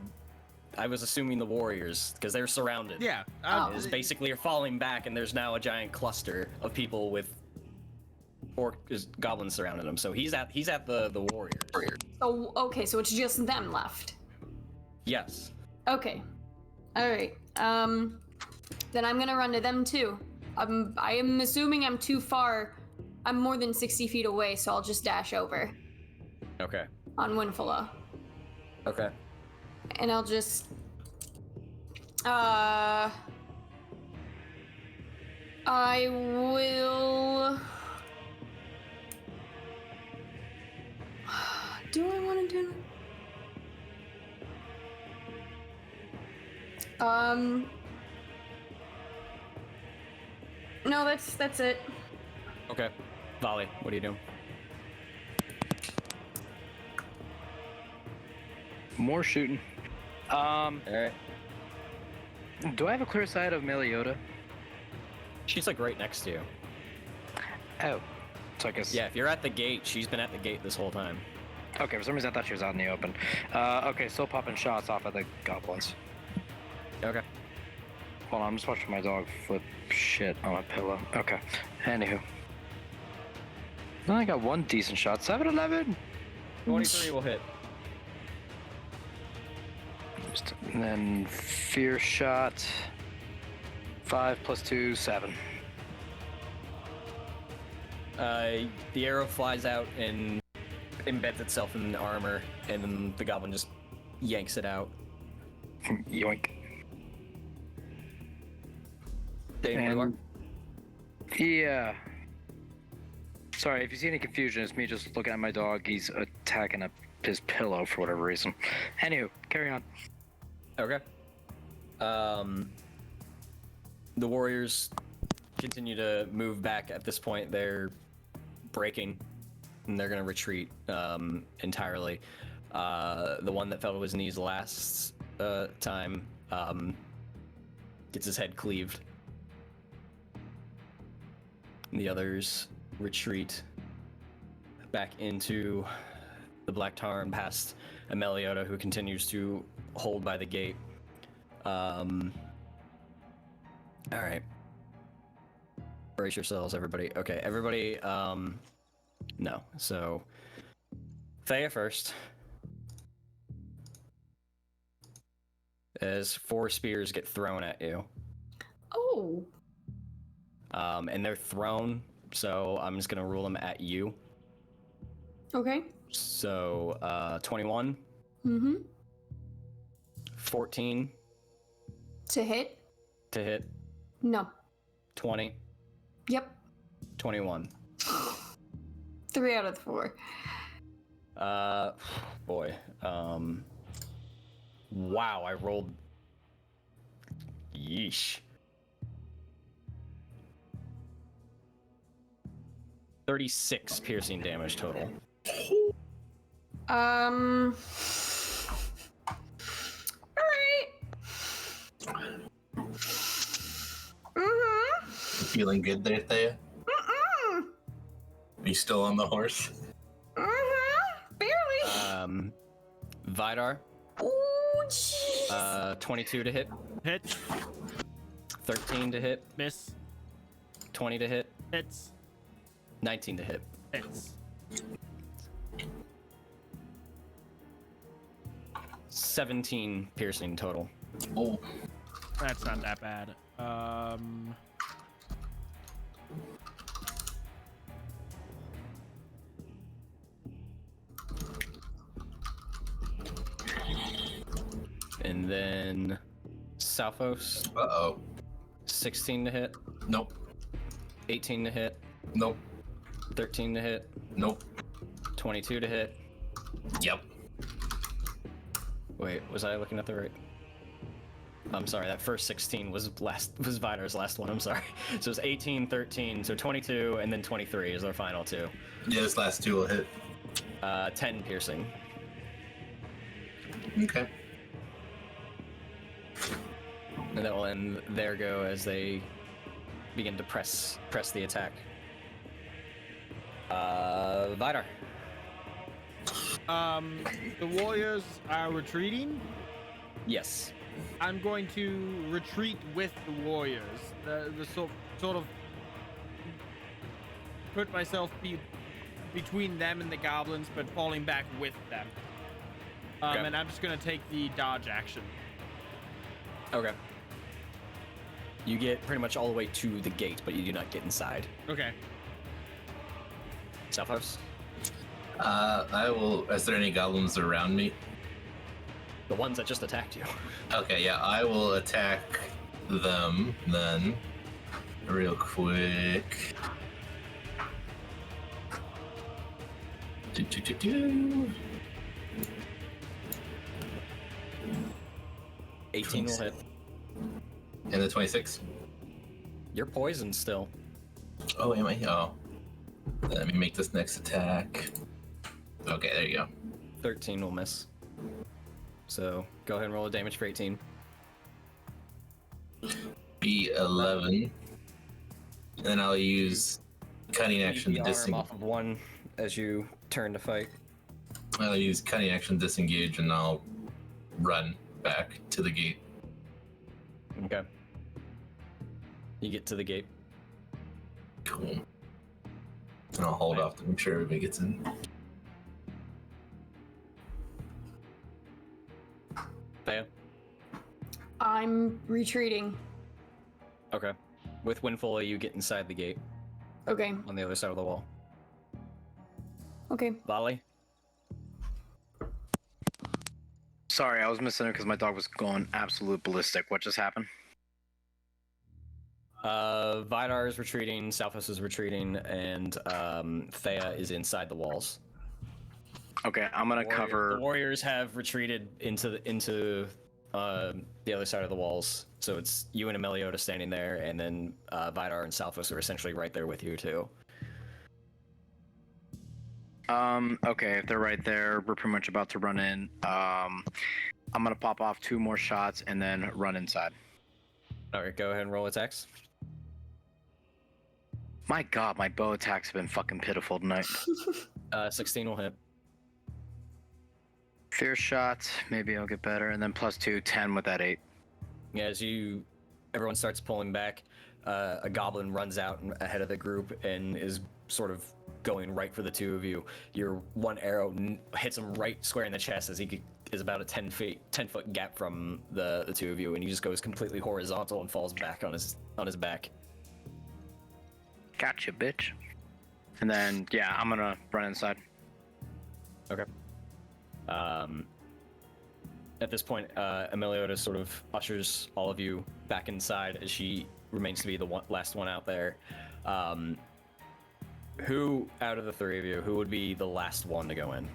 I was assuming the warriors, because they're surrounded. Yeah. Is basically are falling back, and there's now a giant cluster of people with goblins surrounding them. So he's at the warriors. Oh, okay. So it's just them left. Yes. Okay. All right. Then I'm gonna run to them too. I am assuming I'm too far. I'm more than 60 feet away, so I'll just dash over Okay. on Winfala. Okay. And I'll just I will do I want to do no, that's it. Okay. Volley, what are you doing? More shooting. Alright. Do I have a clear sight of Meliota? She's like right next to you. Oh. So I guess. Yeah, if you're at the gate, she's been at the gate this whole time. Okay, for some reason I thought she was out in the open. Okay, still popping shots off at the goblins. Okay. Hold on, I'm just watching my dog flip shit on a pillow. Okay. Anywho. I only got one decent shot. 7-11! 23 will hit. And then fear shot. 5 + 2, 7. The arrow flies out and embeds itself in the armor, and then the goblin just yanks it out. Yoink. Dane, Yeah. Sorry, if you see any confusion, it's me just looking at my dog. He's attacking his pillow for whatever reason. Anywho, carry on. Okay. The warriors continue to move back. At this point, they're breaking, and they're gonna retreat entirely. The one that fell to his knees last time gets his head cleaved. The others retreat back into the Black Tarn, past Ameliota, who continues to hold by the gate. All right. Brace yourselves, everybody. Okay, everybody. No. So, Thea first. As 4 spears get thrown at you. Oh. And they're thrown, so I'm just gonna rule them at you. Okay. So, 21. Mm-hmm. 14 To hit? to hit. No. 20. Yep. 21. 3 out of the 4. Boy. Wow, I rolled. Yeesh. 36 piercing damage total. Alright. Mm-hmm. Feeling good there, Thea? Mm-mm. Are you still on the horse? Mm-hmm. Barely. Vidar, Ooh, jeez. 22 to hit. Hit. 13 to hit, Miss. 20 to hit, Hits. 19 to hit. Hits. 17 piercing total. Oh, That's not that bad. And then Salphos, uh-oh. 16 to hit, Nope. 18 to hit, Nope. 13 to hit, Nope. 22 to hit. Yep. Wait, was I looking at the right? I'm sorry, that first 16 was Vidar's last one, I'm sorry. So it's 18, 13, so 22, and then 23 is our final two. Yeah, this last two will hit. 10 piercing. Okay. And that will end their go as they begin to press the attack. Vidar. The warriors are retreating. Yes. I'm going to retreat with the warriors. The sort of put myself between them and the goblins, but falling back with them. Okay. And I'm just gonna take the dodge action. Okay. You get pretty much all the way to the gate, but you do not get inside. Okay. Salphos? I will. Is there any goblins around me? The ones that just attacked you. Okay, yeah, I will attack them then. Real quick. 18 will hit. And the 26. You're poisoned still. Oh, am I? Oh. Let me make this next attack. Okay, there you go. 13 will miss. So go ahead and roll a damage for 18. Be 11. And then I'll use cunning action to Keep the arm disengage. off of one as you turn to fight. I'll use cunning action to disengage, and I'll run back to the gate. Okay. You get to the gate. Cool. And I'll hold off to make sure everybody gets in. Thea? I'm retreating. Okay. With Windfall, you get inside the gate Okay. on the other side of the wall. Okay. Volley? Sorry, I was missing it because my dog was going absolute ballistic. What just happened? Vidar is retreating, Salphos is retreating, and Thea is inside the walls. Okay, I'm gonna cover. The warriors have retreated into the other side of the walls. So it's you and Emeliota standing there, and then Vidar and Salphos are essentially right there with you too. Okay, if they're right there, we're pretty much about to run in. I'm gonna pop off 2 more shots and then run inside. All right, go ahead and roll attacks. My god, my bow attacks have been fucking pitiful tonight. 16 will hit. Fierce shot, maybe I'll get better, and then +2, 10 with that 8. Yeah, as everyone starts pulling back, a goblin runs out ahead of the group and is sort of going right for the two of you. Your one arrow hits him right square in the chest as he is about a 10-foot gap from the two of you, and he just goes completely horizontal and falls back on his back. Gotcha, bitch. And then, yeah, I'm gonna run inside. Okay. At this point, Emeliota sort of ushers all of you back inside as she remains to be the last one out there. Who out of the three of you, who would be the last one to go in?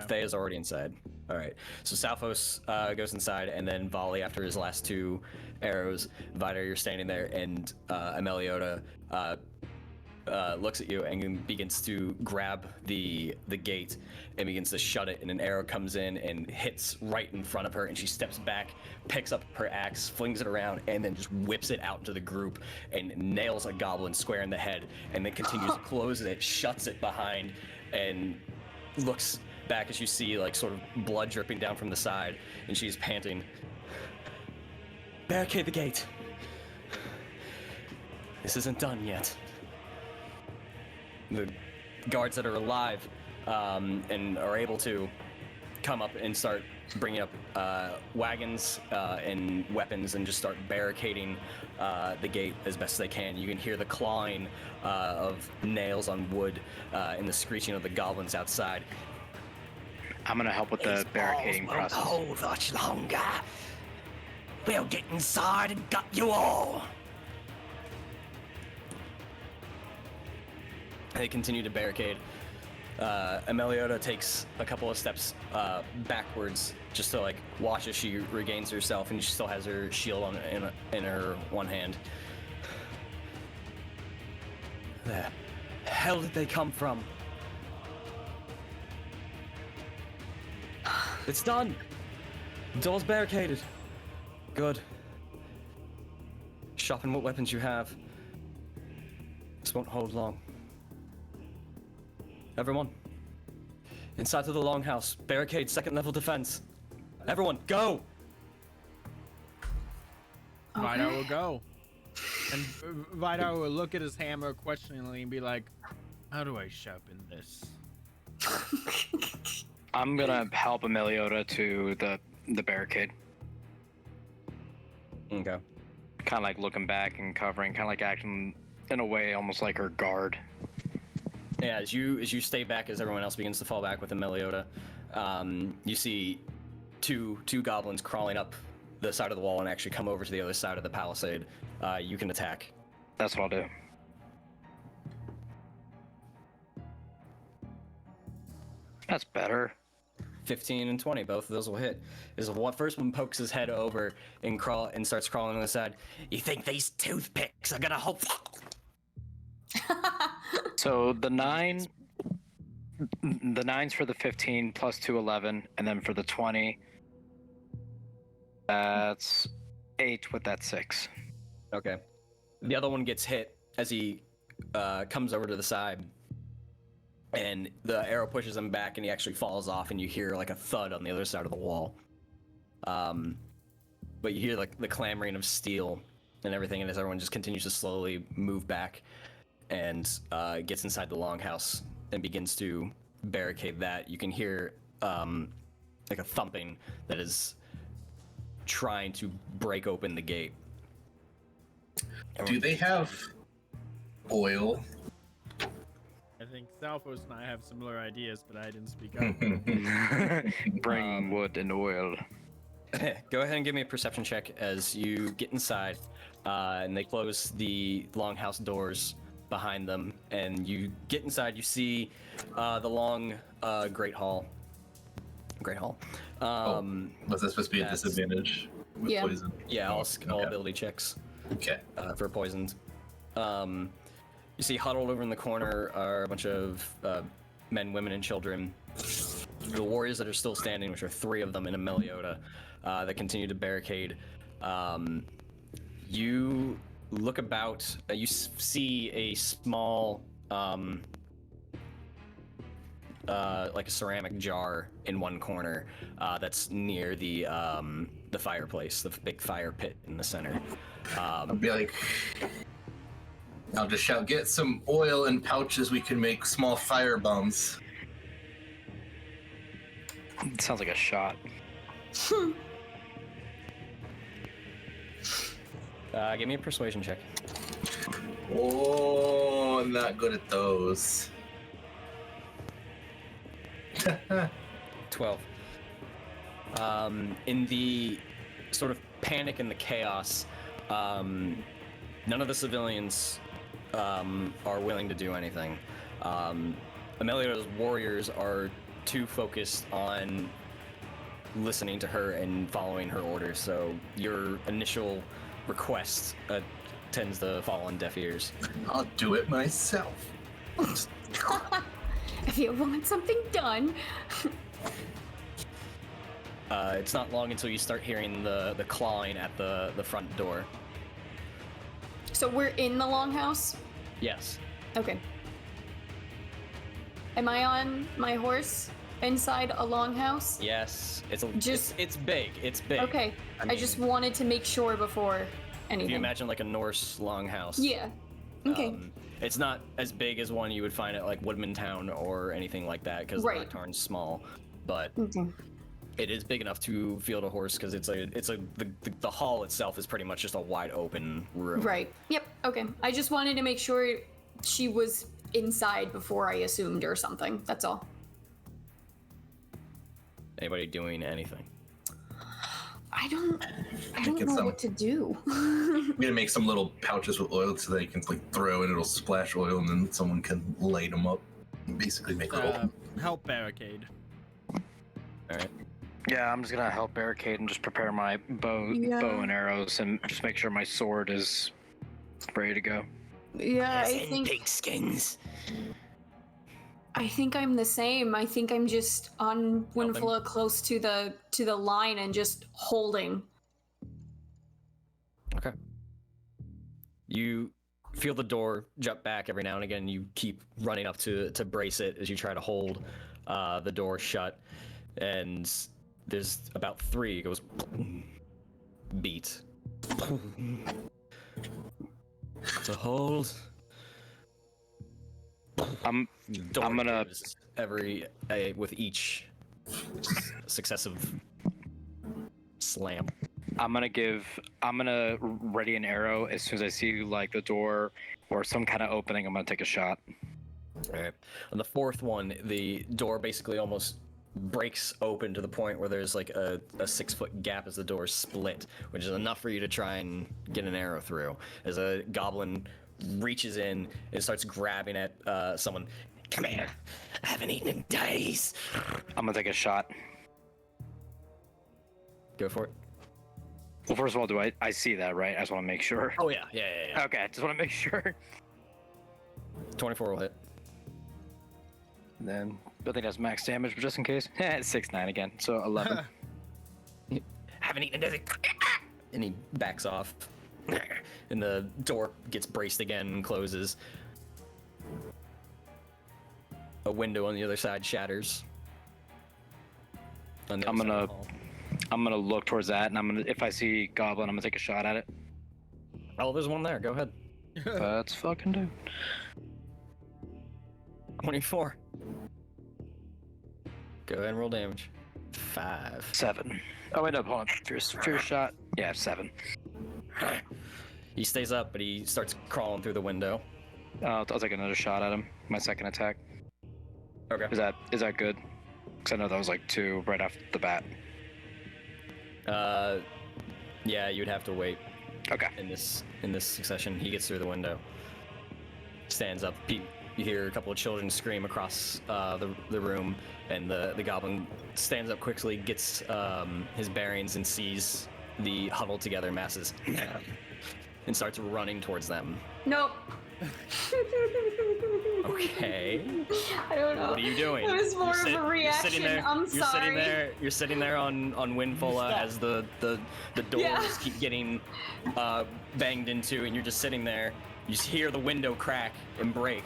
Thea's already inside. All right. So Salphos goes inside, and then Volley after his last 2 arrows. Vidar, you're standing there, and Emeliota looks at you and begins to grab the gate and begins to shut it, and an arrow comes in and hits right in front of her, and she steps back, picks up her axe, flings it around, and then just whips it out into the group and nails a goblin square in the head, and then continues to close it, shuts it behind, and looks back as you see like sort of blood dripping down from the side, and she's panting. Barricade the gate. This isn't done yet. The guards that are alive and are able to come up and start bringing up wagons and weapons and just start barricading the gate as best they can. You can hear the clawing of nails on wood and the screeching of the goblins outside. I'm gonna help with the barricading process. Hold much longer. We'll get inside and gut you all. They continue to barricade. Emeliota takes a couple of steps backwards just to like watch as she regains herself, and she still has her shield in her one hand. The hell did they come from? It's done. The door's barricaded. Good. Sharpen what weapons you have. This won't hold long. Everyone, inside to the longhouse. Barricade, second level defense. Everyone, go! Vidar will go. And Vidar will look at his hammer questioningly and be like, how do I sharpen this? I'm gonna help Emeliota to the barricade. Okay. Kind of like looking back and covering, kind of like acting in a way almost like her guard. Yeah, as you stay back, as everyone else begins to fall back with Emeliota, you see two goblins crawling up the side of the wall and actually come over to the other side of the palisade. You can attack. That's what I'll do. That's better. 15 and 20, both of those will hit. Is what first one pokes his head over and starts crawling on the side. You think these toothpicks are gonna hold? So the 9's for the 15 plus 2, 11, and then for the 20, that's 8 with that 6. Okay. The other one gets hit as he comes over to the side, and the arrow pushes him back, and he actually falls off, and you hear like a thud on the other side of the wall. But you hear like the clamoring of steel and everything, and as everyone just continues to slowly move back and gets inside the longhouse and begins to barricade that, you can hear like a thumping that is trying to break open the gate. Do they have oil? I think Salphos and I have similar ideas, but I didn't speak up. Bring wood and oil. Go ahead and give me a perception check as you get inside, and they close the longhouse doors behind them, and you get inside. You see the long great hall. Was that supposed to be a disadvantage with Yeah. poison? Yeah, all Okay. ability checks Okay. for poisoned. You see huddled over in the corner are a bunch of men, women, and children. The warriors that are still standing, which are 3 of them in Emeliota, that continue to barricade. You look about, you see a small, like a ceramic jar in one corner that's near the fireplace, the big fire pit in the center. I'll be like, I'll just shout, get some oil and pouches, we can make small fire bombs. It sounds like a shot. Give me a persuasion check. Oh, I'm not good at those. 12. In the sort of panic and the chaos, none of the civilians are willing to do anything. Emeliota's warriors are too focused on listening to her and following her orders, so your initial request tends to fall on deaf ears. I'll do it myself. If you want something done. It's not long until you start hearing the clawing at the front door. So we're in the longhouse? Yes. Okay. Am I on my horse? inside a longhouse? Yes, it's big. It's big. Okay, I just wanted to make sure before If anything. you imagine like a Norse longhouse. Yeah. Okay. It's not as big as one you would find at like Woodman Town or anything like that because Right. the Black Tarn's small, but Okay. it is big enough to field a horse because the hall itself is pretty much just a wide open room. Right. Yep. Okay. I just wanted to make sure she was inside before I assumed or something. That's all. Anybody doing anything? I don't Get know some. what to do. I'm gonna make some little pouches with oil so that you can like throw and it'll splash oil, and then someone can light them up. And basically, make little. Help barricade. All right. Yeah, I'm just gonna help barricade and just prepare my bow and arrows, and just make sure my sword is ready to go. Yeah, As in pigskins. I think I'm the same. I think I'm just on Winfla close to the line and just holding. Okay. You feel the door jump back every now and again. You keep running up to brace it as you try to hold the door shut, and there's about 3. It goes beat. To hold. I'm gonna gives with each successive slam. I'm gonna ready an arrow as soon as I see like the door or some kind of opening. I'm gonna take a shot. All right. On the 4th one, the door basically almost breaks open to the point where there's like a 6-foot gap as the door is split, which is enough for you to try and get an arrow through. As a goblin reaches in and starts grabbing at someone. Come here. I haven't eaten in days. I'm gonna take a shot. Go for it. Well, first of all, I see that, right? I just want to make sure. Oh yeah. Okay, I just want to make sure. 24 will hit. And then I think that's max damage, but just in case, 6/9 again, so 11. Haven't eaten a dozen. And he backs off. And the door gets braced again and closes. A window on the other side shatters. On the other side of the hall. I'm gonna look towards that, and if I see Goblin, I'm gonna take a shot at it. Oh, there's one there. Go ahead. Let's fucking do. 24. Go ahead and roll damage. 5. 7. Oh wait, no, hold on. Fierce shot. Yeah, 7. He stays up, but he starts crawling through the window. I'll take another shot at him. My second attack. Okay. Is that good? Because I know that was like 2 right off the bat. Yeah, you'd have to wait. Okay. In this succession, he gets through the window. Stands up. You hear a couple of children scream across the room, and the goblin stands up quickly, gets his bearings, and sees the huddled together masses, and starts running towards them. Nope. Okay. I don't know. What are you doing? It was more of a You're reaction. sitting there, I'm you're sorry. Sitting there, you're sitting there on Winfola as the doors Yeah. keep getting banged into, and you're just sitting there. You just hear the window crack and break.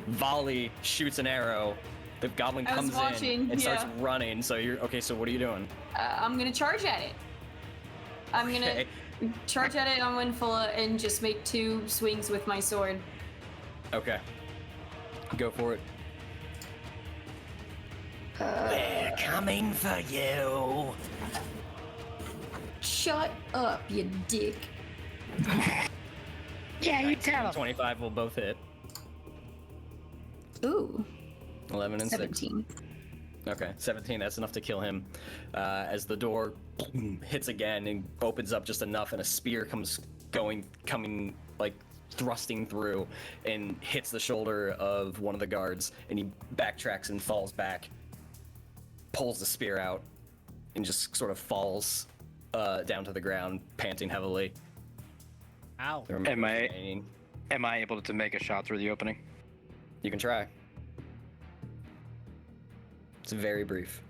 Volley shoots an arrow. The goblin I was comes watching, in and starts yeah. running. So you're okay. So what are you doing? I'm gonna charge at it. I'm Okay. gonna charge at it on Winfula and just make 2 swings with my sword. Okay. Go for it. We're coming for you. Shut up, you dick. Yeah, you tell him. 25 will both hit. Ooh, 11 and 6. 17. Okay, 17. That's enough to kill him. As the door hits again and opens up just enough, and a spear coming like thrusting through, and hits the shoulder of one of the guards, and he backtracks and falls back, pulls the spear out, and just sort of falls down to the ground, panting heavily. Ow. The remaining Am I able to make a shot through the opening? You can try. It's very brief.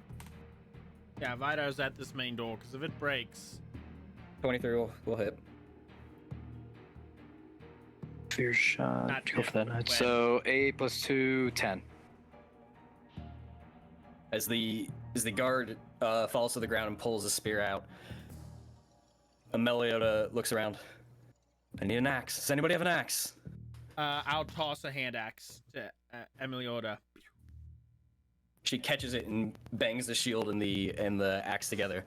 Yeah, Vidar's at this main door, because if it breaks... 23 will hit. Fear shot. Not Go for that. when. So 8 + 2, 10. As the guard falls to the ground and pulls a spear out, Melioda looks around. I need an axe. Does anybody have an axe? I'll toss a hand axe to Emilioda. She catches it and bangs the shield and the axe together.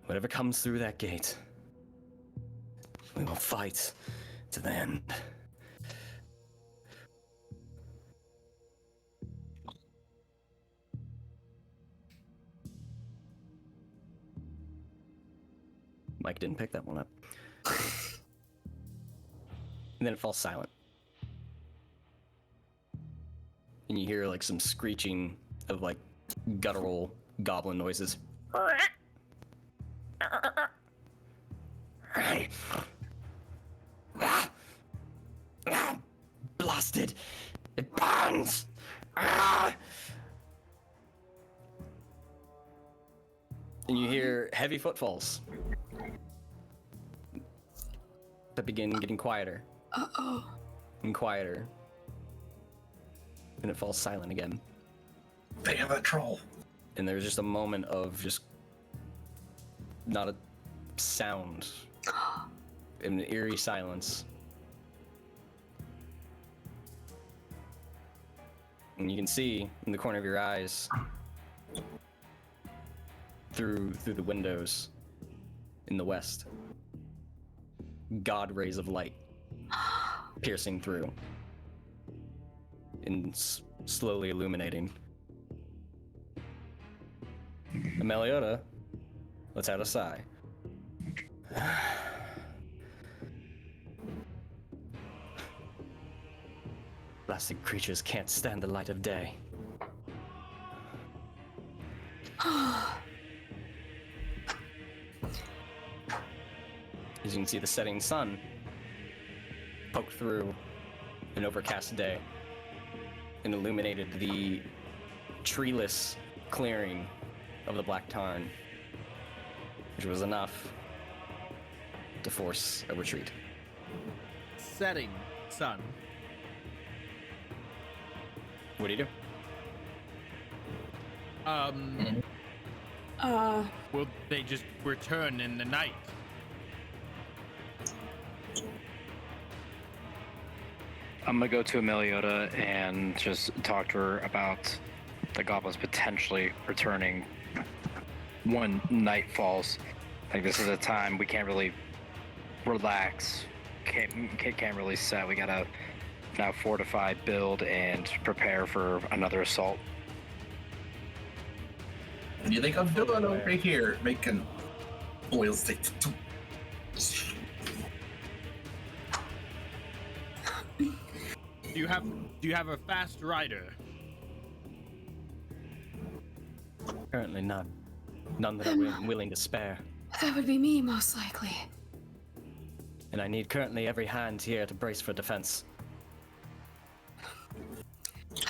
Whatever comes through that gate, we will fight to the end. Mike didn't pick that one up. And then it falls silent. And you hear like some screeching of like guttural goblin noises. Blasted! It burns! And you hear heavy footfalls that begin getting quieter. Uh-oh. And quieter. And it falls silent again. They have a troll. And there's just a moment of just not a sound. An eerie silence. And you can see in the corner of your eyes through the windows in the west, god rays of light piercing through and slowly illuminating. Melioda lets out a sigh. Blasted creatures can't stand the light of day. As you can see, the setting sun poked through an overcast day and illuminated the treeless clearing of the Black Tarn, which was enough to force a retreat. Setting sun. What do you do? Will they just return in the night? I'm gonna go to Emiliota and just talk to her about the goblins potentially returning when night falls. I think this is a time we can't really relax, can't really set. We gotta now fortify, build, and prepare for another assault. What do you think I'm doing over here? Making oil stick. Do you have a fast rider? Currently none. None that I'm willing to spare. That would be me, most likely. And I need currently every hand here to brace for defense.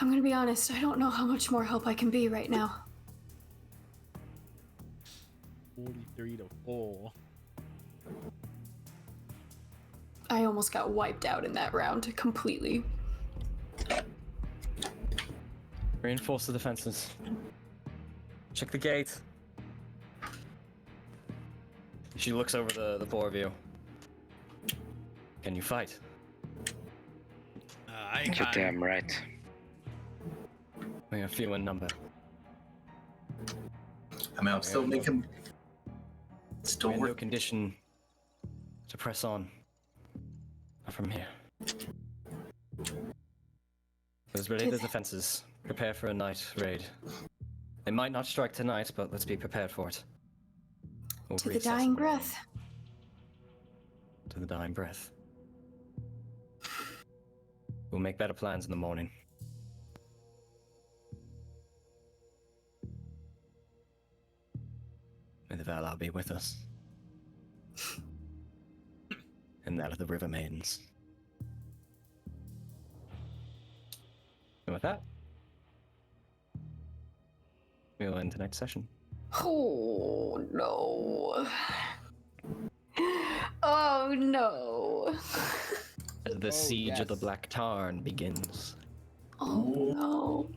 I'm gonna be honest, I don't know how much more help I can be right now. 43 to 4. I almost got wiped out in that round completely. Reinforce the defenses. Check the gate. She looks over the four of you. Can you fight? I ain't You're got damn right. We have few in number. I mean, I'm still making. Still We're in no working. condition to press on. Not from here. Let's ready the defenses. Prepare for a night raid. They might not strike tonight, but let's be prepared for it. We'll To the recess dying in breath. To the dying breath. We'll make better plans in the morning. May the Valar be with us. And that of the River Maidens. And with that, we'll end tonight's session. Oh no. Oh no. As the siege of the yes. Black Tarn begins. Oh no.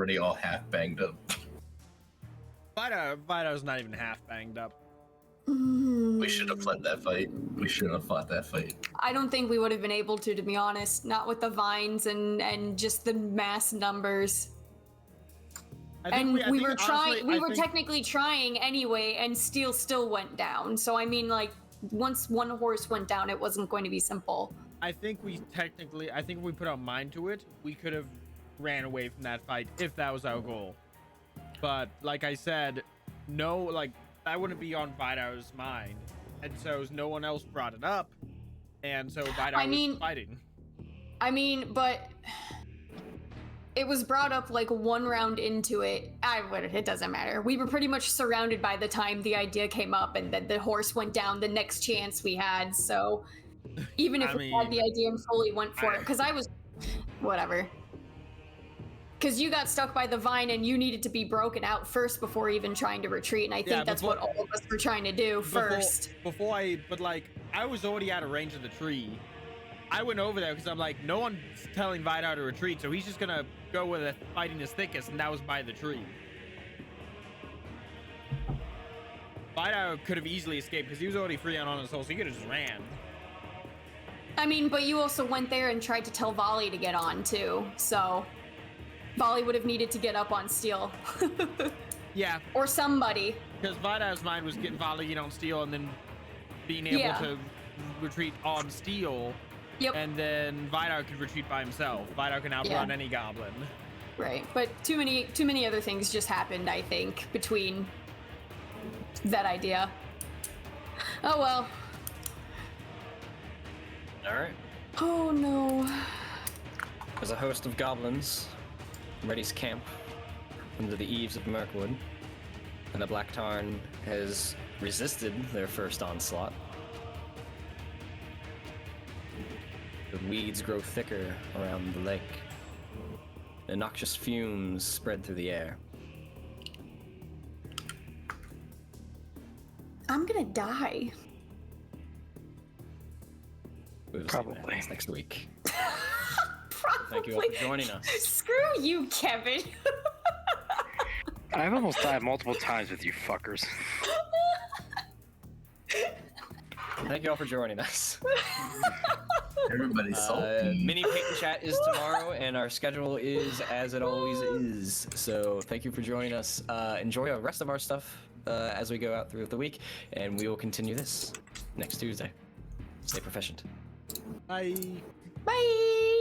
already all half banged up. Vido's not even half banged up. We should have fled that fight. We shouldn't have fought that fight. I don't think we would have been able to be honest. Not with the vines and just the mass numbers. We were technically trying anyway, and steel still went down. So I mean, like, once one horse went down, it wasn't going to be simple. I think if we put our mind to it, we could have ran away from that fight if that was our goal. But like I said, no, like that wouldn't be on Vido's mind, and so no one else brought it up, and so Vido was fighting. I mean, but it was brought up like one round into it. It doesn't matter. We were pretty much surrounded by the time the idea came up, and then the horse went down the next chance we had. So even if we had the idea and fully went for it, because I was, whatever. Because you got stuck by the vine and you needed to be broken out first before even trying to retreat, and I think that's what all of us were trying to do first. But I was already out of range of the tree. I went over there because I'm like, no one's telling Vido to retreat, so he's just gonna go where the fighting is thickest, and that was by the tree. Vido could have easily escaped because he was already free on his soul, so he could have just ran. I mean, but you also went there and tried to tell Volley to get on too, so Volley would have needed to get up on Steel. Yeah. Or somebody. Because Vido's mind was getting Volley on Steel and then being able to retreat on Steel. Yep. And then Vido could retreat by himself. Vido can outrun any goblin. Right, but too many other things just happened, I think, between that idea. Oh well. Alright. Oh no. As a host of goblins readies camp under the eaves of Mirkwood, and the Black Tarn has resisted their first onslaught. The weeds grow thicker around the lake. The noxious fumes spread through the air. I'm gonna die. We'll Probably. see what happens next week. Probably. Thank you all for joining us. Screw you, Kevin. I've almost died multiple times with you fuckers. Thank you all for joining us. Everybody's salty. Mini Peyton Chat is tomorrow, and our schedule is as it always is. So thank you for joining us. Enjoy the rest of our stuff as we go out through the week, and we will continue this next Tuesday. Stay proficient. Bye. Bye.